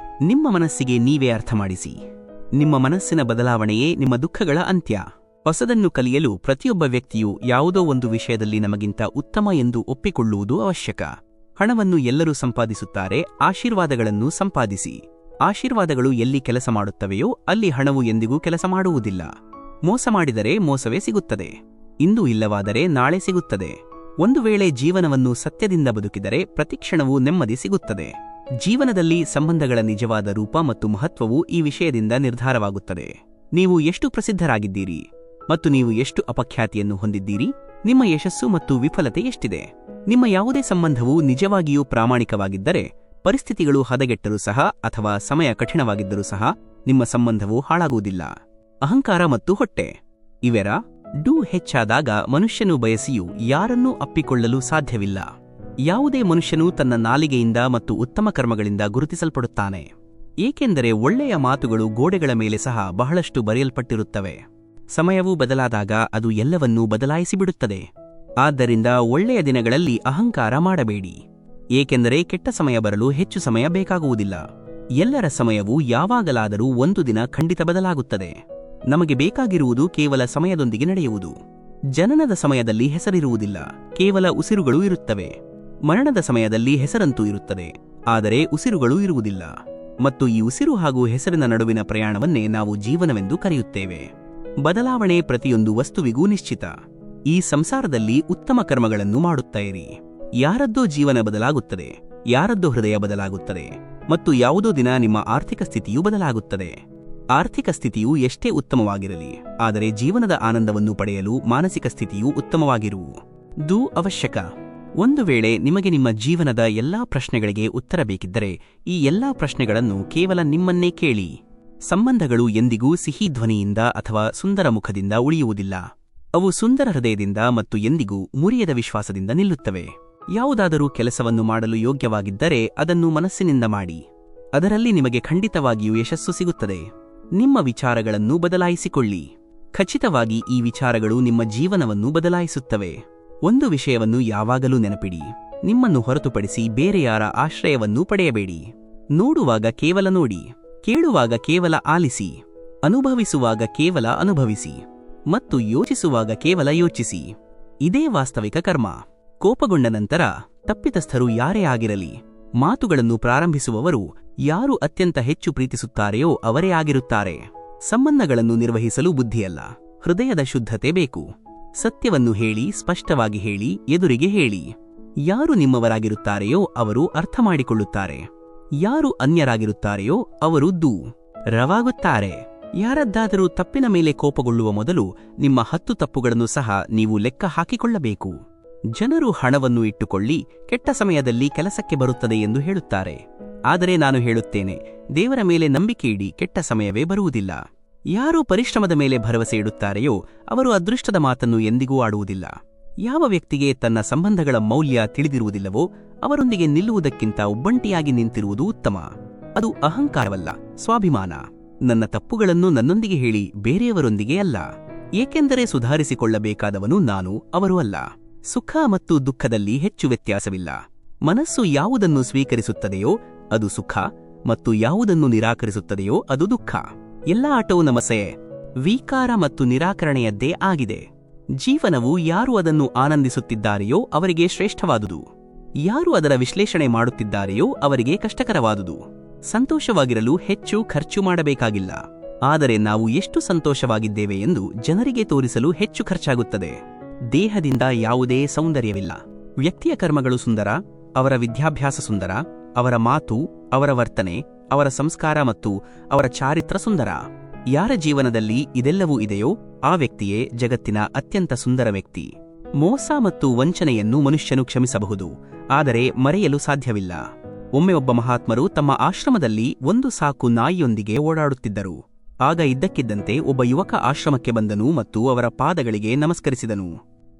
ನಿಮ್ಮ ಮನಸ್ಸಿಗೆ ನೀವೇ ಅರ್ಥ ಮಾಡಿಸಿ. ನಿಮ್ಮ ಮನಸ್ಸಿನ ಬದಲಾವಣೆಯೇ ನಿಮ್ಮ ದುಃಖಗಳ ಅಂತ್ಯ. ಹೊಸದನ್ನು ಕಲಿಯಲು ಪ್ರತಿಯೊಬ್ಬ ವ್ಯಕ್ತಿಯು ಯಾವುದೋ ಒಂದು ವಿಷಯದಲ್ಲಿ ನಮಗಿಂತ ಉತ್ತಮ ಎಂದು ಒಪ್ಪಿಕೊಳ್ಳುವುದು ಅವಶ್ಯಕ. ಹಣವನ್ನು ಎಲ್ಲರೂ ಸಂಪಾದಿಸುತ್ತಾರೆ, ಆಶೀರ್ವಾದಗಳನ್ನು ಸಂಪಾದಿಸಿ. ಆಶೀರ್ವಾದಗಳು ಎಲ್ಲಿ ಕೆಲಸ ಮಾಡುತ್ತವೆಯೋ ಅಲ್ಲಿ ಹಣವು ಎಂದಿಗೂ ಕೆಲಸ ಮಾಡುವುದಿಲ್ಲ. ಮೋಸ ಮಾಡಿದರೆ ಮೋಸವೇ ಸಿಗುತ್ತದೆ, ಇಂದು ಇಲ್ಲವಾದರೆ ನಾಳೆ ಸಿಗುತ್ತದೆ. ಒಂದು ವೇಳೆ ಜೀವನವನ್ನು ಸತ್ಯದಿಂದ ಬದುಕಿದರೆ ಪ್ರತಿಕ್ಷಣವೂ ನೆಮ್ಮದಿ ಸಿಗುತ್ತದೆ. ಜೀವನದಲ್ಲಿ ಸಂಬಂಧಗಳ ನಿಜವಾದ ರೂಪ ಮತ್ತು ಮಹತ್ವವು ಈ ವಿಷಯದಿಂದ ನಿರ್ಧಾರವಾಗುತ್ತದೆ. ನೀವು ಎಷ್ಟು ಪ್ರಸಿದ್ಧರಾಗಿದ್ದೀರಿ ಮತ್ತು ನೀವು ಎಷ್ಟು ಅಪಖ್ಯಾತಿಯನ್ನು ಹೊಂದಿದ್ದೀರಿ, ನಿಮ್ಮ ಯಶಸ್ಸು ಮತ್ತು ವಿಫಲತೆ ಎಷ್ಟಿದೆ. ನಿಮ್ಮ ಯಾವುದೇ ಸಂಬಂಧವು ನಿಜವಾಗಿಯೂ ಪ್ರಾಮಾಣಿಕವಾಗಿದ್ದರೆ, ಪರಿಸ್ಥಿತಿಗಳು ಹದಗೆಟ್ಟರೂ ಸಹ ಅಥವಾ ಸಮಯ ಕಠಿಣವಾಗಿದ್ದರೂ ಸಹ ನಿಮ್ಮ ಸಂಬಂಧವು ಹಾಳಾಗುವುದಿಲ್ಲ. ಅಹಂಕಾರ ಮತ್ತು ಹೊಟ್ಟೆ ಹೆಚ್ಚಾದಾಗ ಮನುಷ್ಯನು ಬಯಸಿಯೂ ಯಾರನ್ನೂ ಅಪ್ಪಿಕೊಳ್ಳಲು ಸಾಧ್ಯವಿಲ್ಲ. ಯಾವುದೇ ಮನುಷ್ಯನು ತನ್ನ ನಾಲಿಗೆಯಿಂದ ಮತ್ತು ಉತ್ತಮ ಕರ್ಮಗಳಿಂದ ಗುರುತಿಸಲ್ಪಡುತ್ತಾನೆ, ಏಕೆಂದರೆ ಒಳ್ಳೆಯ ಮಾತುಗಳು ಗೋಡೆಗಳ ಮೇಲೆ ಸಹ ಬಹಳಷ್ಟು ಬರೆಯಲ್ಪಟ್ಟಿರುತ್ತವೆ. ಸಮಯವು ಬದಲಾದಾಗ ಅದು ಎಲ್ಲವನ್ನೂ ಬದಲಾಯಿಸಿಬಿಡುತ್ತದೆ. ಆದ್ದರಿಂದ ಒಳ್ಳೆಯ ದಿನಗಳಲ್ಲಿ ಅಹಂಕಾರ ಮಾಡಬೇಡಿ, ಏಕೆಂದರೆ ಕೆಟ್ಟ ಸಮಯ ಬರಲು ಹೆಚ್ಚು ಸಮಯ ಬೇಕಾಗುವುದಿಲ್ಲ. ಎಲ್ಲರ ಸಮಯವು ಯಾವಾಗಲಾದರೂ ಒಂದು ದಿನ ಖಂಡಿತ ಬದಲಾಗುತ್ತದೆ. ನಮಗೆ ಬೇಕಾಗಿರುವುದು ಕೇವಲ ಸಮಯದೊಂದಿಗೆ ನಡೆಯುವುದು. ಜನನದ ಸಮಯದಲ್ಲಿ ಹೆಸರಿರುವುದಿಲ್ಲ, ಕೇವಲ ಉಸಿರುಗಳು ಇರುತ್ತವೆ. ಮರಣದ ಸಮಯದಲ್ಲಿ ಹೆಸರಂತೂ ಇರುತ್ತದೆ, ಆದರೆ ಉಸಿರುಗಳು ಇರುವುದಿಲ್ಲ. ಮತ್ತು ಈ ಉಸಿರು ಹಾಗೂ ಹೆಸರಿನ ನಡುವಿನ ಪ್ರಯಾಣವನ್ನೇ ನಾವು ಜೀವನವೆಂದು ಕರೆಯುತ್ತೇವೆ. ಬದಲಾವಣೆ ಪ್ರತಿಯೊಂದು ವಸ್ತುವಿಗೂ ನಿಶ್ಚಿತ. ಈ ಸಂಸಾರದಲ್ಲಿ ಉತ್ತಮ ಕರ್ಮಗಳನ್ನು ಮಾಡುತ್ತಾ ಇರಿ. ಯಾರದ್ದೋ ಜೀವನ ಬದಲಾಗುತ್ತದೆ, ಯಾರದ್ದೋ ಹೃದಯ ಬದಲಾಗುತ್ತದೆ, ಮತ್ತು ಯಾವುದೋ ದಿನ ನಿಮ್ಮ ಆರ್ಥಿಕ ಸ್ಥಿತಿಯೂ ಬದಲಾಗುತ್ತದೆ. ಆರ್ಥಿಕ ಸ್ಥಿತಿಯು ಎಷ್ಟೇ ಉತ್ತಮವಾಗಿರಲಿ, ಆದರೆ ಜೀವನದ ಆನಂದವನ್ನು ಪಡೆಯಲು ಮಾನಸಿಕ ಸ್ಥಿತಿಯೂ ಉತ್ತಮವಾಗಿರುವುದು ಅವಶ್ಯಕ. ಒಂದು ವೇಳೆ ನಿಮಗೆ ನಿಮ್ಮ ಜೀವನದ ಎಲ್ಲಾ ಪ್ರಶ್ನೆಗಳಿಗೆ ಉತ್ತರ ಬೇಕಿದ್ದರೆ ಈ ಎಲ್ಲಾ ಪ್ರಶ್ನೆಗಳನ್ನು ಕೇವಲ ನಿಮ್ಮನ್ನೇ ಕೇಳಿ. ಸಂಬಂಧಗಳು ಎಂದಿಗೂ ಸಿಹಿ ಧ್ವನಿಯಿಂದ ಅಥವಾ ಸುಂದರ ಮುಖದಿಂದ ಉಳಿಯುವುದಿಲ್ಲ. ಅವು ಸುಂದರ ಹೃದಯದಿಂದ ಮತ್ತು ಎಂದಿಗೂ ಮುರಿಯದ ವಿಶ್ವಾಸದಿಂದ ನಿಲ್ಲುತ್ತವೆ. ಯಾವುದಾದರೂ ಕೆಲಸವನ್ನು ಮಾಡಲು ಯೋಗ್ಯವಾಗಿದ್ದರೆ ಅದನ್ನು ಮನಸ್ಸಿನಿಂದ ಮಾಡಿ. ಅದರಲ್ಲಿ ನಿಮಗೆ ಖಂಡಿತವಾಗಿಯೂ ಯಶಸ್ಸು ಸಿಗುತ್ತದೆ. ನಿಮ್ಮ ವಿಚಾರಗಳನ್ನು ಬದಲಾಯಿಸಿಕೊಳ್ಳಿ. ಖಚಿತವಾಗಿ ಈ ವಿಚಾರಗಳು ನಿಮ್ಮ ಜೀವನವನ್ನು ಬದಲಾಯಿಸುತ್ತವೆ. ಒಂದು ವಿಷಯವನ್ನು ಯಾವಾಗಲೂ ನೆನಪಿಡಿ, ನಿಮ್ಮನ್ನು ಹೊರತುಪಡಿಸಿ ಬೇರೆ ಯಾರ ಆಶ್ರಯವನ್ನೂ ಪಡೆಯಬೇಡಿ. ನೋಡುವಾಗ ಕೇವಲ ನೋಡಿ, ಕೇಳುವಾಗ ಕೇವಲ ಆಲಿಸಿ, ಅನುಭವಿಸುವಾಗ ಕೇವಲ ಅನುಭವಿಸಿ, ಮತ್ತು ಯೋಚಿಸುವಾಗ ಕೇವಲ ಯೋಚಿಸಿ. ಇದೇ ವಾಸ್ತವಿಕ ಕರ್ಮ. ಕೋಪಗೊಂಡ ನಂತರ ತಪ್ಪಿತಸ್ಥರು ಯಾರೇ ಆಗಿರಲಿ, ಮಾತುಗಳನ್ನು ಪ್ರಾರಂಭಿಸುವವರು ಯಾರು ಅತ್ಯಂತ ಹೆಚ್ಚು ಪ್ರೀತಿಸುತ್ತಾರೆಯೋ ಅವರೇ ಆಗಿರುತ್ತಾರೆ. ಸಂಬಂಧಗಳನ್ನು ನಿರ್ವಹಿಸಲು ಬುದ್ಧಿಯಲ್ಲ, ಹೃದಯದ ಶುದ್ಧತೆ ಬೇಕು. ಸತ್ಯವನ್ನು ಹೇಳಿ, ಸ್ಪಷ್ಟವಾಗಿ ಹೇಳಿ, ಎದುರಿಗೆ ಹೇಳಿ. ಯಾರು ನಿಮ್ಮವರಾಗಿರುತ್ತಾರೆಯೋ ಅವರು ಅರ್ಥ ಮಾಡಿಕೊಳ್ಳುತ್ತಾರೆ. ಯಾರು ಅನ್ಯರಾಗಿರುತ್ತಾರೆಯೋ ಅವರು ದೂರವಾಗುತ್ತಾರೆ. ಯಾರದ್ದಾದರೂ ತಪ್ಪಿನ ಮೇಲೆ ಕೋಪಗೊಳ್ಳುವ ಮೊದಲು ನಿಮ್ಮ 10 ತಪ್ಪುಗಳನ್ನು ಸಹ ನೀವು ಲೆಕ್ಕ ಹಾಕಿಕೊಳ್ಳಬೇಕು. ಜನರು ಹಣವನ್ನು ಇಟ್ಟುಕೊಳ್ಳಿ, ಕೆಟ್ಟ ಸಮಯದಲ್ಲಿ ಕೆಲಸಕ್ಕೆ ಬರುತ್ತದೆ ಎಂದು ಹೇಳುತ್ತಾರೆ. ಆದರೆ ನಾನು ಹೇಳುತ್ತೇನೆ, ದೇವರ ಮೇಲೆ ನಂಬಿಕೆ ಇಡಿ, ಕೆಟ್ಟ ಸಮಯವೇ ಬರುವುದಿಲ್ಲ. ಯಾರು ಪರಿಶ್ರಮದ ಮೇಲೆ ಭರವಸೆ ಇಡುತ್ತಾರೆಯೋ ಅವರು ಅದೃಷ್ಟದ ಮಾತನ್ನು ಎಂದಿಗೂ ಆಡುವುದಿಲ್ಲ. ಯಾವ ವ್ಯಕ್ತಿಗೆ ತನ್ನ ಸಂಬಂಧಗಳ ಮೌಲ್ಯ ತಿಳಿದಿರುವುದಿಲ್ಲವೋ ಅವರೊಂದಿಗೆ ನಿಲ್ಲುವುದಕ್ಕಿಂತ ಒಬ್ಬಂಟಿಯಾಗಿ ನಿಂತಿರುವುದು ಉತ್ತಮ. ಅದು ಅಹಂಕಾರವಲ್ಲ, ಸ್ವಾಭಿಮಾನ. ನನ್ನ ತಪ್ಪುಗಳನ್ನು ನನ್ನೊಂದಿಗೆ ಹೇಳಿ, ಬೇರೆಯವರೊಂದಿಗೆ ಅಲ್ಲ. ಏಕೆಂದರೆ ಸುಧಾರಿಸಿಕೊಳ್ಳಬೇಕಾದವನು ನಾನು, ಅವರು ಅಲ್ಲ. ಸುಖ ಮತ್ತು ದುಃಖದಲ್ಲಿ ಹೆಚ್ಚು ವ್ಯತ್ಯಾಸವಿಲ್ಲ. ಮನಸ್ಸು ಯಾವುದನ್ನು ಸ್ವೀಕರಿಸುತ್ತದೆಯೋ ಅದು ಸುಖ, ಮತ್ತು ಯಾವುದನ್ನು ನಿರಾಕರಿಸುತ್ತದೆಯೋ ಅದು ದುಃಖ. ಎಲ್ಲ ಆಟವೂ ನಮಸೆ ವಿಕಾರ ಮತ್ತು ನಿರಾಕರಣೆಯದ್ದೇ ಆಗಿದೆ. ಜೀವನವು ಯಾರು ಅದನ್ನು ಆನಂದಿಸುತ್ತಿದ್ದಾರೆಯೋ ಅವರಿಗೆ ಶ್ರೇಷ್ಠವಾದುದು, ಯಾರು ಅದರ ವಿಶ್ಲೇಷಣೆ ಮಾಡುತ್ತಿದ್ದಾರೆಯೋ ಅವರಿಗೆ ಕಷ್ಟಕರವಾದುದು. ಸಂತೋಷವಾಗಿರಲು ಹೆಚ್ಚು ಖರ್ಚು ಮಾಡಬೇಕಾಗಿಲ್ಲ, ಆದರೆ ನಾವು ಎಷ್ಟು ಸಂತೋಷವಾಗಿದ್ದೇವೆ ಎಂದು ಜನರಿಗೆ ತೋರಿಸಲು ಹೆಚ್ಚು ಖರ್ಚಾಗುತ್ತದೆ. ದೇಹದಿಂದ ಯಾವುದೇ ಸೌಂದರ್ಯವಿಲ್ಲ. ವ್ಯಕ್ತಿಯ ಕರ್ಮಗಳು ಸುಂದರ, ಅವರ ವಿದ್ಯಾಭ್ಯಾಸ ಸುಂದರ, ಅವರ ಮಾತು, ಅವರ ವರ್ತನೆ, ಅವರ ಸಂಸ್ಕಾರ ಮತ್ತು ಅವರ ಚಾರಿತ್ರ ಸುಂದರ. ಯಾರ ಜೀವನದಲ್ಲಿ ಇದೆಲ್ಲವೂ ಇದೆಯೋ ಆ ವ್ಯಕ್ತಿಯೇ ಜಗತ್ತಿನ ಅತ್ಯಂತ ಸುಂದರ ವ್ಯಕ್ತಿ. ಮೋಸ ಮತ್ತು ವಂಚನೆಯನ್ನು ಮನುಷ್ಯನು ಕ್ಷಮಿಸಬಹುದು, ಆದರೆ ಮರೆಯಲು ಸಾಧ್ಯವಿಲ್ಲ. ಒಮ್ಮೆ ಒಬ್ಬ ಮಹಾತ್ಮರು ತಮ್ಮ ಆಶ್ರಮದಲ್ಲಿ ಒಂದು ಸಾಕು ನಾಯಿಯೊಂದಿಗೆ ಓಡಾಡುತ್ತಿದ್ದರು. ಆಗ ಇದ್ದಕ್ಕಿದ್ದಂತೆ ಒಬ್ಬ ಯುವಕ ಆಶ್ರಮಕ್ಕೆ ಬಂದನು ಮತ್ತು ಅವರ ಪಾದಗಳಿಗೆ ನಮಸ್ಕರಿಸಿದನು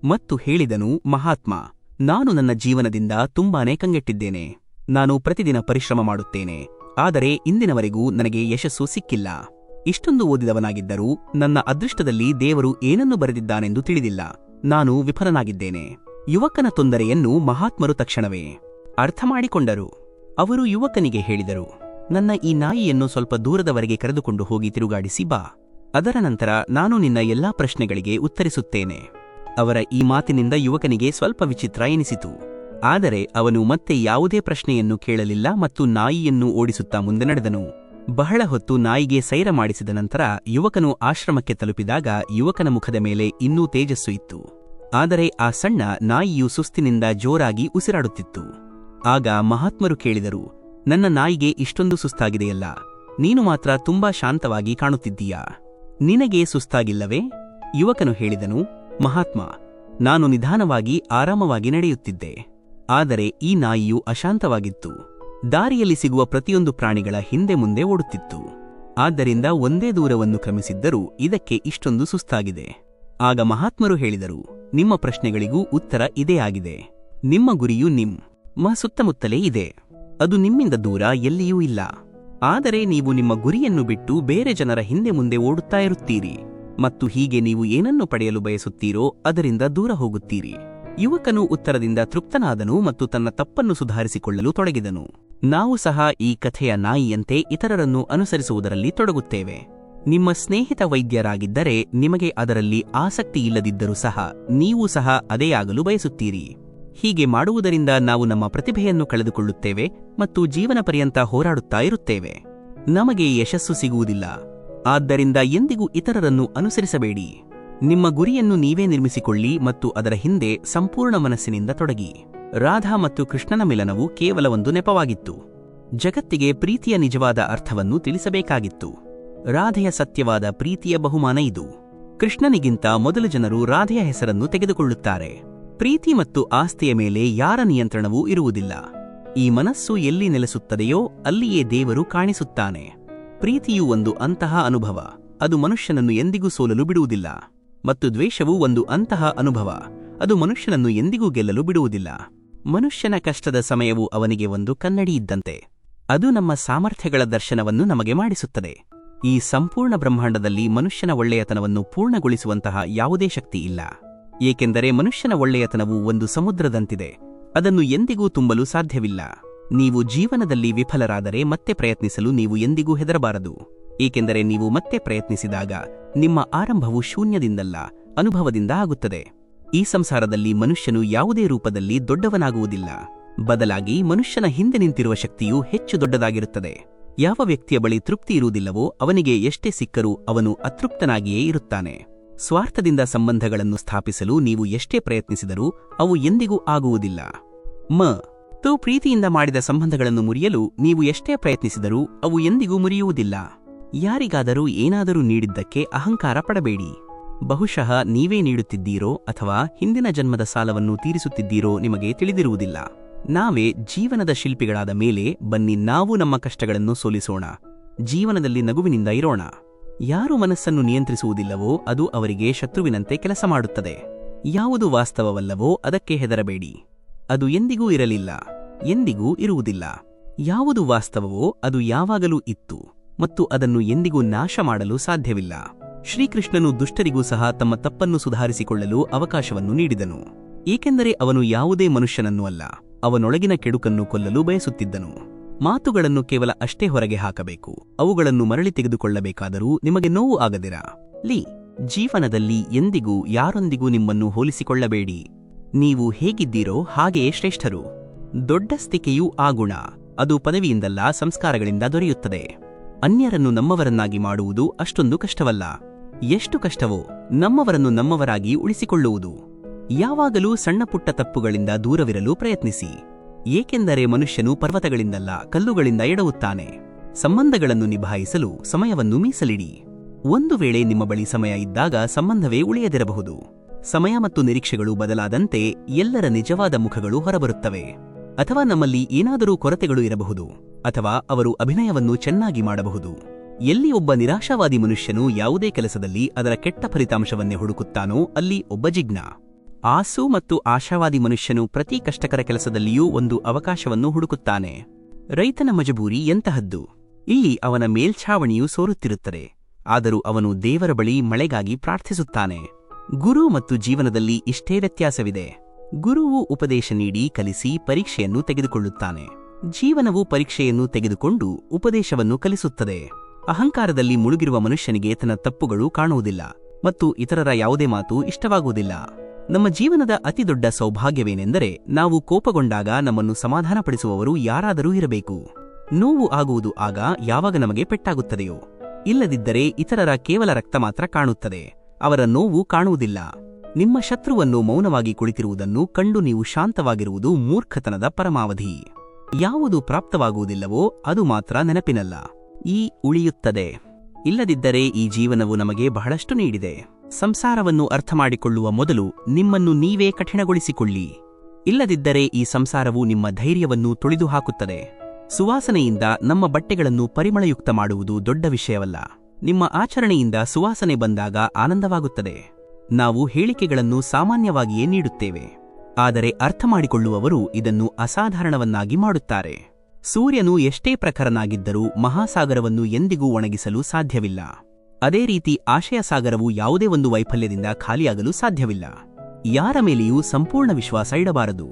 ಮತ್ತು ಹೇಳಿದನು, ಮಹಾತ್ಮ, ನಾನು ನನ್ನ ಜೀವನದಿಂದ ತುಂಬಾನೇ ಕಂಗೆಟ್ಟಿದ್ದೇನೆ. ನಾನು ಪ್ರತಿದಿನ ಪರಿಶ್ರಮ ಮಾಡುತ್ತೇನೆ, ಆದರೆ ಇಂದಿನವರೆಗೂ ನನಗೆ ಯಶಸ್ಸು ಸಿಕ್ಕಿಲ್ಲ. ಇಷ್ಟೊಂದು ಓದಿದವನಾಗಿದ್ದರೂ ನನ್ನ ಅದೃಷ್ಟದಲ್ಲಿ ದೇವರು ಏನನ್ನು ಬರೆದಿದ್ದಾನೆಂದು ತಿಳಿದಿಲ್ಲ. ನಾನು ವಿಫಲನಾಗಿದ್ದೇನೆ. ಯುವಕನ ತೊಂದರೆಯನ್ನು ಮಹಾತ್ಮರು ತಕ್ಷಣವೇ ಅರ್ಥ ಮಾಡಿಕೊಂಡರು. ಅವರು ಯುವಕನಿಗೆ ಹೇಳಿದರು, ನನ್ನ ಈ ನಾಯಿಯನ್ನು ಸ್ವಲ್ಪ ದೂರದವರೆಗೆ ಕರೆದುಕೊಂಡು ಹೋಗಿ ತಿರುಗಾಡಿಸಿ ಬಾ. ಅದರ ನಂತರ ನಾನು ನಿನ್ನ ಎಲ್ಲಾ ಪ್ರಶ್ನೆಗಳಿಗೆ ಉತ್ತರಿಸುತ್ತೇನೆ. ಅವರ ಈ ಮಾತಿನಿಂದ ಯುವಕನಿಗೆ ಸ್ವಲ್ಪ ವಿಚಿತ್ರ ಎನಿಸಿತು. ಆದರೆ ಅವನು ಮತ್ತೆ ಯಾವುದೇ ಪ್ರಶ್ನೆಯನ್ನು ಕೇಳಲಿಲ್ಲ ಮತ್ತು ನಾಯಿಯನ್ನು ಓಡಿಸುತ್ತಾ ಮುಂದೆ ನಡೆದನು. ಬಹಳ ಹೊತ್ತು ನಾಯಿಗೆ ಸೈರ ಮಾಡಿಸಿದ ನಂತರ ಯುವಕನು ಆಶ್ರಮಕ್ಕೆ ತಲುಪಿದಾಗ ಯುವಕನ ಮುಖದ ಮೇಲೆ ಇನ್ನೂ ತೇಜಸ್ಸು ಇತ್ತು. ಆದರೆ ಆ ಸಣ್ಣ ನಾಯಿಯು ಸುಸ್ತಿನಿಂದ ಜೋರಾಗಿ ಉಸಿರಾಡುತ್ತಿತ್ತು. ಆಗ ಮಹಾತ್ಮರು ಕೇಳಿದರು, ನನ್ನ ನಾಯಿಗೆ ಇಷ್ಟೊಂದು ಸುಸ್ತಾಗಿದೆಯಲ್ಲ, ನೀನು ಮಾತ್ರ ತುಂಬಾ ಶಾಂತವಾಗಿ ಕಾಣುತ್ತಿದ್ದೀಯಾ, ನಿನಗೆ ಸುಸ್ತಾಗಿಲ್ಲವೇ? ಯುವಕನು ಹೇಳಿದನು, ಮಹಾತ್ಮ, ನಾನು ನಿಧಾನವಾಗಿ ಆರಾಮವಾಗಿ ನಡೆಯುತ್ತಿದ್ದೆ, ಆದರೆ ಈ ನಾಯಿಯು ಅಶಾಂತವಾಗಿತ್ತು. ದಾರಿಯಲ್ಲಿ ಸಿಗುವ ಪ್ರತಿಯೊಂದು ಪ್ರಾಣಿಗಳ ಹಿಂದೆ ಮುಂದೆ ಓಡುತ್ತಿತ್ತು. ಆದ್ದರಿಂದ ಒಂದೇ ದೂರವನ್ನು ಕ್ರಮಿಸಿದ್ದರೂ ಇದಕ್ಕೆ ಇಷ್ಟೊಂದು ಸುಸ್ತಾಗಿದೆ. ಆಗ ಮಹಾತ್ಮರು ಹೇಳಿದರು, ನಿಮ್ಮ ಪ್ರಶ್ನೆಗಳಿಗೂ ಉತ್ತರ ಇದೇ ಆಗಿದೆ. ನಿಮ್ಮ ಗುರಿಯು ನಿಮ್ಮ ಸುತ್ತಮುತ್ತಲೇ ಇದೆ. ಅದು ನಿಮ್ಮಿಂದ ದೂರ ಎಲ್ಲಿಯೂ ಇಲ್ಲ. ಆದರೆ ನೀವು ನಿಮ್ಮ ಗುರಿಯನ್ನು ಬಿಟ್ಟು ಬೇರೆ ಜನರ ಹಿಂದೆ ಮುಂದೆ ಓಡುತ್ತಾ ಇರುತ್ತೀರಿ. ಮತ್ತು ಹೀಗೆ ನೀವು ಏನನ್ನು ಪಡೆಯಲು ಬಯಸುತ್ತೀರೋ ಅದರಿಂದ ದೂರ ಹೋಗುತ್ತೀರಿ. ಯುವಕನು ಉತ್ತರದಿಂದ ತೃಪ್ತನಾದನು ಮತ್ತು ತನ್ನ ತಪ್ಪನ್ನು ಸುಧಾರಿಸಿಕೊಳ್ಳಲು ತೊಡಗಿದನು. ನಾವು ಸಹ ಈ ಕಥೆಯ ನಾಯಿಯಂತೆ ಇತರರನ್ನು ಅನುಸರಿಸುವುದರಲ್ಲಿ ತೊಡಗುತ್ತೇವೆ. ನಿಮ್ಮ ಸ್ನೇಹಿತ ವೈದ್ಯರಾಗಿದ್ದರೆ ನಿಮಗೆ ಅದರಲ್ಲಿ ಆಸಕ್ತಿ ಇಲ್ಲದಿದ್ದರೂ ಸಹ ನೀವು ಸಹ ಅದೇ ಆಗಲು ಬಯಸುತ್ತೀರಿ. ಹೀಗೆ ಮಾಡುವುದರಿಂದ ನಾವು ನಮ್ಮ ಪ್ರತಿಭೆಯನ್ನು ಕಳೆದುಕೊಳ್ಳುತ್ತೇವೆ ಮತ್ತು ಜೀವನ ಪರ್ಯಂತ ಹೋರಾಡುತ್ತಾ ಇರುತ್ತೇವೆ. ನಮಗೆ ಯಶಸ್ಸು ಸಿಗುವುದಿಲ್ಲ. ಆದ್ದರಿಂದ ಎಂದಿಗೂ ಇತರರನ್ನು ಅನುಸರಿಸಬೇಡಿ. ನಿಮ್ಮ ಗುರಿಯನ್ನು ನೀವೇ ನಿರ್ಮಿಸಿಕೊಳ್ಳಿ ಮತ್ತು ಅದರ ಹಿಂದೆ ಸಂಪೂರ್ಣ ಮನಸ್ಸಿನಿಂದ ತೊಡಗಿ. ರಾಧಾ ಮತ್ತು ಕೃಷ್ಣನ ಮಿಲನವು ಕೇವಲ ಒಂದು ನೆಪವಾಗಿತ್ತು. ಜಗತ್ತಿಗೆ ಪ್ರೀತಿಯ ನಿಜವಾದ ಅರ್ಥವನ್ನು ತಿಳಿಸಬೇಕಾಗಿತ್ತು. ರಾಧೆಯ ಸತ್ಯವಾದ ಪ್ರೀತಿಯ ಬಹುಮಾನ ಇದು. ಕೃಷ್ಣನಿಗಿಂತ ಮೊದಲು ಜನರು ರಾಧೆಯ ಹೆಸರನ್ನು ತೆಗೆದುಕೊಳ್ಳುತ್ತಾರೆ. ಪ್ರೀತಿ ಮತ್ತು ಆಸ್ತಿಯ ಮೇಲೆ ಯಾರ ನಿಯಂತ್ರಣವೂ ಇರುವುದಿಲ್ಲ. ಈ ಮನಸ್ಸು ಎಲ್ಲಿ ನೆಲೆಸುತ್ತದೆಯೋ ಅಲ್ಲಿಯೇ ದೇವರು ಕಾಣಿಸುತ್ತಾನೆ. ಪ್ರೀತಿಯು ಒಂದು ಅಂತಹ ಅನುಭವ, ಅದು ಮನುಷ್ಯನನ್ನು ಎಂದಿಗೂ ಸೋಲಲು ಬಿಡುವುದಿಲ್ಲ. ಮತ್ತು ದ್ವೇಷವು ಒಂದು ಅಂತಹ ಅನುಭವ, ಅದು ಮನುಷ್ಯನನ್ನು ಎಂದಿಗೂ ಗೆಲ್ಲಲು ಬಿಡುವುದಿಲ್ಲ. ಮನುಷ್ಯನ ಕಷ್ಟದ ಸಮಯವು ಅವನಿಗೆ ಒಂದು ಕನ್ನಡಿ ಇದ್ದಂತೆ. ಅದು ನಮ್ಮ ಸಾಮರ್ಥ್ಯಗಳ ದರ್ಶನವನ್ನು ನಮಗೆ ಮಾಡಿಸುತ್ತದೆ. ಈ ಸಂಪೂರ್ಣ ಬ್ರಹ್ಮಾಂಡದಲ್ಲಿ ಮನುಷ್ಯನ ಒಳ್ಳೆಯತನವನ್ನು ಪೂರ್ಣಗೊಳಿಸುವಂತಹ ಯಾವುದೇ ಶಕ್ತಿ ಇಲ್ಲ. ಏಕೆಂದರೆ ಮನುಷ್ಯನ ಒಳ್ಳೆಯತನವು ಒಂದು ಸಮುದ್ರದಂತಿದೆ, ಅದನ್ನು ಎಂದಿಗೂ ತುಂಬಲು ಸಾಧ್ಯವಿಲ್ಲ. ನೀವು ಜೀವನದಲ್ಲಿ ವಿಫಲರಾದರೆ ಮತ್ತೆ ಪ್ರಯತ್ನಿಸಲು ನೀವು ಎಂದಿಗೂ ಹೆದರಬಾರದು. ಏಕೆಂದರೆ ನೀವು ಮತ್ತೆ ಪ್ರಯತ್ನಿಸಿದಾಗ ನಿಮ್ಮ ಆರಂಭವು ಶೂನ್ಯದಿಂದಲ್ಲ, ಅನುಭವದಿಂದ ಆಗುತ್ತದೆ. ಈ ಸಂಸಾರದಲ್ಲಿ ಮನುಷ್ಯನು ಯಾವುದೇ ರೂಪದಲ್ಲಿ ದೊಡ್ಡವನಾಗುವುದಿಲ್ಲ. ಬದಲಾಗಿ ಮನುಷ್ಯನ ಹಿಂದೆ ನಿಂತಿರುವ ಶಕ್ತಿಯು ಹೆಚ್ಚು ದೊಡ್ಡದಾಗಿರುತ್ತದೆ. ಯಾವ ವ್ಯಕ್ತಿಯ ಬಳಿ ತೃಪ್ತಿ ಇರುವುದಿಲ್ಲವೋ ಅವನಿಗೆ ಎಷ್ಟೇ ಸಿಕ್ಕರೂ ಅವನು ಅತೃಪ್ತನಾಗಿಯೇ ಇರುತ್ತಾನೆ. ಸ್ವಾರ್ಥದಿಂದ ಸಂಬಂಧಗಳನ್ನು ಸ್ಥಾಪಿಸಲು ನೀವು ಎಷ್ಟೇ ಪ್ರಯತ್ನಿಸಿದರೂ ಅವು ಎಂದಿಗೂ ಆಗುವುದಿಲ್ಲ. ಪ್ರೀತಿಯಿಂದ ಮಾಡಿದ ಸಂಬಂಧಗಳನ್ನು ಮುರಿಯಲು ನೀವು ಎಷ್ಟೇ ಪ್ರಯತ್ನಿಸಿದರೂ ಅವು ಎಂದಿಗೂ ಮುರಿಯುವುದಿಲ್ಲ. ಯಾರಿಗಾದರೂ ಏನಾದರೂ ನೀಡಿದ್ದಕ್ಕೆ ಅಹಂಕಾರ ಪಡಬೇಡಿ. ಬಹುಶಃ ನೀವೇ ನೀಡುತ್ತಿದ್ದೀರೋ ಅಥವಾ ಹಿಂದಿನ ಜನ್ಮದ ಸಾಲವನ್ನು ತೀರಿಸುತ್ತಿದ್ದೀರೋ ನಿಮಗೆ ತಿಳಿದಿರುವುದಿಲ್ಲ. ನಾವೇ ಜೀವನದ ಶಿಲ್ಪಿಗಳಾದ ಮೇಲೆ ಬನ್ನಿ ನಾವು ನಮ್ಮ ಕಷ್ಟಗಳನ್ನು ಸೋಲಿಸೋಣ. ಜೀವನದಲ್ಲಿ ನಗುವಿನಿಂದ ಇರೋಣ. ಯಾರು ಮನಸ್ಸನ್ನು ನಿಯಂತ್ರಿಸುವುದಿಲ್ಲವೋ ಅದು ಅವರಿಗೆ ಶತ್ರುವಿನಂತೆ ಕೆಲಸ ಮಾಡುತ್ತದೆ. ಯಾವುದು ವಾಸ್ತವವಲ್ಲವೋ ಅದಕ್ಕೆ ಹೆದರಬೇಡಿ. ಅದು ಎಂದಿಗೂ ಇರಲಿಲ್ಲ, ಎಂದಿಗೂ ಇರುವುದಿಲ್ಲ. ಯಾವುದು ವಾಸ್ತವವೋ ಅದು ಯಾವಾಗಲೂ ಇತ್ತು ಮತ್ತು ಅದನ್ನು ಎಂದಿಗೂ ನಾಶ ಮಾಡಲು ಸಾಧ್ಯವಿಲ್ಲ. ಶ್ರೀಕೃಷ್ಣನು ದುಷ್ಟರಿಗೂ ಸಹ ತಮ್ಮ ತಪ್ಪನ್ನು ಸುಧಾರಿಸಿಕೊಳ್ಳಲು ಅವಕಾಶವನ್ನು ನೀಡಿದನು. ಏಕೆಂದರೆ ಅವನು ಯಾವುದೇ ಮನುಷ್ಯನನ್ನೂ ಅಲ್ಲ, ಅವನೊಳಗಿನ ಕೆಡುಕನ್ನು ಕೊಲ್ಲಲು ಬಯಸುತ್ತಿದ್ದನು. ಮಾತುಗಳನ್ನು ಕೇವಲ ಅಷ್ಟೇ ಹೊರಗೆ ಹಾಕಬೇಕು, ಅವುಗಳನ್ನು ಮರಳಿ ತೆಗೆದುಕೊಳ್ಳಬೇಕಾದರೂ ನಿಮಗೆ ನೋವು ಆಗದಿರ. ಜೀವನದಲ್ಲಿ ಎಂದಿಗೂ ಯಾರೊಂದಿಗೂ ನಿಮ್ಮನ್ನು ಹೋಲಿಸಿಕೊಳ್ಳಬೇಡಿ. ನೀವು ಹೇಗಿದ್ದೀರೋ ಹಾಗೆಯೇ ಶ್ರೇಷ್ಠರು. ದೊಡ್ಡ ಸ್ಥಿತಿಯೂ ಆ ಗುಣ, ಅದು ಪದವಿಯಿಂದಲ್ಲ ಸಂಸ್ಕಾರಗಳಿಂದ ದೊರೆಯುತ್ತದೆ. ಅನ್ಯರನ್ನು ನಮ್ಮವರನ್ನಾಗಿ ಮಾಡುವುದು ಅಷ್ಟೊಂದು ಕಷ್ಟವಲ್ಲ. ಎಷ್ಟು ಕಷ್ಟವೋ ನಮ್ಮವರನ್ನು ನಮ್ಮವರಾಗಿ ಉಳಿಸಿಕೊಳ್ಳುವುದು. ಯಾವಾಗಲೂ ಸಣ್ಣಪುಟ್ಟ ತಪ್ಪುಗಳಿಂದ ದೂರವಿರಲು ಪ್ರಯತ್ನಿಸಿ. ಏಕೆಂದರೆ ಮನುಷ್ಯನು ಪರ್ವತಗಳಿಂದಲ್ಲ ಕಲ್ಲುಗಳಿಂದ ಎಡವುತ್ತಾನೆ. ಸಂಬಂಧಗಳನ್ನು ನಿಭಾಯಿಸಲು ಸಮಯವನ್ನು ಮೀಸಲಿಡಿ. ಒಂದು ವೇಳೆ ನಿಮ್ಮ ಬಳಿ ಸಮಯ ಇದ್ದಾಗ ಸಂಬಂಧವೇ ಉಳಿಯದಿರಬಹುದು. ಸಮಯ ಮತ್ತು ನಿರೀಕ್ಷೆಗಳು ಬದಲಾದಂತೆ ಎಲ್ಲರ ನಿಜವಾದ ಮುಖಗಳು ಹೊರಬರುತ್ತವೆ. ಅಥವಾ ನಮ್ಮಲ್ಲಿ ಏನಾದರೂ ಕೊರತೆಗಳು ಇರಬಹುದು, ಅಥವಾ ಅವರು ಅಭಿನಯವನ್ನು ಚೆನ್ನಾಗಿ ಮಾಡಬಹುದು. ಎಲ್ಲಿ ಒಬ್ಬ ನಿರಾಶಾವಾದಿ ಮನುಷ್ಯನು ಯಾವುದೇ ಕೆಲಸದಲ್ಲಿ ಅದರ ಕೆಟ್ಟ ಫಲಿತಾಂಶವನ್ನೇ ಹುಡುಕುತ್ತಾನೋ ಅಲ್ಲಿ ಒಬ್ಬ ಜಿಜ್ಞ. ಆಸು ಮತ್ತು ಆಶಾವಾದಿ ಮನುಷ್ಯನು ಪ್ರತಿ ಕಷ್ಟಕರ ಕೆಲಸದಲ್ಲಿಯೂ ಒಂದು ಅವಕಾಶವನ್ನು ಹುಡುಕುತ್ತಾನೆ. ರೈತನ ಮಜಬೂರಿ ಎಂತಹದ್ದು. ಇಲ್ಲಿ ಅವನ ಮೇಲ್ಛಾವಣಿಯು ಸೋರುತ್ತಿರುತ್ತದೆ, ಆದರೂ ಅವನು ದೇವರ ಬಳಿ ಮಳೆಗಾಗಿ ಪ್ರಾರ್ಥಿಸುತ್ತಾನೆ. ಗುರು ಮತ್ತು ಜೀವನದಲ್ಲಿ ಇಷ್ಟೇ ವ್ಯತ್ಯಾಸವಿದೆ. ಗುರುವು ಉಪದೇಶ ನೀಡಿ ಕಲಿಸಿ ಪರೀಕ್ಷೆಯನ್ನು ತೆಗೆದುಕೊಳ್ಳುತ್ತಾನೆ. ಜೀವನವು ಪರೀಕ್ಷೆಯನ್ನು ತೆಗೆದುಕೊಂಡು ಉಪದೇಶವನ್ನು ಕಲಿಸುತ್ತದೆ. ಅಹಂಕಾರದಲ್ಲಿ ಮುಳುಗಿರುವ ಮನುಷ್ಯನಿಗೆ ತನ್ನ ತಪ್ಪುಗಳು ಕಾಣುವುದಿಲ್ಲ ಮತ್ತು ಇತರರ ಯಾವುದೇ ಮಾತು ಇಷ್ಟವಾಗುವುದಿಲ್ಲ. ನಮ್ಮ ಜೀವನದ ಅತಿದೊಡ್ಡ ಸೌಭಾಗ್ಯವೇನೆಂದರೆ ನಾವು ಕೋಪಗೊಂಡಾಗ ನಮ್ಮನ್ನು ಸಮಾಧಾನಪಡಿಸುವವರು ಯಾರಾದರೂ ಇರಬೇಕು. ನೋವು ಆಗುವುದು ಆಗ ಯಾವಾಗ ನಮಗೆ ಪೆಟ್ಟಾಗುತ್ತದೆಯೋ. ಇಲ್ಲದಿದ್ದರೆ ಇತರರ ಕೇವಲ ರಕ್ತ ಮಾತ್ರ ಕಾಣುತ್ತದೆ, ಅವರ ನೋವು ಕಾಣುವುದಿಲ್ಲ. ನಿಮ್ಮ ಶತ್ರುವನ್ನು ಮೌನವಾಗಿ ಕುಳಿತಿರುವುದನ್ನು ಕಂಡು ನೀವು ಶಾಂತವಾಗಿರುವುದು ಮೂರ್ಖತನದ ಪರಮಾವಧಿ. ಯಾವುದು ಪ್ರಾಪ್ತವಾಗುವುದಿಲ್ಲವೋ ಅದು ಮಾತ್ರ ನೆನಪಿನಲ್ಲ, ಈ ಉಳಿಯುತ್ತದೆ. ಇಲ್ಲದಿದ್ದರೆ ಈ ಜೀವನವು ನಮಗೆ ಬಹಳಷ್ಟು ನೀಡಿದೆ. ಸಂಸಾರವನ್ನು ಅರ್ಥಮಾಡಿಕೊಳ್ಳುವ ಮೊದಲು ನಿಮ್ಮನ್ನು ನೀವೇ ಕಠಿಣಗೊಳಿಸಿಕೊಳ್ಳಿ. ಇಲ್ಲದಿದ್ದರೆ ಈ ಸಂಸಾರವು ನಿಮ್ಮ ಧೈರ್ಯವನ್ನು ತುಳಿದು ಹಾಕುತ್ತದೆ. ಸುವಾಸನೆಯಿಂದ ನಮ್ಮ ಬಟ್ಟೆಗಳನ್ನು ಪರಿಮಳಯುಕ್ತ ಮಾಡುವುದು ದೊಡ್ಡ ವಿಷಯವಲ್ಲ. ನಿಮ್ಮ ಆಚರಣೆಯಿಂದ ಸುವಾಸನೆ ಬಂದಾಗ ಆನಂದವಾಗುತ್ತದೆ. ನಾವು ಹೇಳಿಕೆಗಳನ್ನು ಸಾಮಾನ್ಯವಾಗಿಯೇ ನೀಡುತ್ತೇವೆ, ಆದರೆ ಅರ್ಥಮಾಡಿಕೊಳ್ಳುವವರು ಇದನ್ನು ಅಸಾಧಾರಣವನ್ನಾಗಿ ಮಾಡುತ್ತಾರೆ. ಸೂರ್ಯನು ಎಷ್ಟೇ ಪ್ರಖರನಾಗಿದ್ದರೂ ಮಹಾಸಾಗರವನ್ನು ಎಂದಿಗೂ ಒಣಗಿಸಲು ಸಾಧ್ಯವಿಲ್ಲ. ಅದೇ ರೀತಿ ಆಶಯ ಸಾಗರವು ಯಾವುದೇ ಒಂದು ವೈಫಲ್ಯದಿಂದ ಖಾಲಿಯಾಗಲು ಸಾಧ್ಯವಿಲ್ಲ. ಯಾರ ಮೇಲೆಯೂ ಸಂಪೂರ್ಣ ವಿಶ್ವಾಸ ಇಡಬಾರದು,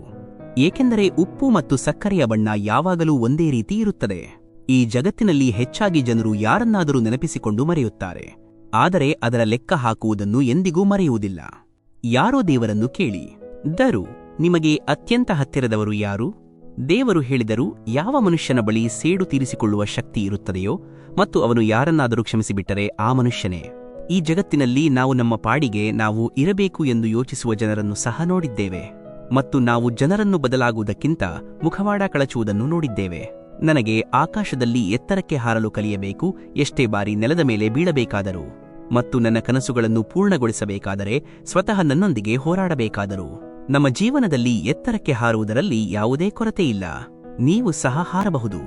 ಏಕೆಂದರೆ ಉಪ್ಪು ಮತ್ತು ಸಕ್ಕರೆಯ ಬಣ್ಣ ಯಾವಾಗಲೂ ಒಂದೇ ರೀತಿ ಇರುತ್ತದೆ. ಈ ಜಗತ್ತಿನಲ್ಲಿ ಹೆಚ್ಚಾಗಿ ಜನರು ಯಾರನ್ನಾದರೂ ನೆನಪಿಸಿಕೊಂಡು ಮರೆಯುತ್ತಾರೆ, ಆದರೆ ಅದರ ಲೆಕ್ಕ ಹಾಕುವುದನ್ನು ಎಂದಿಗೂ ಮರೆಯುವುದಿಲ್ಲ. ಯಾರೋ ದೇವರನ್ನು ಕೇಳಿ, ದರು ನಿಮಗೆ ಅತ್ಯಂತ ಹತ್ತಿರದವರು ಯಾರು? ದೇವರು ಹೇಳಿದರು, ಯಾವ ಮನುಷ್ಯನ ಬಳಿ ಸೇಡು ತೀರಿಸಿಕೊಳ್ಳುವ ಶಕ್ತಿ ಇರುತ್ತದೆಯೋ ಮತ್ತು ಅವನು ಯಾರನ್ನಾದರೂ ಕ್ಷಮಿಸಿಬಿಟ್ಟರೆ ಆ ಮನುಷ್ಯನೇ. ಈ ಜಗತ್ತಿನಲ್ಲಿ ನಾವು ನಮ್ಮ ಪಾಡಿಗೆ ನಾವು ಇರಬೇಕು ಎಂದು ಯೋಚಿಸುವ ಜನರನ್ನು ಸಹ ನೋಡಿದ್ದೇವೆ, ಮತ್ತು ನಾವು ಜನರನ್ನು ಬದಲಾಗುವುದಕ್ಕಿಂತ ಮುಖವಾಡ ಕಳಚುವುದನ್ನು ನೋಡಿದ್ದೇವೆ. ನನಗೆ ಆಕಾಶದಲ್ಲಿ ಎತ್ತರಕ್ಕೆ ಹಾರಲು ಕಲಿಯಬೇಕು, ಎಷ್ಟೇ ಬಾರಿ ನೆಲದ ಮೇಲೆ ಬೀಳಬೇಕಾದರೂ, ಮತ್ತು ನನ್ನ ಕನಸುಗಳನ್ನು ಪೂರ್ಣಗೊಳಿಸಬೇಕಾದರೆ ಸ್ವತಃ ನನ್ನೊಂದಿಗೆ ಹೋರಾಡಬೇಕಾದರೂ. ನಮ್ಮ ಜೀವನದಲ್ಲಿ ಎತ್ತರಕ್ಕೆ ಹಾರುವುದರಲ್ಲಿ ಯಾವುದೇ ಕೊರತೆಯಿಲ್ಲ. ನೀವು ಸಹ ಹಾರಬಹುದು,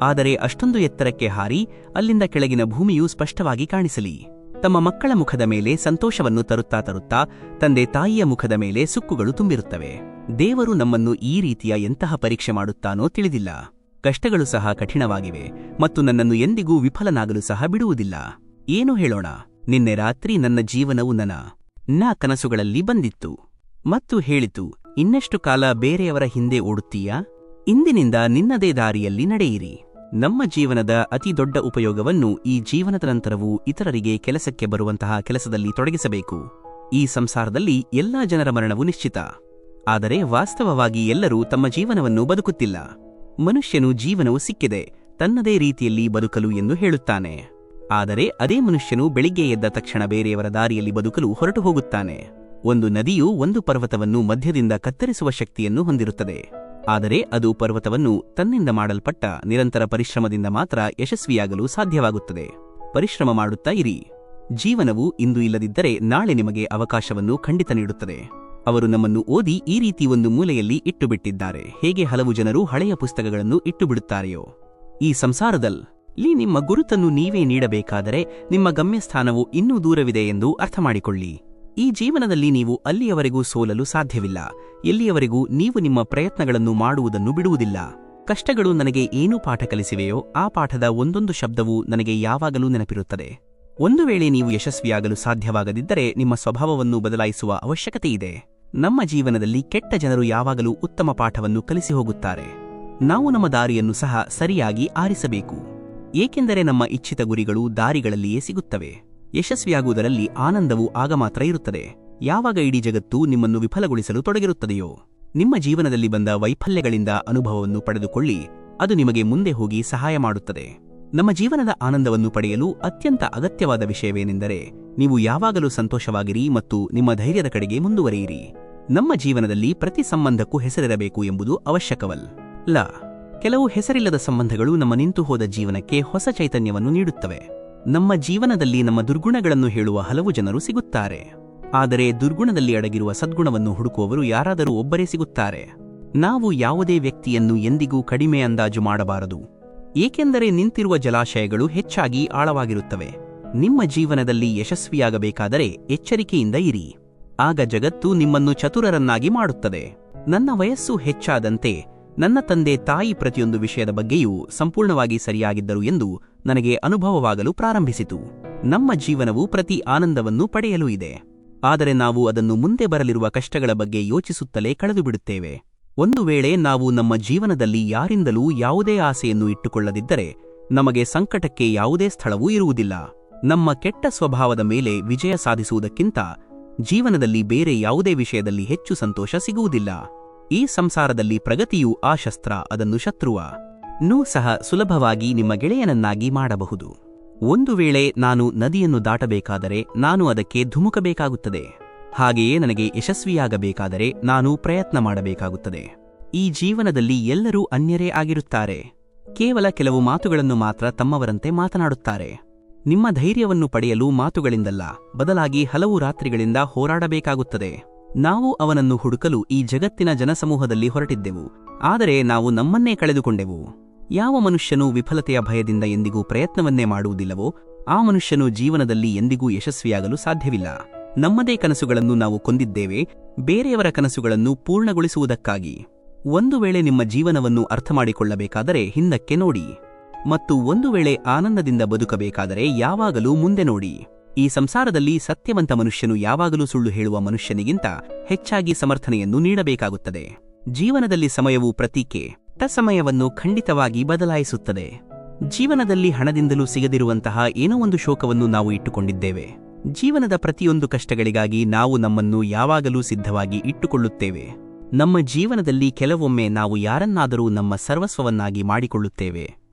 ಆದರೆ ಅಷ್ಟೊಂದು ಎತ್ತರಕ್ಕೆ ಹಾರಿ ಅಲ್ಲಿಂದ ಕೆಳಗಿನ ಭೂಮಿಯು ಸ್ಪಷ್ಟವಾಗಿ ಕಾಣಿಸಲಿ. ತಮ್ಮ ಮಕ್ಕಳ ಮುಖದ ಮೇಲೆ ಸಂತೋಷವನ್ನು ತರುತ್ತಾ ತರುತ್ತಾ ತಂದೆ ತಾಯಿಯ ಮುಖದ ಮೇಲೆ ಸುಕ್ಕುಗಳು ತುಂಬಿರುತ್ತವೆ. ದೇವರು ನಮ್ಮನ್ನು ಈ ರೀತಿಯ ಎಂತಹ ಪರೀಕ್ಷೆ ಮಾಡುತ್ತಾನೋ ತಿಳಿದಿಲ್ಲ. ಕಷ್ಟಗಳು ಸಹ ಕಠಿಣವಾಗಿವೆ ಮತ್ತು ನನ್ನನ್ನು ಎಂದಿಗೂ ವಿಫಲನಾಗಲು ಸಹ ಬಿಡುವುದಿಲ್ಲ. ಏನು ಹೇಳೋಣ, ನಿನ್ನೆ ರಾತ್ರಿ ನನ್ನ ಜೀವನವು ನನ್ನ ಕನಸುಗಳಲ್ಲಿ ಬಂದಿತ್ತು ಮತ್ತು ಹೇಳಿತು, ಇನ್ನೆಷ್ಟು ಕಾಲ ಬೇರೆಯವರ ಹಿಂದೆ ಓಡುತ್ತೀಯಾ? ಇಂದಿನಿಂದ ನಿನ್ನದೇ ದಾರಿಯಲ್ಲಿ ನಡೆಯಿರಿ. ನಮ್ಮ ಜೀವನದ ಅತಿ ದೊಡ್ಡ ಉಪಯೋಗವನ್ನು ಈ ಜೀವನದ ನಂತರವೂ ಇತರರಿಗೆ ಕೆಲಸಕ್ಕೆ ಬರುವಂತಹ ಕೆಲಸದಲ್ಲಿ ತೊಡಗಿಸಬೇಕು. ಈ ಸಂಸಾರದಲ್ಲಿ ಎಲ್ಲಾ ಜನರ ಮರಣವು ನಿಶ್ಚಿತ, ಆದರೆ ವಾಸ್ತವವಾಗಿ ಎಲ್ಲರೂ ತಮ್ಮ ಜೀವನವನ್ನು ಬದುಕುತ್ತಿಲ್ಲ. ಮನುಷ್ಯನು ಜೀವನವು ಸಿಕ್ಕಿದೆ, ತನ್ನದೇ ರೀತಿಯಲ್ಲಿ ಬದುಕಲು ಎಂದು ಹೇಳುತ್ತಾನೆ, ಆದರೆ ಅದೇ ಮನುಷ್ಯನು ಬೆಳಿಗ್ಗೆ ಎದ್ದ ತಕ್ಷಣ ಬೇರೆಯವರ ದಾರಿಯಲ್ಲಿ ಬದುಕಲು ಹೊರಟು ಹೋಗುತ್ತಾನೆ. ಒಂದು ನದಿಯು ಒಂದು ಪರ್ವತವನ್ನು ಮಧ್ಯದಿಂದ ಕತ್ತರಿಸುವ ಶಕ್ತಿಯನ್ನು ಹೊಂದಿರುತ್ತದೆ, ಆದರೆ ಅದು ಪರ್ವತವನ್ನು ತನ್ನಿಂದ ಮಾಡಲ್ಪಟ್ಟ ನಿರಂತರ ಪರಿಶ್ರಮದಿಂದ ಮಾತ್ರ ಯಶಸ್ವಿಯಾಗಲು ಸಾಧ್ಯವಾಗುತ್ತದೆ. ಪರಿಶ್ರಮ ಮಾಡುತ್ತಾ ಇರಿ. ಜೀವನವು ಇಂದು ಇಲ್ಲದಿದ್ದರೆ ನಾಳೆ ನಿಮಗೆ ಅವಕಾಶವನ್ನು ಖಂಡಿತ ನೀಡುತ್ತದೆ. ಅವರು ನಮ್ಮನ್ನು ಓದಿ ಈ ರೀತಿ ಒಂದು ಮೂಲೆಯಲ್ಲಿ ಇಟ್ಟುಬಿಟ್ಟಿದ್ದಾರೆ, ಹೇಗೆ ಹಲವು ಜನರು ಹಳೆಯ ಪುಸ್ತಕಗಳನ್ನು ಇಟ್ಟುಬಿಡುತ್ತಾರೆಯೋ. ಈ ಸಂಸಾರದಲ್ಲಿ ನಿಮ್ಮ ಗುರುತನ್ನು ನೀವೇ ನೀಡಬೇಕಾದರೆ ನಿಮ್ಮ ಗಮ್ಯಸ್ಥಾನವು ಇನ್ನೂ ದೂರವಿದೆ ಎಂದು ಅರ್ಥಮಾಡಿಕೊಳ್ಳಿ. ಈ ಜೀವನದಲ್ಲಿ ನೀವು ಅಲ್ಲಿಯವರೆಗೂ ಸೋಲಲು ಸಾಧ್ಯವಿಲ್ಲ, ಎಲ್ಲಿಯವರೆಗೂ ನೀವು ನಿಮ್ಮ ಪ್ರಯತ್ನಗಳನ್ನು ಮಾಡುವುದನ್ನು ಬಿಡುವುದಿಲ್ಲ. ಕಷ್ಟಗಳು ನನಗೆ ಏನು ಪಾಠ ಕಲಿಸಿವೆಯೋ ಆ ಪಾಠದ ಒಂದೊಂದು ಶಬ್ದವೂ ನನಗೆ ಯಾವಾಗಲೂ ನೆನಪಿರುತ್ತದೆ. ಒಂದು ವೇಳೆ ನೀವು ಯಶಸ್ವಿಯಾಗಲು ಸಾಧ್ಯವಾಗದಿದ್ದರೆ ನಿಮ್ಮ ಸ್ವಭಾವವನ್ನು ಬದಲಾಯಿಸುವ ಅವಶ್ಯಕತೆಯಿದೆ. ನಮ್ಮ ಜೀವನದಲ್ಲಿ ಕೆಟ್ಟ ಜನರು ಯಾವಾಗಲೂ ಉತ್ತಮ ಪಾಠವನ್ನು ಕಲಿಸಿ ಹೋಗುತ್ತಾರೆ. ನಾವು ನಮ್ಮ ದಾರಿಯನ್ನು ಸಹ ಸರಿಯಾಗಿ ಆರಿಸಬೇಕು, ಏಕೆಂದರೆ ನಮ್ಮ ಇಚ್ಛಿತ ಗುರಿಗಳು ದಾರಿಗಳಲ್ಲಿಯೇ ಸಿಗುತ್ತವೆ. ಯಶಸ್ವಿಯಾಗುವುದರಲ್ಲಿ ಆನಂದವು ಆಗ ಮಾತ್ರ ಇರುತ್ತದೆ ಯಾವಾಗ ಇಡೀ ಜಗತ್ತು ನಿಮ್ಮನ್ನು ವಿಫಲಗೊಳಿಸಲು ತೊಡಗಿರುತ್ತದೆಯೋ. ನಿಮ್ಮ ಜೀವನದಲ್ಲಿ ಬಂದ ವೈಫಲ್ಯಗಳಿಂದ ಅನುಭವವನ್ನು ಪಡೆದುಕೊಳ್ಳಿ, ಅದು ನಿಮಗೆ ಮುಂದೆ ಹೋಗಿ ಸಹಾಯ ಮಾಡುತ್ತದೆ. ನಮ್ಮ ಜೀವನದ ಆನಂದವನ್ನು ಪಡೆಯಲು ಅತ್ಯಂತ ಅಗತ್ಯವಾದ ವಿಷಯವೇನೆಂದರೆ ನೀವು ಯಾವಾಗಲೂ ಸಂತೋಷವಾಗಿರಿ ಮತ್ತು ನಿಮ್ಮ ಧೈರ್ಯದ ಕಡೆಗೆ ಮುಂದುವರಿಯಿರಿ. ನಮ್ಮ ಜೀವನದಲ್ಲಿ ಪ್ರತಿ ಸಂಬಂಧಕ್ಕೂ ಹೆಸರಿರಬೇಕು ಎಂಬುದು ಅವಶ್ಯಕವಲ್ಲ. ಕೆಲವು ಹೆಸರಿಲ್ಲದ ಸಂಬಂಧಗಳು ನಮ್ಮ ನಿಂತು ಹೋದ ಜೀವನಕ್ಕೆ ಹೊಸ ಚೈತನ್ಯವನ್ನು ನೀಡುತ್ತವೆ. ನಮ್ಮ ಜೀವನದಲ್ಲಿ ನಮ್ಮ ದುರ್ಗುಣಗಳನ್ನು ಹೇಳುವ ಹಲವು ಜನರು ಸಿಗುತ್ತಾರೆ, ಆದರೆ ದುರ್ಗುಣದಲ್ಲಿ ಅಡಗಿರುವ ಸದ್ಗುಣವನ್ನು ಹುಡುಕುವವರು ಯಾರಾದರೂ ಒಬ್ಬರೇ ಸಿಗುತ್ತಾರೆ. ನಾವು ಯಾವುದೇ ವ್ಯಕ್ತಿಯನ್ನು ಎಂದಿಗೂ ಕಡಿಮೆ ಅಂದಾಜು ಮಾಡಬಾರದು, ಏಕೆಂದರೆ ನಿಂತಿರುವ ಜಲಾಶಯಗಳು ಹೆಚ್ಚಾಗಿ ಆಳವಾಗಿರುತ್ತವೆ. ನಿಮ್ಮ ಜೀವನದಲ್ಲಿ ಯಶಸ್ವಿಯಾಗಬೇಕಾದರೆ ಎಚ್ಚರಿಕೆಯಿಂದ ಇರಿ, ಆಗ ಜಗತ್ತು ನಿಮ್ಮನ್ನು ಚತುರರನ್ನಾಗಿ ಮಾಡುತ್ತದೆ. ನನ್ನ ವಯಸ್ಸು ಹೆಚ್ಚಾದಂತೆ ನನ್ನ ತಂದೆ ತಾಯಿ ಪ್ರತಿಯೊಂದು ವಿಷಯದ ಬಗ್ಗೆಯೂ ಸಂಪೂರ್ಣವಾಗಿ ಸರಿಯಾಗಿದ್ದರು ಎಂದು ನನಗೆ ಅನುಭವವಾಗಲು ಪ್ರಾರಂಭಿಸಿತು. ನಮ್ಮ ಜೀವನವು ಪ್ರತಿ ಆನಂದವನ್ನು ಪಡೆಯಲು ಇದೆ, ಆದರೆ ನಾವು ಅದನ್ನು ಮುಂದೆ ಬರಲಿರುವ ಕಷ್ಟಗಳ ಬಗ್ಗೆ ಯೋಚಿಸುತ್ತಲೇ ಕಳೆದುಬಿಡುತ್ತೇವೆ. ಒಂದು ವೇಳೆ ನಾವು ನಮ್ಮ ಜೀವನದಲ್ಲಿ ಯಾರಿಂದಲೂ ಯಾವುದೇ ಆಸೆಯನ್ನು ಇಟ್ಟುಕೊಳ್ಳದಿದ್ದರೆ ನಮಗೆ ಸಂಕಟಕ್ಕೆ ಯಾವುದೇ ಸ್ಥಳವೂ ಇರುವುದಿಲ್ಲ. ನಮ್ಮ ಕೆಟ್ಟ ಸ್ವಭಾವದ ಮೇಲೆ ವಿಜಯ ಸಾಧಿಸುವುದಕ್ಕಿಂತ ಜೀವನದಲ್ಲಿ ಬೇರೆ ಯಾವುದೇ ವಿಷಯದಲ್ಲಿ ಹೆಚ್ಚು ಸಂತೋಷ ಸಿಗುವುದಿಲ್ಲ. ಈ ಸಂಸಾರದಲ್ಲಿ ಪ್ರಗತಿಯು ಆ ಶಸ್ತ್ರ, ಅದನ್ನು ಶತ್ರುವನ್ನೂ ಸಹ ಸುಲಭವಾಗಿ ನಿಮ್ಮ ಗೆಳೆಯನನ್ನಾಗಿ ಮಾಡಬಹುದು. ಒಂದು ವೇಳೆ ನಾನು ನದಿಯನ್ನು ದಾಟಬೇಕಾದರೆ ನಾನು ಅದಕ್ಕೆ ಧುಮುಕಬೇಕಾಗುತ್ತದೆ, ಹಾಗೆಯೇ ನನಗೆ ಯಶಸ್ವಿಯಾಗಬೇಕಾದರೆ ನಾನು ಪ್ರಯತ್ನ ಮಾಡಬೇಕಾಗುತ್ತದೆ. ಈ ಜೀವನದಲ್ಲಿ ಎಲ್ಲರೂ ಅನ್ಯರೇ ಆಗಿರುತ್ತಾರೆ, ಕೇವಲ ಕೆಲವು ಮಾತುಗಳನ್ನು ಮಾತ್ರ ತಮ್ಮವರಂತೆ ಮಾತನಾಡುತ್ತಾರೆ. ನಿಮ್ಮ ಧೈರ್ಯವನ್ನು ಪಡೆಯಲು ಮಾತುಗಳಿಂದಲ್ಲ, ಬದಲಾಗಿ ಹಲವು ರಾತ್ರಿಗಳಿಂದ ಹೋರಾಡಬೇಕಾಗುತ್ತದೆ. ನಾವು ಅವನನ್ನು ಹುಡುಕಲು ಈ ಜಗತ್ತಿನ ಜನಸಮೂಹದಲ್ಲಿ ಹೊರಟಿದ್ದೆವು, ಆದರೆ ನಾವು ನಮ್ಮನ್ನೇ ಕಳೆದುಕೊಂಡೆವು. ಯಾವ ಮನುಷ್ಯನು ವಿಫಲತೆಯ ಭಯದಿಂದ ಎಂದಿಗೂ ಪ್ರಯತ್ನವನ್ನೇ ಮಾಡುವುದಿಲ್ಲವೋ ಆ ಮನುಷ್ಯನು ಜೀವನದಲ್ಲಿ ಎಂದಿಗೂ ಯಶಸ್ವಿಯಾಗಲು ಸಾಧ್ಯವಿಲ್ಲ. ನಮ್ಮದೇ ಕನಸುಗಳನ್ನು ನಾವು ಕೊಂದಿದ್ದೇವೆ, ಬೇರೆಯವರ ಕನಸುಗಳನ್ನು ಪೂರ್ಣಗೊಳಿಸುವುದಕ್ಕಾಗಿ. ಒಂದು ವೇಳೆ ನಿಮ್ಮ ಜೀವನವನ್ನು ಅರ್ಥಮಾಡಿಕೊಳ್ಳಬೇಕಾದರೆ ಹಿಂದಕ್ಕೆ ನೋಡಿ. ಮತ್ತು ಒಂದು ವೇಳೆ ಆನಂದದಿಂದ ಬದುಕಬೇಕಾದರೆ ಯಾವಾಗಲೂ ಮುಂದೆ ನೋಡಿ. ಈ ಸಂಸಾರದಲ್ಲಿ ಸತ್ಯವಂತ ಮನುಷ್ಯನು ಯಾವಾಗಲೂ ಸುಳ್ಳು ಹೇಳುವ ಮನುಷ್ಯನಿಗಿಂತ ಹೆಚ್ಚಾಗಿ ಸಮರ್ಥನೆಯನ್ನು ನೀಡಬೇಕಾಗುತ್ತದೆ. ಜೀವನದಲ್ಲಿ ಸಮಯವು ಪ್ರತೀಕೆ ಸಮಯವನ್ನು ಖಂಡಿತವಾಗಿ ಬದಲಾಯಿಸುತ್ತದೆ. ಜೀವನದಲ್ಲಿ ಹಣದಿಂದಲೂ ಸಿಗದಿರುವಂತಹ ಏನೋ ಒಂದು ಶೋಕವನ್ನು ನಾವು ಇಟ್ಟುಕೊಂಡಿದ್ದೇವೆ. ಜೀವನದ ಪ್ರತಿಯೊಂದು ಕಷ್ಟಗಳಿಗಾಗಿ ನಾವು ನಮ್ಮನ್ನು ಯಾವಾಗಲೂ ಸಿದ್ಧವಾಗಿ ಇಟ್ಟುಕೊಳ್ಳುತ್ತೇವೆ. ನಮ್ಮ ಜೀವನದಲ್ಲಿ ಕೆಲವೊಮ್ಮೆ ನಾವು ಯಾರನ್ನಾದರೂ ನಮ್ಮ ಸರ್ವಸ್ವವನ್ನಾಗಿ ಮಾಡಿಕೊಳ್ಳುತ್ತೇವೆ,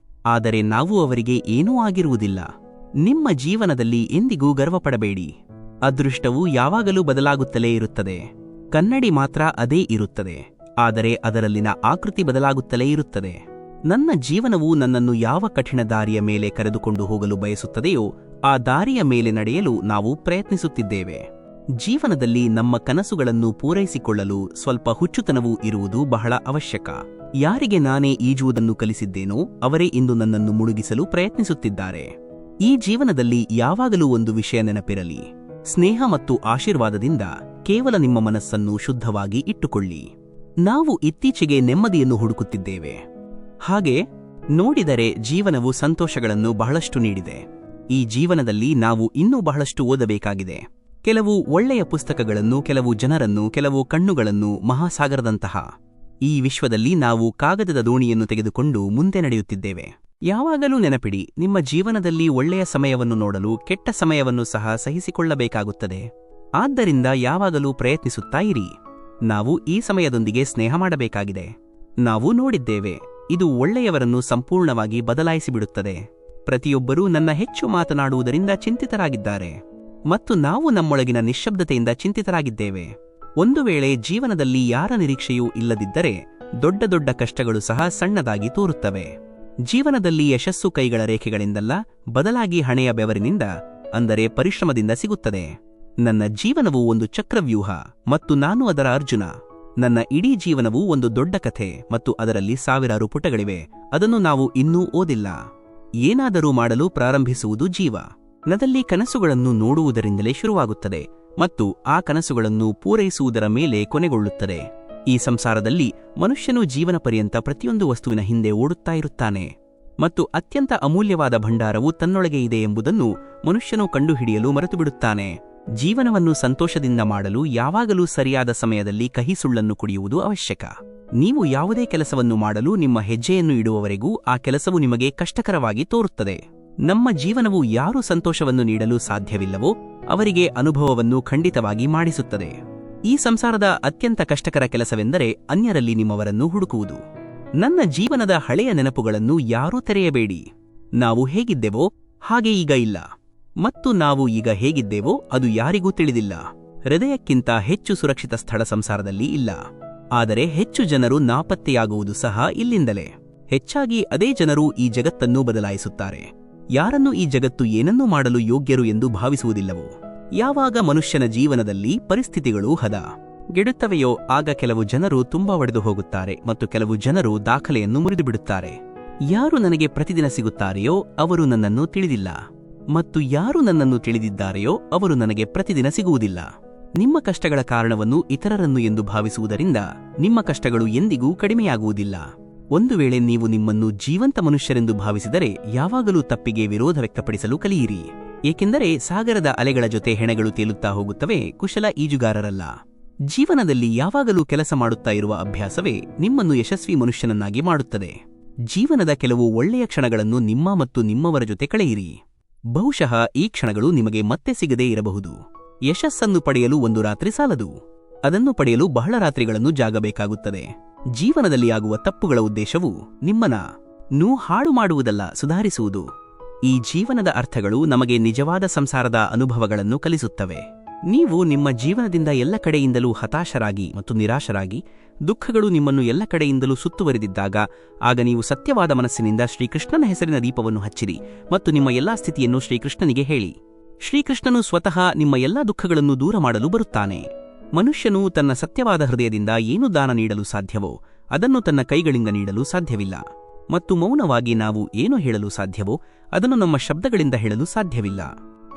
ಆದರೆ ನಾವು ಅವರಿಗೆ ಏನೂ ಆಗಿರುವುದಿಲ್ಲ. ನಿಮ್ಮ ಜೀವನದಲ್ಲಿ ಎಂದಿಗೂ ಗರ್ವಪಡಬೇಡಿ. ಅದೃಷ್ಟವು ಯಾವಾಗಲೂ ಬದಲಾಗುತ್ತಲೇ ಇರುತ್ತದೆ. ಕನ್ನಡಿ ಮಾತ್ರ ಅದೇ ಇರುತ್ತದೆ, ಆದರೆ ಅದರಲ್ಲಿನ ಆಕೃತಿ ಬದಲಾಗುತ್ತಲೇ ಇರುತ್ತದೆ. ನನ್ನ ಜೀವನವು ನನ್ನನ್ನು ಯಾವ ಕಠಿಣ ದಾರಿಯ ಮೇಲೆ ಕರೆದುಕೊಂಡು ಹೋಗಲು ಬಯಸುತ್ತದೆಯೋ ಆ ದಾರಿಯ ಮೇಲೆ ನಡೆಯಲು ನಾವು ಪ್ರಯತ್ನಿಸುತ್ತಿದ್ದೇವೆ. ಜೀವನದಲ್ಲಿ ನಮ್ಮ ಕನಸುಗಳನ್ನು ಪೂರೈಸಿಕೊಳ್ಳಲು ಸ್ವಲ್ಪ ಹುಚ್ಚುತನವೂ ಇರುವುದು ಬಹಳ ಅವಶ್ಯಕ. ಯಾರಿಗೆ ನಾನೇ ಈಜುವುದನ್ನು ಕಲಿಸಿದ್ದೇನೋ ಅವರೇ ಇಂದು ನನ್ನನ್ನು ಮುಳುಗಿಸಲು ಪ್ರಯತ್ನಿಸುತ್ತಿದ್ದಾರೆ. ಈ ಜೀವನದಲ್ಲಿ ಯಾವಾಗಲೂ ಒಂದು ವಿಷಯ ನೆನಪಿರಲಿ: ಸ್ನೇಹ ಮತ್ತು ಆಶೀರ್ವಾದದಿಂದ ಕೇವಲ ನಿಮ್ಮ ಮನಸ್ಸನ್ನು ಶುದ್ಧವಾಗಿ ಇಟ್ಟುಕೊಳ್ಳಿ. ನಾವು ಇತ್ತೀಚೆಗೆ ನೆಮ್ಮದಿಯನ್ನು ಹುಡುಕುತ್ತಿದ್ದೇವೆ. ಹಾಗೆ ನೋಡಿದರೆ ಜೀವನವು ಸಂತೋಷಗಳನ್ನು ಬಹಳಷ್ಟು ನೀಡಿದೆ. ಈ ಜೀವನದಲ್ಲಿ ನಾವು ಇನ್ನೂ ಬಹಳಷ್ಟು ಓದಬೇಕಾಗಿದೆ. ಕೆಲವು ಒಳ್ಳೆಯ ಪುಸ್ತಕಗಳನ್ನು, ಕೆಲವು ಜನರನ್ನು, ಕೆಲವು ಕಣ್ಣುಗಳನ್ನು, ಮಹಾಸಾಗರದಂತಹ ಈ ವಿಶ್ವದಲ್ಲಿ ನಾವು ಕಾಗದದ ದೋಣಿಯನ್ನು ತೆಗೆದುಕೊಂಡು ಮುಂದೆ ನಡೆಯುತ್ತಿದ್ದೇವೆ. ಯಾವಾಗಲೂ ನೆನಪಿಡಿ, ನಿಮ್ಮ ಜೀವನದಲ್ಲಿ ಒಳ್ಳೆಯ ಸಮಯವನ್ನು ನೋಡಲು ಕೆಟ್ಟ ಸಮಯವನ್ನು ಸಹ ಸಹಿಸಿಕೊಳ್ಳಬೇಕಾಗುತ್ತದೆ. ಆದ್ದರಿಂದ ಯಾವಾಗಲೂ ಪ್ರಯತ್ನಿಸುತ್ತಾ ಇರಿ. ನಾವು ಈ ಸಮಯದೊಂದಿಗೆ ಸ್ನೇಹ ಮಾಡಬೇಕಾಗಿದೆ. ನಾವು ನೋಡಿದ್ದೇವೆ, ಇದು ಒಳ್ಳೆಯವರನ್ನು ಸಂಪೂರ್ಣವಾಗಿ ಬದಲಾಯಿಸಿಬಿಡುತ್ತದೆ. ಪ್ರತಿಯೊಬ್ಬರೂ ನನ್ನ ಹೆಚ್ಚು ಮಾತನಾಡುವುದರಿಂದ ಚಿಂತಿತರಾಗಿದ್ದಾರೆ ಮತ್ತು ನಾವು ನಮ್ಮೊಳಗಿನ ನಿಶ್ಶಬ್ದತೆಯಿಂದ ಚಿಂತಿತರಾಗಿದ್ದೇವೆ. ಒಂದು ವೇಳೆ ಜೀವನದಲ್ಲಿ ಯಾರ ನಿರೀಕ್ಷೆಯೂ ಇಲ್ಲದಿದ್ದರೆ ದೊಡ್ಡ ದೊಡ್ಡ ಕಷ್ಟಗಳು ಸಹ ಸಣ್ಣದಾಗಿ ತೋರುತ್ತವೆ. ಜೀವನದಲ್ಲಿ ಯಶಸ್ಸು ಕೈಗಳ ರೇಖೆಗಳಿಂದಲ್ಲ, ಬದಲಾಗಿ ಹಣೆಯ ಬೆವರಿನಿಂದ, ಅಂದರೆ ಪರಿಶ್ರಮದಿಂದ ಸಿಗುತ್ತದೆ. ನನ್ನ ಜೀವನವು ಒಂದು ಚಕ್ರವ್ಯೂಹ ಮತ್ತು ನಾನು ಅದರ ಅರ್ಜುನ. ನನ್ನ ಇಡೀ ಜೀವನವು ಒಂದು ದೊಡ್ಡ ಕಥೆ ಮತ್ತು ಅದರಲ್ಲಿ ಸಾವಿರಾರು ಪುಟಗಳಿವೆ. ಅದನ್ನು ನಾವು ಇನ್ನೂ ಓದಿಲ್ಲ. ಏನಾದರೂ ಮಾಡಲು ಪ್ರಾರಂಭಿಸುವುದು ಜೀವನದಲ್ಲಿ ಕನಸುಗಳನ್ನು ನೋಡುವುದರಿಂದಲೇ ಶುರುವಾಗುತ್ತದೆ ಮತ್ತು ಆ ಕನಸುಗಳನ್ನು ಪೂರೈಸುವುದರ ಮೇಲೆ ಕೊನೆಗೊಳ್ಳುತ್ತದೆ. ಈ ಸಂಸಾರದಲ್ಲಿ ಮನುಷ್ಯನು ಜೀವನ ಪರ್ಯಂತ ಪ್ರತಿಯೊಂದು ವಸ್ತುವಿನ ಹಿಂದೆ ಓಡುತ್ತಾ ಇರುತ್ತಾನೆ ಮತ್ತು ಅತ್ಯಂತ ಅಮೂಲ್ಯವಾದ ಭಂಡಾರವು ತನ್ನೊಳಗೆ ಇದೆ ಎಂಬುದನ್ನು ಮನುಷ್ಯನು ಕಂಡುಹಿಡಿಯಲು ಮರೆತುಬಿಡುತ್ತಾನೆ. ಜೀವನವನ್ನು ಸಂತೋಷದಿಂದ ಮಾಡಲು ಯಾವಾಗಲೂ ಸರಿಯಾದ ಸಮಯದಲ್ಲಿ ಕಹಿ ಸುಳ್ಳನ್ನು ಕುಡಿಯುವುದು ಅವಶ್ಯಕ. ನೀವು ಯಾವುದೇ ಕೆಲಸವನ್ನು ಮಾಡಲು ನಿಮ್ಮ ಹೆಜ್ಜೆಯನ್ನು ಇಡುವವರೆಗೂ ಆ ಕೆಲಸವು ನಿಮಗೆ ಕಷ್ಟಕರವಾಗಿ ತೋರುತ್ತದೆ. ನಮ್ಮ ಜೀವನವು ಯಾರು ಸಂತೋಷವನ್ನು ನೀಡಲು ಸಾಧ್ಯವಿಲ್ಲವೋ ಅವರಿಗೆ ಅನುಭವವನ್ನು ಖಂಡಿತವಾಗಿ ಮಾಡಿಸುತ್ತದೆ. ಈ ಸಂಸಾರದ ಅತ್ಯಂತ ಕಷ್ಟಕರ ಕೆಲಸವೆಂದರೆ ಅನ್ಯರಲ್ಲಿ ನಿಮ್ಮವರನ್ನು ಹುಡುಕುವುದು. ನನ್ನ ಜೀವನದ ಹಳೆಯ ನೆನಪುಗಳನ್ನು ಯಾರೂ ತೆರೆಯಬೇಡಿ. ನಾವು ಹೇಗಿದ್ದೆವೋ ಹಾಗೆ ಈಗ ಇಲ್ಲ, ಮತ್ತು ನಾವು ಈಗ ಹೇಗಿದ್ದೇವೋ ಅದು ಯಾರಿಗೂ ತಿಳಿದಿಲ್ಲ. ಹೃದಯಕ್ಕಿಂತ ಹೆಚ್ಚು ಸುರಕ್ಷಿತ ಸ್ಥಳ ಸಂಸಾರದಲ್ಲಿ ಇಲ್ಲ, ಆದರೆ ಹೆಚ್ಚು ಜನರು ನಾಪತ್ತೆಯಾಗುವುದು ಸಹ ಇಲ್ಲಿಂದಲೇ. ಹೆಚ್ಚಾಗಿ ಅದೇ ಜನರು ಈ ಜಗತ್ತನ್ನು ಬದಲಾಯಿಸುತ್ತಾರೆ. ಯಾರನ್ನು ಈ ಜಗತ್ತು ಏನನ್ನೂ ಮಾಡಲು ಯೋಗ್ಯರು ಎಂದು ಭಾವಿಸುವುದಿಲ್ಲವೋ, ಯಾವಾಗ ಮನುಷ್ಯನ ಜೀವನದಲ್ಲಿ ಪರಿಸ್ಥಿತಿಗಳು ಹದಗೆಡುತ್ತವೆಯೋ ಆಗ ಕೆಲವು ಜನರು ತುಂಬಾ ಒಡೆದು ಹೋಗುತ್ತಾರೆ ಮತ್ತು ಕೆಲವು ಜನರು ದಾಖಲೆಯನ್ನು ಮುರಿದುಬಿಡುತ್ತಾರೆ. ಯಾರು ನನಗೆ ಪ್ರತಿದಿನ ಸಿಗುತ್ತಾರೆಯೋ ಅವರು ನನ್ನನ್ನು ತಿಳಿದಿಲ್ಲ, ಮತ್ತು ಯಾರು ನನ್ನನ್ನು ತಿಳಿದಿದ್ದಾರೆಯೋ ಅವರು ನನಗೆ ಪ್ರತಿದಿನ ಸಿಗುವುದಿಲ್ಲ. ನಿಮ್ಮ ಕಷ್ಟಗಳ ಕಾರಣವನ್ನು ಇತರರನ್ನು ಎಂದು ಭಾವಿಸುವುದರಿಂದ ನಿಮ್ಮ ಕಷ್ಟಗಳು ಎಂದಿಗೂ ಕಡಿಮೆಯಾಗುವುದಿಲ್ಲ. ಒಂದು ವೇಳೆ ನೀವು ನಿಮ್ಮನ್ನು ಜೀವಂತ ಮನುಷ್ಯರೆಂದು ಭಾವಿಸಿದರೆ ಯಾವಾಗಲೂ ತಪ್ಪಿಗೆ ವಿರೋಧ ವ್ಯಕ್ತಪಡಿಸಲು ಕಲಿಯಿರಿ. ಏಕೆಂದರೆ ಸಾಗರದ ಅಲೆಗಳ ಜೊತೆ ಹೆಣೆಗಳು ತೇಲುತ್ತಾ ಹೋಗುತ್ತವೆ, ಕುಶಲ ಈಜುಗಾರರಲ್ಲ. ಜೀವನದಲ್ಲಿ ಯಾವಾಗಲೂ ಕೆಲಸ ಮಾಡುತ್ತಾ ಇರುವ ಅಭ್ಯಾಸವೇ ನಿಮ್ಮನ್ನು ಯಶಸ್ವಿ ಮನುಷ್ಯನನ್ನಾಗಿ ಮಾಡುತ್ತದೆ. ಜೀವನದ ಕೆಲವು ಒಳ್ಳೆಯ ಕ್ಷಣಗಳನ್ನು ನಿಮ್ಮ ಮತ್ತು ನಿಮ್ಮವರ ಜೊತೆ ಕಳೆಯಿರಿ. ಬಹುಶಃ ಈ ಕ್ಷಣಗಳು ನಿಮಗೆ ಮತ್ತೆ ಸಿಗದೇ ಇರಬಹುದು. ಯಶಸ್ಸನ್ನು ಪಡೆಯಲು ಒಂದು ರಾತ್ರಿ ಸಾಲದು, ಅದನ್ನು ಪಡೆಯಲು ಬಹಳ ರಾತ್ರಿಗಳನ್ನು ಜಾಗಬೇಕಾಗುತ್ತದೆ. ಜೀವನದಲ್ಲಿ ಆಗುವ ತಪ್ಪುಗಳ ಉದ್ದೇಶವು ನಿಮ್ಮನ್ನು ಹಾಳು ಮಾಡುವುದಲ್ಲ, ಸುಧಾರಿಸುವುದು. ಈ ಜೀವನದ ಅರ್ಥಗಳು ನಮಗೆ ನಿಜವಾದ ಸಂಸಾರದ ಅನುಭವಗಳನ್ನು ಕಲಿಸುತ್ತವೆ. ನೀವು ನಿಮ್ಮ ಜೀವನದಿಂದ ಎಲ್ಲ ಕಡೆಯಿಂದಲೂ ಹತಾಶರಾಗಿ ಮತ್ತು ನಿರಾಶರಾಗಿ, ದುಃಖಗಳು ನಿಮ್ಮನ್ನು ಎಲ್ಲ ಕಡೆಯಿಂದಲೂ ಸುತ್ತುವರಿದಿದ್ದಾಗ, ಆಗ ನೀವು ಸತ್ಯವಾದ ಮನಸ್ಸಿನಿಂದ ಶ್ರೀಕೃಷ್ಣನ ಹೆಸರಿನ ದೀಪವನ್ನು ಹಚ್ಚಿರಿ ಮತ್ತು ನಿಮ್ಮ ಎಲ್ಲಾ ಸ್ಥಿತಿಯನ್ನು ಶ್ರೀಕೃಷ್ಣನಿಗೆ ಹೇಳಿ. ಶ್ರೀಕೃಷ್ಣನು ಸ್ವತಃ ನಿಮ್ಮ ಎಲ್ಲಾ ದುಃಖಗಳನ್ನು ದೂರ ಮಾಡಲು ಬರುತ್ತಾನೆ. ಮನುಷ್ಯನು ತನ್ನ ಸತ್ಯವಾದ ಹೃದಯದಿಂದ ಏನು ದಾನ ನೀಡಲು ಸಾಧ್ಯವೋ ಅದನ್ನು ತನ್ನ ಕೈಗಳಿಂದ ನೀಡಲು ಸಾಧ್ಯವಿಲ್ಲ, ಮತ್ತು ಮೌನವಾಗಿ ನಾವು ಏನು ಹೇಳಲು ಸಾಧ್ಯವೋ ಅದನ್ನು ನಮ್ಮ ಶಬ್ದಗಳಿಂದ ಹೇಳಲು ಸಾಧ್ಯವಿಲ್ಲ.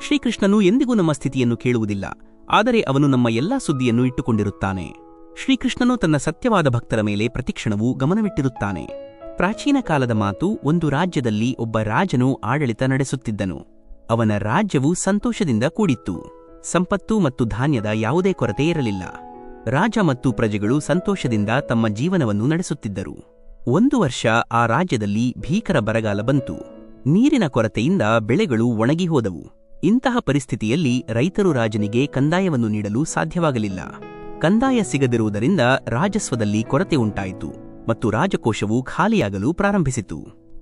ಶ್ರೀಕೃಷ್ಣನು ಎಂದಿಗೂ ನಮ್ಮ ಸ್ಥಿತಿಯನ್ನು ಕೇಳುವುದಿಲ್ಲ, ಆದರೆ ಅವನು ನಮ್ಮ ಎಲ್ಲಾ ಸುದ್ದಿಯನ್ನು ಇಟ್ಟುಕೊಂಡಿರುತ್ತಾನೆ. ಶ್ರೀಕೃಷ್ಣನು ತನ್ನ ಸತ್ಯವಾದ ಭಕ್ತರ ಮೇಲೆ ಪ್ರತಿಕ್ಷಣವೂ ಗಮನವಿಟ್ಟಿರುತ್ತಾನೆ. ಪ್ರಾಚೀನ ಕಾಲದ ಮಾತು. ಒಂದು ರಾಜ್ಯದಲ್ಲಿ ಒಬ್ಬ ರಾಜನು ಆಡಳಿತ ನಡೆಸುತ್ತಿದ್ದನು. ಅವನ ರಾಜ್ಯವು ಸಂತೋಷದಿಂದ ಕೂಡಿತ್ತು. ಸಂಪತ್ತು ಮತ್ತು ಧಾನ್ಯದ ಯಾವುದೇ ಕೊರತೆ ಇರಲಿಲ್ಲ. ರಾಜ ಮತ್ತು ಪ್ರಜೆಗಳು ಸಂತೋಷದಿಂದ ತಮ್ಮ ಜೀವನವನ್ನು ನಡೆಸುತ್ತಿದ್ದರು. ಒಂದು ವರ್ಷ ಆ ರಾಜ್ಯದಲ್ಲಿ ಭೀಕರ ಬರಗಾಲ ಬಂತು. ನೀರಿನ ಕೊರತೆಯಿಂದ ಬೆಳೆಗಳು ಒಣಗಿ ಹೋದವು. ಇಂತಹ ಪರಿಸ್ಥಿತಿಯಲ್ಲಿ ರೈತರು ರಾಜನಿಗೆ ಕಂದಾಯವನ್ನು ನೀಡಲು ಸಾಧ್ಯವಾಗಲಿಲ್ಲ. ಕಂದಾಯ ಸಿಗದಿರುವುದರಿಂದ ರಾಜಸ್ವದಲ್ಲಿ ಕೊರತೆ ಉಂಟಾಯಿತು ಮತ್ತು ರಾಜಕೋಶವು ಖಾಲಿಯಾಗಲು ಪ್ರಾರಂಭಿಸಿತು.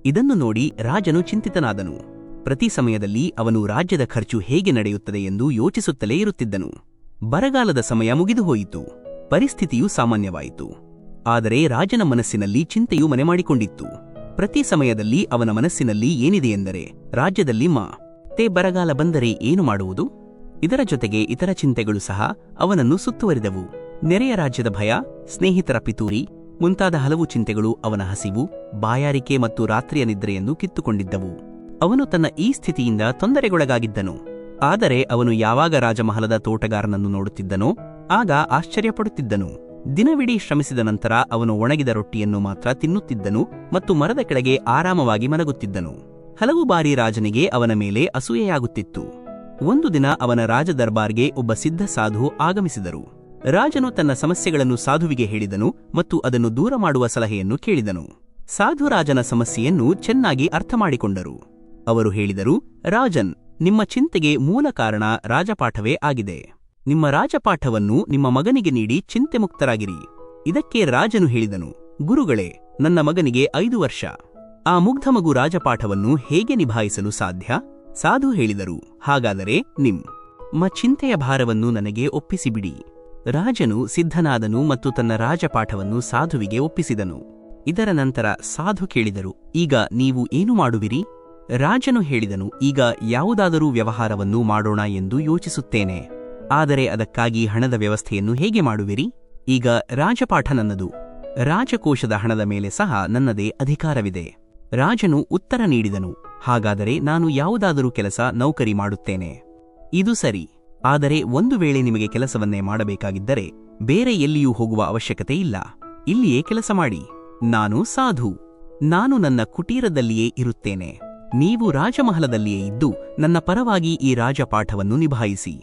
ಇದನ್ನು ನೋಡಿ ರಾಜನು ಚಿಂತಿತನಾದನು. ಪ್ರತಿ ಸಮಯದಲ್ಲಿ ಅವನು ರಾಜ್ಯದ ಖರ್ಚು ಹೇಗೆ ನಡೆಯುತ್ತದೆ ಎಂದು ಯೋಚಿಸುತ್ತಲೇ ಇರುತ್ತಿದ್ದನು. ಬರಗಾಲದ ಸಮಯ ಮುಗಿದುಹೋಯಿತು. ಪರಿಸ್ಥಿತಿಯು ಸಾಮಾನ್ಯವಾಯಿತು. ಆದರೆ ರಾಜನ ಮನಸ್ಸಿನಲ್ಲಿ ಚಿಂತೆಯು ಮನೆಮಾಡಿಕೊಂಡಿತ್ತು. ಪ್ರತಿ ಸಮಯದಲ್ಲಿ ಅವನ ಮನಸ್ಸಿನಲ್ಲಿ ಏನಿದೆಯೆಂದರೆ, ರಾಜ್ಯದಲ್ಲಿ ಮತ್ತೆ ಬರಗಾಲ ಬಂದರೆ ಏನು ಮಾಡುವುದು? ಇದರ ಜೊತೆಗೆ ಇತರ ಚಿಂತೆಗಳು ಸಹ ಅವನನ್ನು ಸುತ್ತುವರಿದವು. ನೆರೆಯ ರಾಜ್ಯದ ಭಯ, ಸ್ನೇಹಿತರ ಪಿತೂರಿ ಮುಂತಾದ ಹಲವು ಚಿಂತೆಗಳು ಅವನ ಹಸಿವು, ಬಾಯಾರಿಕೆ ಮತ್ತು ರಾತ್ರಿಯ ನಿದ್ರೆಯನ್ನು ಕಿತ್ತುಕೊಂಡಿದ್ದವು. ಅವನು ತನ್ನ ಈ ಸ್ಥಿತಿಯಿಂದ ತೊಂದರೆಗೊಳಗಾಗಿದ್ದನು. ಆದರೆ ಅವನು ಯಾವಾಗ ರಾಜಮಹಲದ ತೋಟಗಾರನನ್ನು ನೋಡುತ್ತಿದ್ದನೋ ಆಗ ಆಶ್ಚರ್ಯಪಡುತ್ತಿದ್ದನು. ದಿನವಿಡೀ ಶ್ರಮಿಸಿದ ನಂತರ ಅವನು ಒಣಗಿದ ರೊಟ್ಟಿಯನ್ನು ಮಾತ್ರ ತಿನ್ನುತ್ತಿದ್ದನು ಮತ್ತು ಮರದ ಕೆಳಗೆ ಆರಾಮವಾಗಿ ಮಲಗುತ್ತಿದ್ದನು. ಹಲವು ಬಾರಿ ರಾಜನಿಗೆ ಅವನ ಮೇಲೆ ಅಸೂಯೆಯಾಗುತ್ತಿತ್ತು. ಒಂದು ದಿನ ಅವನ ರಾಜದರ್ಬಾರ್ಗೆ ಒಬ್ಬ ಸಿದ್ಧ ಸಾಧು ಆಗಮಿಸಿದರು. ರಾಜನು ತನ್ನ ಸಮಸ್ಯೆಗಳನ್ನು ಸಾಧುವಿಗೆ ಹೇಳಿದನು ಮತ್ತು ಅದನ್ನು ದೂರ ಮಾಡುವ ಸಲಹೆಯನ್ನು ಕೇಳಿದನು. ಸಾಧು ರಾಜನ ಸಮಸ್ಯೆಯನ್ನು ಚೆನ್ನಾಗಿ ಅರ್ಥಮಾಡಿಕೊಂಡರು. ಅವರು ಹೇಳಿದರು, ರಾಜನ್, ನಿಮ್ಮ ಚಿಂತೆಗೆ ಮೂಲ ಕಾರಣ ರಾಜಪಾಠವೇ ಆಗಿದೆ. ನಿಮ್ಮ ರಾಜಪಾಠವನ್ನು ನಿಮ್ಮ ಮಗನಿಗೆ ನೀಡಿ ಚಿಂತೆ ಮುಕ್ತರಾಗಿರಿ. ಇದಕ್ಕೆ ರಾಜನು ಹೇಳಿದನು, ಗುರುಗಳೇ, ನನ್ನ ಮಗನಿಗೆ 5 ವರ್ಷ. ಆ ಮುಗ್ಧ ಮಗು ರಾಜಪಾಠವನ್ನು ಹೇಗೆ ನಿಭಾಯಿಸಲು ಸಾಧ್ಯ? ಸಾಧು ಹೇಳಿದರು, ಹಾಗಾದರೆ ನಿಮ್ಮ ಚಿಂತೆಯ ಭಾರವನ್ನು ನನಗೆ ಒಪ್ಪಿಸಿಬಿಡಿ. ರಾಜನು ಸಿದ್ಧನಾದನು ಮತ್ತು ತನ್ನ ರಾಜಪಾಠವನ್ನು ಸಾಧುವಿಗೆ ಒಪ್ಪಿಸಿದನು. ಇದರ ನಂತರ ಸಾಧು ಕೇಳಿದರು, ಈಗ ನೀವು ಏನು ಮಾಡುವಿರಿ? ರಾಜನು ಹೇಳಿದನು, ಈಗ ಯಾವುದಾದರೂ ವ್ಯವಹಾರವನ್ನು ಮಾಡೋಣ ಎಂದು ಯೋಚಿಸುತ್ತೇನೆ. ಆದರೆ ಅದಕ್ಕಾಗಿ ಹಣದ ವ್ಯವಸ್ಥೆಯನ್ನು ಹೇಗೆ ಮಾಡುವಿರಿ? ಈಗ ರಾಜಪಾಠ ನನ್ನದು. ರಾಜಕೋಶದ ಹಣದ ಮೇಲೆ ಸಹ ನನ್ನದೇ ಅಧಿಕಾರವಿದೆ. ರಾಜನು ಉತ್ತರ ನೀಡಿದನು, ಹಾಗಾದರೆ ನಾನು ಯಾವುದಾದರೂ ನೌಕರಿ ಮಾಡುತ್ತೇನೆ. ಇದು ಸರಿ. ಆದರೆ ಒಂದು ವೇಳೆ ನಿಮಗೆ ಕೆಲಸವನ್ನೇ ಮಾಡಬೇಕಾಗಿದ್ದರೆ ಬೇರೆ ಎಲ್ಲಿಯೂ ಹೋಗುವ ಅವಶ್ಯಕತೆ ಇಲ್ಲ. ಇಲ್ಲಿಯೇ ಕೆಲಸ ಮಾಡಿ. ನಾನು ಸಾಧು. ನಾನು ನನ್ನ ಕುಟೀರದಲ್ಲಿಯೇ ಇರುತ್ತೇನೆ. ನೀವು ರಾಜಮಹಲದಲ್ಲಿಯೇ ಇದ್ದು ನನ್ನ ಪರವಾಗಿ ಈ ರಾಜಪಾಠವನ್ನು ನಿಭಾಯಿಸಿ.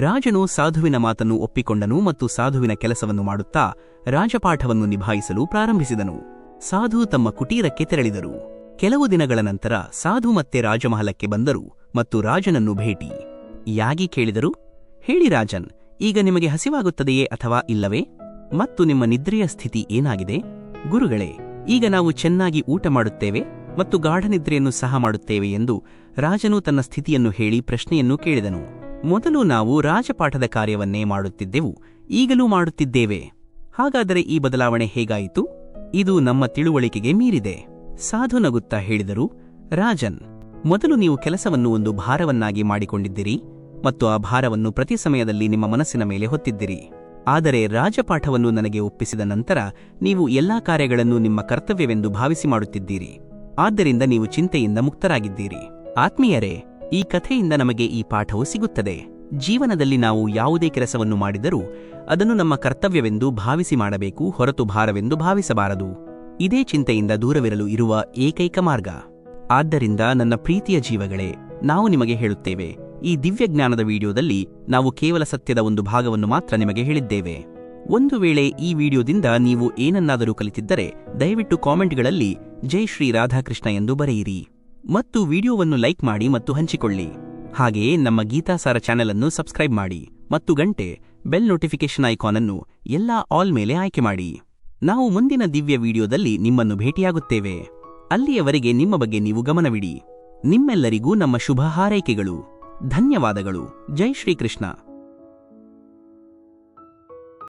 ರಾಜನು ಸಾಧುವಿನ ಮಾತನ್ನು ಒಪ್ಪಿಕೊಂಡನು ಮತ್ತು ಸಾಧುವಿನ ಕೆಲಸವನ್ನು ಮಾಡುತ್ತಾ ರಾಜಪಾಠವನ್ನು ನಿಭಾಯಿಸಲು ಪ್ರಾರಂಭಿಸಿದನು. ಸಾಧು ತಮ್ಮ ಕುಟೀರಕ್ಕೆ ತೆರಳಿದರು. ಕೆಲವು ದಿನಗಳ ನಂತರ ಸಾಧು ಮತ್ತೆ ರಾಜಮಹಲಕ್ಕೆ ಬಂದರು ಮತ್ತು ರಾಜನನ್ನು ಭೇಟಿಯಾಗಿ ಕೇಳಿದರು, ಹೇಳಿ ರಾಜನ್, ಈಗ ನಿಮಗೆ ಹಸಿವಾಗುತ್ತದೆಯೇ ಅಥವಾ ಇಲ್ಲವೇ? ಮತ್ತು ನಿಮ್ಮ ನಿದ್ರೆಯ ಸ್ಥಿತಿ ಏನಾಗಿದೆ? ಗುರುಗಳೇ, ಈಗ ನಾವು ಚೆನ್ನಾಗಿ ಊಟ ಮಾಡುತ್ತೇವೆ ಮತ್ತು ಗಾಢನಿದ್ರೆಯನ್ನು ಸಹ ಮಾಡುತ್ತೇವೆ ಎಂದು ರಾಜನು ತನ್ನ ಸ್ಥಿತಿಯನ್ನು ಹೇಳಿ ಪ್ರಶ್ನೆಯನ್ನು ಕೇಳಿದನು. ಮೊದಲು ನಾವು ರಾಜಪಾಠದ ಕಾರ್ಯವನ್ನೇ ಮಾಡುತ್ತಿದ್ದೆವು, ಈಗಲೂ ಮಾಡುತ್ತಿದ್ದೇವೆ. ಹಾಗಾದರೆ ಈ ಬದಲಾವಣೆ ಹೇಗಾಯಿತು? ಇದು ನಮ್ಮ ತಿಳುವಳಿಕೆಗೆ ಮೀರಿದೆ. ಸಾಧು ನಗುತ್ತಾ ಹೇಳಿದರು, ರಾಜನ್, ಮೊದಲು ನೀವು ಕೆಲಸವನ್ನು ಒಂದು ಭಾರವನ್ನಾಗಿ ಮಾಡಿಕೊಂಡಿದ್ದಿರಿ ಮತ್ತು ಆ ಭಾರವನ್ನು ಪ್ರತಿ ಸಮಯದಲ್ಲಿ ನಿಮ್ಮ ಮನಸ್ಸಿನ ಮೇಲೆ ಹೊತ್ತಿದ್ದಿರಿ. ಆದರೆ ರಾಜಪಾಠವನ್ನು ನನಗೆ ಒಪ್ಪಿಸಿದ ನಂತರ ನೀವು ಎಲ್ಲಾ ಕಾರ್ಯಗಳನ್ನು ನಿಮ್ಮ ಕರ್ತವ್ಯವೆಂದು ಭಾವಿಸಿ ಮಾಡುತ್ತಿದ್ದೀರಿ. ಆದ್ದರಿಂದ ನೀವು ಚಿಂತೆಯಿಂದ ಮುಕ್ತರಾಗಿದ್ದೀರಿ. ಆತ್ಮೀಯರೇ, ಈ ಕಥೆಯಿಂದ ನಮಗೆ ಈ ಪಾಠವು ಸಿಗುತ್ತದೆ. ಜೀವನದಲ್ಲಿ ನಾವು ಯಾವುದೇ ಕೆಲಸವನ್ನು ಮಾಡಿದರೂ ಅದನ್ನು ನಮ್ಮ ಕರ್ತವ್ಯವೆಂದು ಭಾವಿಸಿ ಮಾಡಬೇಕು, ಹೊರತು ಭಾರವೆಂದು ಭಾವಿಸಬಾರದು. ಇದೇ ಚಿಂತೆಯಿಂದ ದೂರವಿರಲು ಇರುವ ಏಕೈಕ ಮಾರ್ಗ. ಆದ್ದರಿಂದ ನನ್ನ ಪ್ರೀತಿಯ ಜೀವಗಳೇ, ನಾವು ನಿಮಗೆ ಹೇಳುತ್ತೇವೆ, ಈ ದಿವ್ಯಜ್ಞಾನದ ವಿಡಿಯೋದಲ್ಲಿ ನಾವು ಕೇವಲ ಸತ್ಯದ ಒಂದು ಭಾಗವನ್ನು ಮಾತ್ರ ನಿಮಗೆ ಹೇಳಿದ್ದೇವೆ. ಒಂದು ವೇಳೆ ಈ ವಿಡಿಯೋದಿಂದ ನೀವು ಏನನ್ನಾದರೂ ಕಲಿತಿದ್ದರೆ ದಯವಿಟ್ಟು ಕಾಮೆಂಟ್ಗಳಲ್ಲಿ ಜೈ ಶ್ರೀ ರಾಧಾಕೃಷ್ಣ ಎಂದು ಬರೆಯಿರಿ ಮತ್ತು ವಿಡಿಯೋವನ್ನು ಲೈಕ್ ಮಾಡಿ ಮತ್ತು ಹಂಚಿಕೊಳ್ಳಿ. ಹಾಗೆಯೇ ನಮ್ಮ ಗೀತಾಸಾರ ಚಾನೆಲ್ ಅನ್ನು ಸಬ್ಸ್ಕ್ರೈಬ್ ಮಾಡಿ ಮತ್ತು ಬೆಲ್ ನೋಟಿಫಿಕೇಶನ್ ಐಕಾನ್ ಅನ್ನು ಎಲ್ಲಾ ಆಲ್ ಮೇಲೆ ಆಯ್ಕೆ ಮಾಡಿ. ನಾವು ಮುಂದಿನ ದಿವ್ಯ ವಿಡಿಯೋದಲ್ಲಿ ನಿಮ್ಮನ್ನು ಭೇಟಿಯಾಗುತ್ತೇವೆ. ಅಲ್ಲಿಯವರೆಗೆ ನಿಮ್ಮ ಬಗ್ಗೆ ನೀವು ಗಮನವಿಡಿ. ನಿಮ್ಮೆಲ್ಲರಿಗೂ ನಮ್ಮ ಶುಭ ಹಾರೈಕೆಗಳು. ಧನ್ಯವಾದಗಳು. ಜೈ ಶ್ರೀಕೃಷ್ಣ.